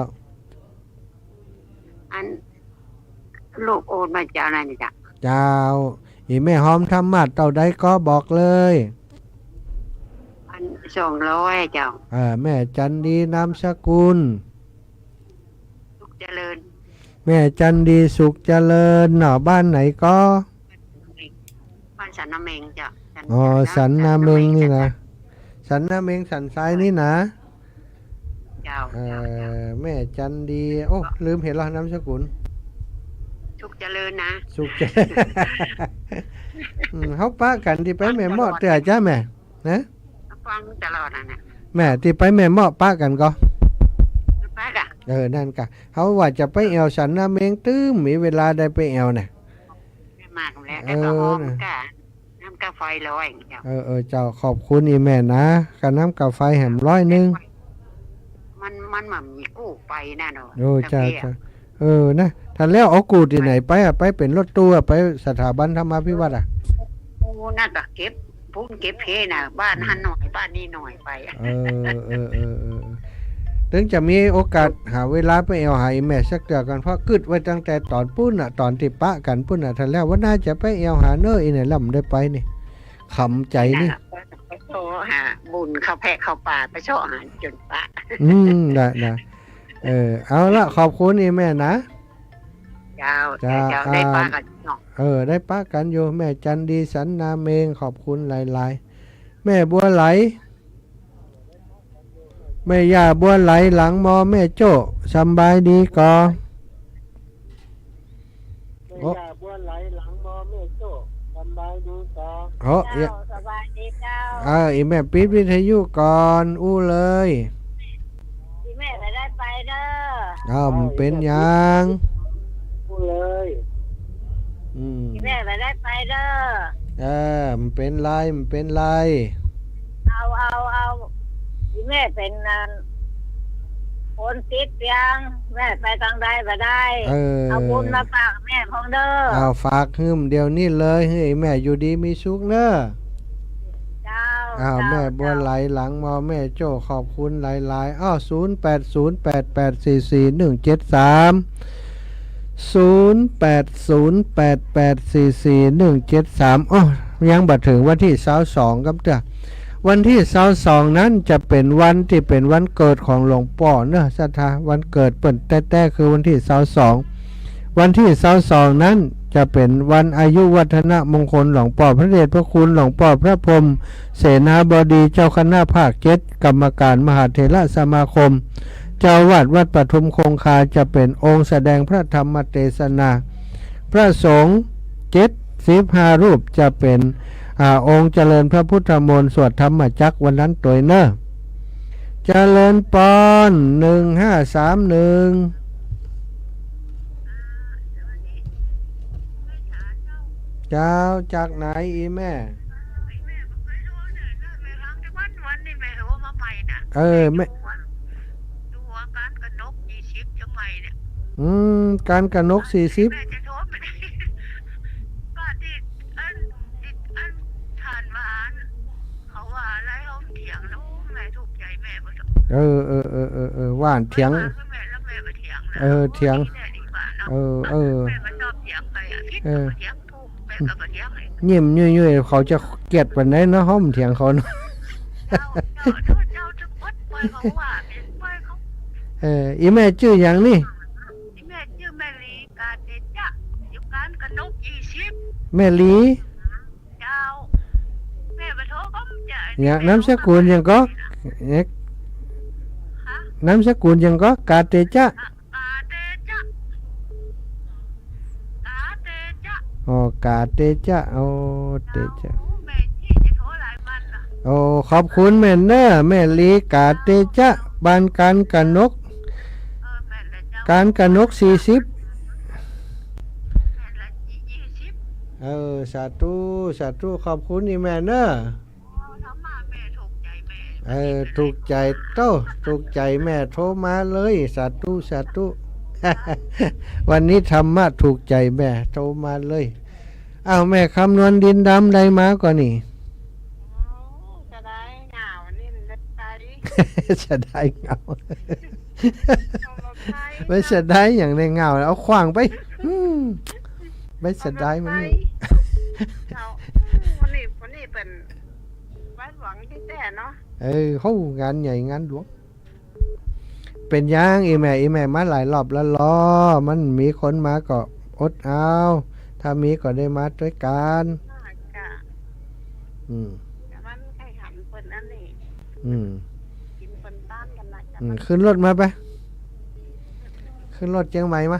อันลูกโอนมาเจ้านั่นจ้ะเจ้าอีแม่หอมทำมาดเต่าใดก็บอกเลย200เจ้าแม่จันดีนามสกุลสุขเจริญแม่จันดีสุขเจริญหน่อบ้านไหนก็บ้านสันนาเมงจ้ะสันนาเมงนี่นะสันนาเมงสันซ้ายนี่นะเจ้าแม่จันดีโอ้ลืมเห็นแล้วนามสกุลสุขเจริญนะสุขเจริญเขาป้ากันที่ไปแม่หม้อเตือจ้าแม่นะฟังตลอดนะแม่ที่ไปแม่หม้อป้ากันก็ป้ากะนั่นกะเขาว่าจะไปแอวสันนาเมงตื้มมีเวลาได้ไปแอวน่ะมากแล้วแต่ก็หอมกะน้ำกาไฟร้อยเจ้าเจ้าขอบคุณอีแม่นะกับน้ำกาไฟแหม100มันมันมีกู้ไปแน่นอนจ้านะถ้าแล้วเอากูที่ไหนไปไปเป็นรถตู้ไปสถาบันธรรมพิวัตรน่าจะเก็บพุ่นเก็บเพน่ะบ้านหันหน่อยบ้านนี้หน่อยไปถึงจะมีโอกาสหาเวลาไปเอาหาแม่สักเดือนกันเพราะกึดไว้ตั้งแต่ตอนปุ้นตอนที่ปะกันปุ้นทันแล้วว่าน่าจะไปเอาหาเนออีเนี่ยลำได้ไปนี่ขำใจนี่ไปโชว์หาบุญเข้าแพะเข้าป่าไปโชว์อาหารจนปะได้เอาละขอบคุณอีแม่นะเจ้าได้ปะกันเนาะได้ปะกันอยู่แม่จันดีสันนาเมงขอบคุณหลายๆแม่บัวไหลแม่ย่าบัวไหลหลังมอแม่โจ้สบายดีก่อแม่ย่าบัวไหลหลังมอแม่โจ้สบายดีก่อสบายดีเจ้าอีแม่ปิดวิทยุก่อนเลยอีแม่ไปได้ไปเด้อมันเป็นยังเลยอีแม่ไปได้ไปเด้อมันเป็นไรเอาอีแม่เป็นคนติดเตียงแม่ไปทางใดไปได้เอาบุญมาฝากแม่ของเด้อเอาฝากหืมเดี๋ยวนี้เลยให้แม่อยู่ดีมีสุขเนอะเจ้าแม่บัวไหลหลังมอแม่โจ้ขอบคุณหลายๆ0808844173ยังบัดถึงวันที่22ครับจ้ะวันที่22นั้นจะเป็นวันที่เป็นวันเกิดของหลวงพ่อเนอะศรัทธาวันเกิดเปิ่นแต่คือวันที่22วันที่22นั้นจะเป็นวันอายุวัฒนมงคลหลวงพ่อพระเดชพระคุณหลวงพ่อพระพรหมเสนาบดีเจ้าคณะภาค7กรรมการมหาเถรสมาคมเจ้าวาดวัดปทุมคงคาจะเป็นองค์แสดงพระธรรมเทศนาพระสงฆ์75รูปจะเป็นองค์เจริญพระพุทธมนต์สวดธรรมจักรวันนั้นตัวเนอะเจริญปอน1531 เจ้าจากไหนอีแม่ แม่บอกไม่รู้เนี่ยนะแม่ฟังที่วันนี่แม่รู้มาใหม่น่ะ เออแม่ ดูอาการกระนก20จังใหม่เนี่ย การกระนก40แม่จะโทษไม่ได้ป้าที่อันทานหวานเขาว่าอะไรเขาเถียงแล้วแม่ถูกใจแม่บ่ต้อง ว่านเถียง แม่แล้วแม่ไปเถียงนะ เถียง แม่ดีกว่าเนาะ เออ แม่ก็ชอบเถียงไปอ่ะผิดก็เถียงถูกแม่ก็เถียงเลย ยิ้มยุ่ยๆเขาจะเกลียดปานใดเนาะห้อมเถียงเขาเนาะ เจ้าจะปดปล่อยเขาว่าเป็นปล่อยเขา อีแม่ชื่อหยังนี่ ที่แม่ชื่อแม่ลีกาเตจะอยู่การกระนก20แม่ลี เจ้าแม่ไปโทรก็จะ เนี่ยนามสกุลหยังก็เนี่ย ฮะ นามสกุลหยังก็กาเตจะ กาเตจะกาเตจะ อ๋อกาเตจะโอ้เตจะ แม่ที่จะโทรหลายมันล่ะ โอ้ขอบคุณแม่เนอะแม่ลีกาเตจะบ้านการกระนก แม่ละเจ้า การกระนก40 แม่ละ20สาธุสาธุขอบคุณอีแม่เนอะ ทำมาแม่ถูกใจแม่ ถูกใจโตถูกใจแม่โทรมาเลยสาธุสาธุ วันนี้ธรรมะถูกใจแม่โทรมาเลยอ้าวแม่คำนวณดินดำได้มาก่อนนี่ จะได้หนาวนี่มันจะไป จะได้เงา ไม่เสียดายอย่างในเงาเอาขวางไปไม่เสียดายมันนี่ วันนี้เป็นวันหวังที่แต่เนาะ โหงานใหญ่งานหลวงเป็นยังอีแม่มาหลายรอบแล้วล้อมันมีคนมาก็อดเอาถ้ามีก็ได้มาด้วยกัน น่ากะ อืม แต่มันใครหันเปินอันนี้ อืม กินเปินต้านกันนะจ๊ะ ขึ้นรถมาไปขึ้นรถเชียงใหม่มา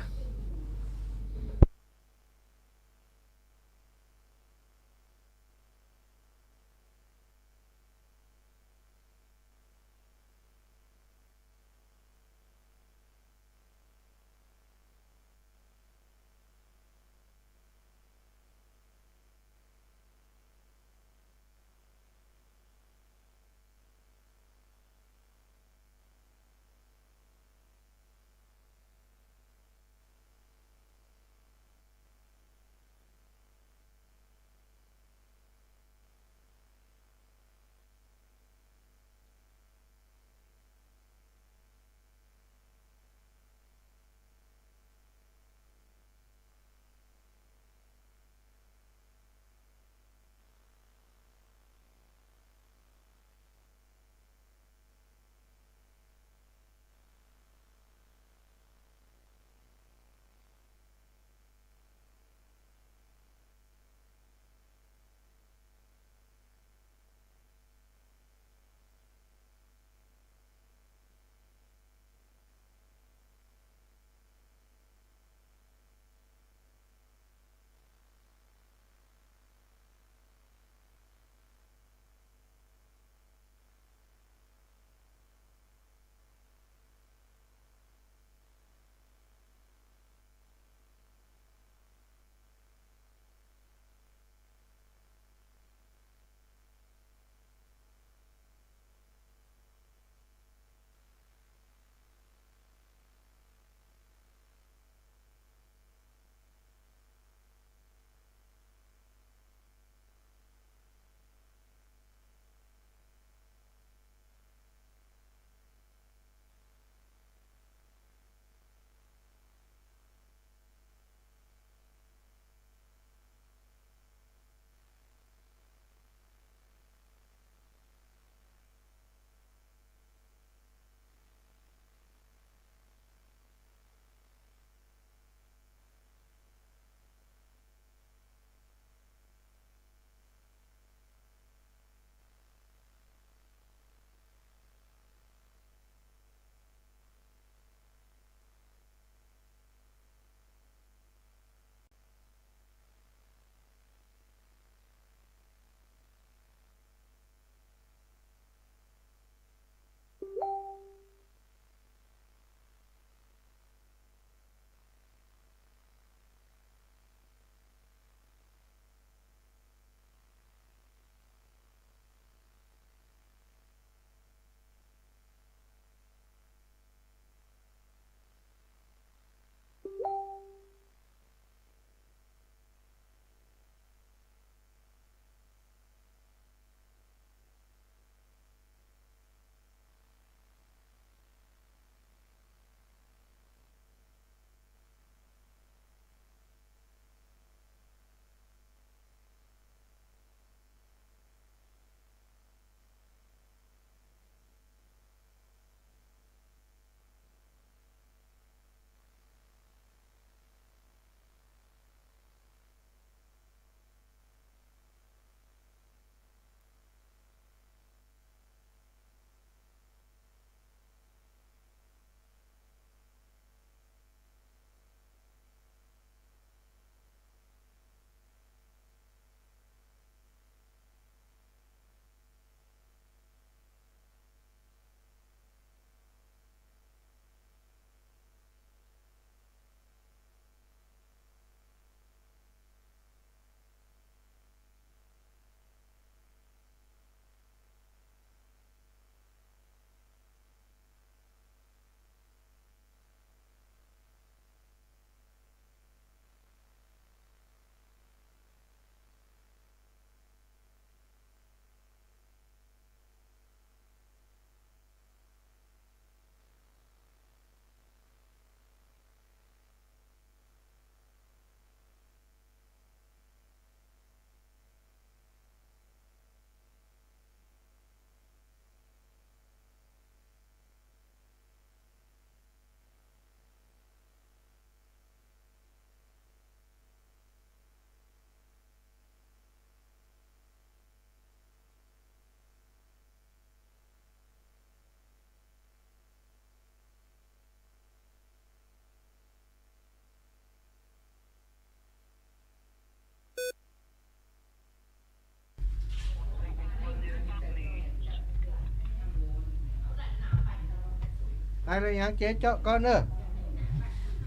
อะไรอย่างเจ๊เจาะก่อนเนอะ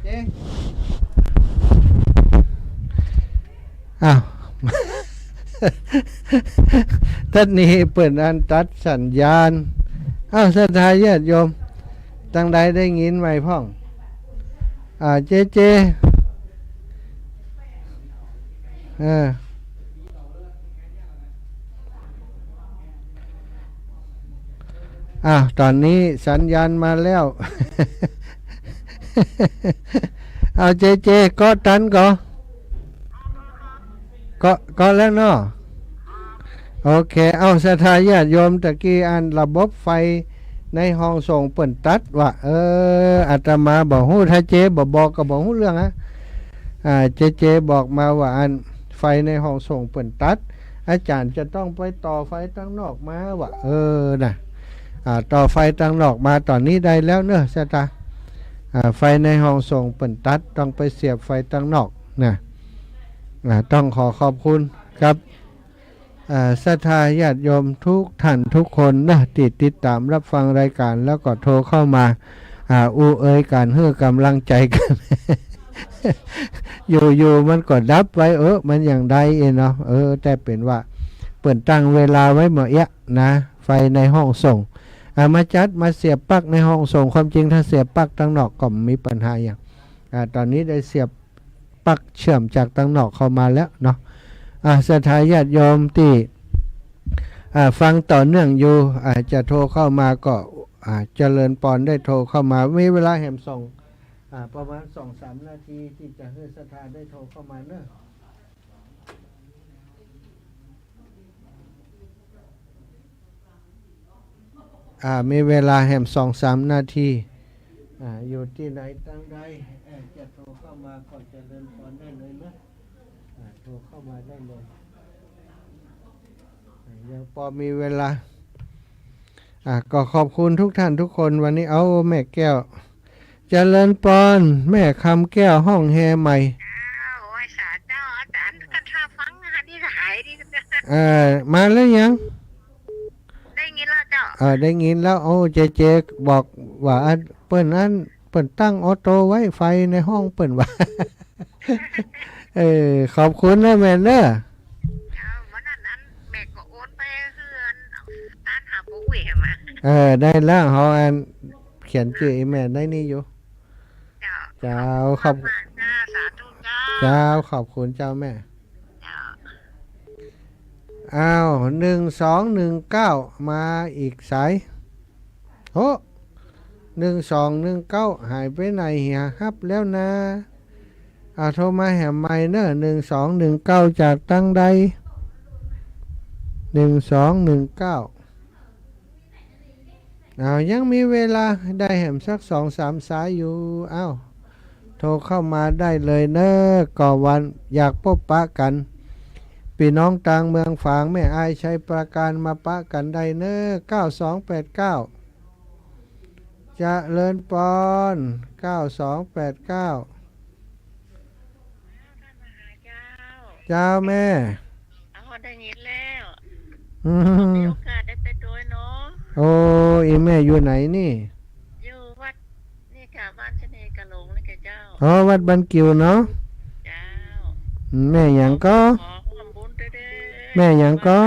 เจ๊อ้าว ท่านนี้เปิดอันตัดสัญญาณอ้าวศรัทธาญาติโยมตั้งใดได้ยินไหมพ่องเจตอนนี้สัญญาณมาแล้ว เอาเจก็ตันก็แล้วเนาะโอเคเอาศรัทธาญาติโยมตะกี้อันระบบไฟในห้องส่งเปิ่นตัดว่าอาตมาบอกฮู้ถ้าเจบอกก็บอกฮู้เรื่องฮะเจบอกมาว่าอันไฟในห้องส่งเปิ่นตัดอาจารย์จะต้องไปต่อไฟตั้งนอกมาว่าน่ะต่อไฟตั้งนอกมาตอนนี้ได้แล้วเนอะศรัทธาไฟในห้องส่งเปิ่นตัดต้องไปเสียบไฟตั้งนอกนะต้องขอบคุณครับศรัทธาญาติโยมทุกท่านทุกคนนะติดตามรับฟังรายการแล้วก็โทรเข้ามาการให้กำลังใจกัน อยู่มันก็ดับไว้มันอย่างใดเนาะแต่เป็นว่าเปิดตั้งเวลาไว้เหมาะนะไฟในห้องส่งมาจัดมาเสียบปลั๊กในห้องส่งความจริงถ้าเสียบปลั๊กตั้งนอกก็มีปัญหาอย่างตอนนี้ได้เสียบปลั๊กเชื่อมจากตั้งนอกเข้ามาแล้วเนาะศรัทธาญาติโยมที่ฟังต่อเนื่องอยู่จะโทรเข้ามาก็เจริญปอนได้โทรเข้ามามีเวลาแหมส่งประมาณ 2-3 นาทีที่จะให้ศรัทธาได้โทรเข้ามาเนอะมีเวลาแหม 2-3 นาทีอยู่ที่ไหนตั้งใดจะโทรเข้ามาก็เจริญปอนได้เลยนะโทรเข้ามาได้เลยยังพอมีเวลาก็ขอบคุณทุกท่านทุกคนวันนี้เอาแม่แก้วเจริญปอนแม่คำแก้วห้องแฮใหม่โอ้ยสาเจ้าอาจารย์กันท่าฟังนะคะที่หายดีมาแล้วยังได้ยินแล้วเจ้าได้ยินแล้วเจบอกว่าเปิ้นตั้งออโต้ไว้ไฟในห้องเปิ้นว่า ขอบคุณนะแม่เนอะวันนั้นแม่ก็โอนไปคืออันหาปุ๋ยมาได้แล้วเขาเขียนชื่อแม่ได้นี่อยู่เจ้าขอบสาธุเจ้าขอบคุณเจ้าแม่1219มาอีกสาย1219หายไปไหนเหียครับแล้วนะโทรมาแหมใหม่เนอะ1219จากตั้งใด1219ยังมีเวลาได้แหมสัก 2-3 สายอยู่โทรเข้ามาได้เลยเนอะก่อวันอยากพบปะกันพี่น้องต่างเมืองฝางแม่อายชัยประการมาปะกันได้เนอะ9289จะเลินปอน9289เจ้าแม่ได้ยินแล้วมีโอกาสได้ไปด้วยเนาะอีแม่อยู่ไหนนี่อยู่วัดนี่ค่ะบ้านชเนกะหลงนี่ค่ะเจ้าวัดบันกิวเนาะเจ้าแม่หยังก็แม่หยังก็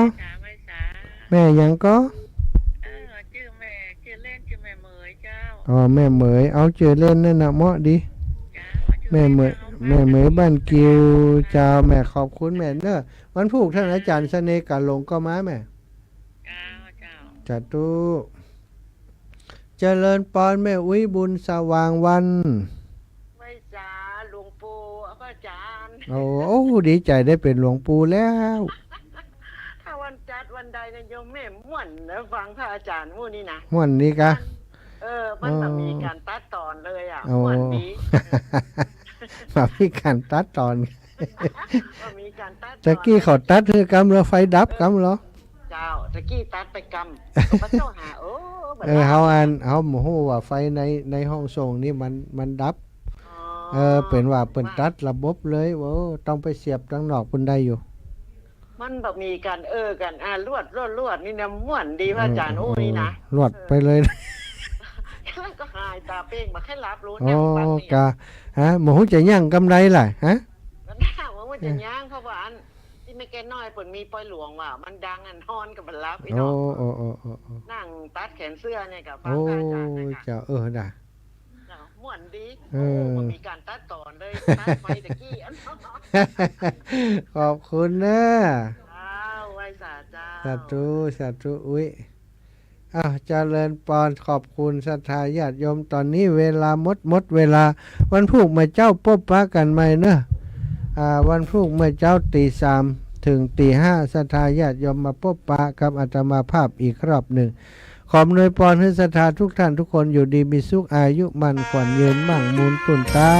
แม่หยังก็ชื่อแม่ชื่อเล่นชื่อแม่เหมยเจ้าแม่เหมยเอาชื่อเล่นนั่นน่ะเหมาะดีแม่เหมยบ้านกิวเจ้าแม่ขอบคุณแม่เนอะวันพุธท่านอาจารย์เสน่ห์กะหลงก็มาแม่จัดตู้เจริญปอนแม่อุ้ยบุญสว่างวันไม่จ้าหลวงปู่อาจารย์ดีใจได้เป็นหลวงปู่แล้วถ้าวันจัดวันใดเนี่ยโยมแม่ม่วนแล้วฟังพระอาจารย์มู่นี่นะม่วนนี่กะมันมีการตัดตอนเลยม่วนดีมีการตัดตอนมีการตัดตะกี้เขาตัดคือกำลังไฟดับกำลังเจ้าตะกี้ตัดไปกำพระเจ้าหาเขาโมโหว่าไฟในห้องส่งนี่มันดับเป็นว่าเปิดตัดระบบเลยต้องไปเสียบตั้งนอกปุ่นได้อยู่มันแบบมีการกันลวดนี่นะม่วนดีพระอาจารย์นี่นะลวดไปเลยก็หาย ตาเป้งมาแค่รับรู้ โอ้ ย่างปันนี่ กะฮะหมูจะย่างกำไรล่ะฮะ แล้วหน้าว่ามันจะย่างเขาว่าอันที่ไม่แก่น้อยเปิดมีปล่อยหลวงว่ามันดังอันฮอนกับบันรับพี่ โอ้ น้อง โอ้โอ้โอ้โอ้ นั่งตัดแขนเสื้อเนี่ยกับฟัง โอ้ อาจารย์นะคะ เจ้าด่า ม่วนดี เอ โอ้ อ มันมีการตัดต่อเลยตัดไปตะกี้อัน ขอบคุณนะ อ้าวไว้สาเจ้า สาธุอุ้ยอ้าวเจริญปอนขอบคุณศรัทธาญาติโยมตอนนี้เวลาหมดเวลาวันพรุ่งมาเจ้าพบปะกันใหม่เนอะวันพรุ่งมาเจ้าตี 3ถึงตี 5ศรัทธาญาติโยมมาพบปะกับอาตมาภาพอีกรอบหนึ่งขออำนวยพรให้ศรัทธาทุกท่านทุกคนอยู่ดีมีสุขอายุมันขวัญยืนมั่งมูลตุนเต้า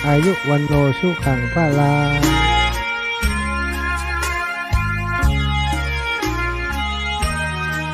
อายุวันโนสุขังพระลา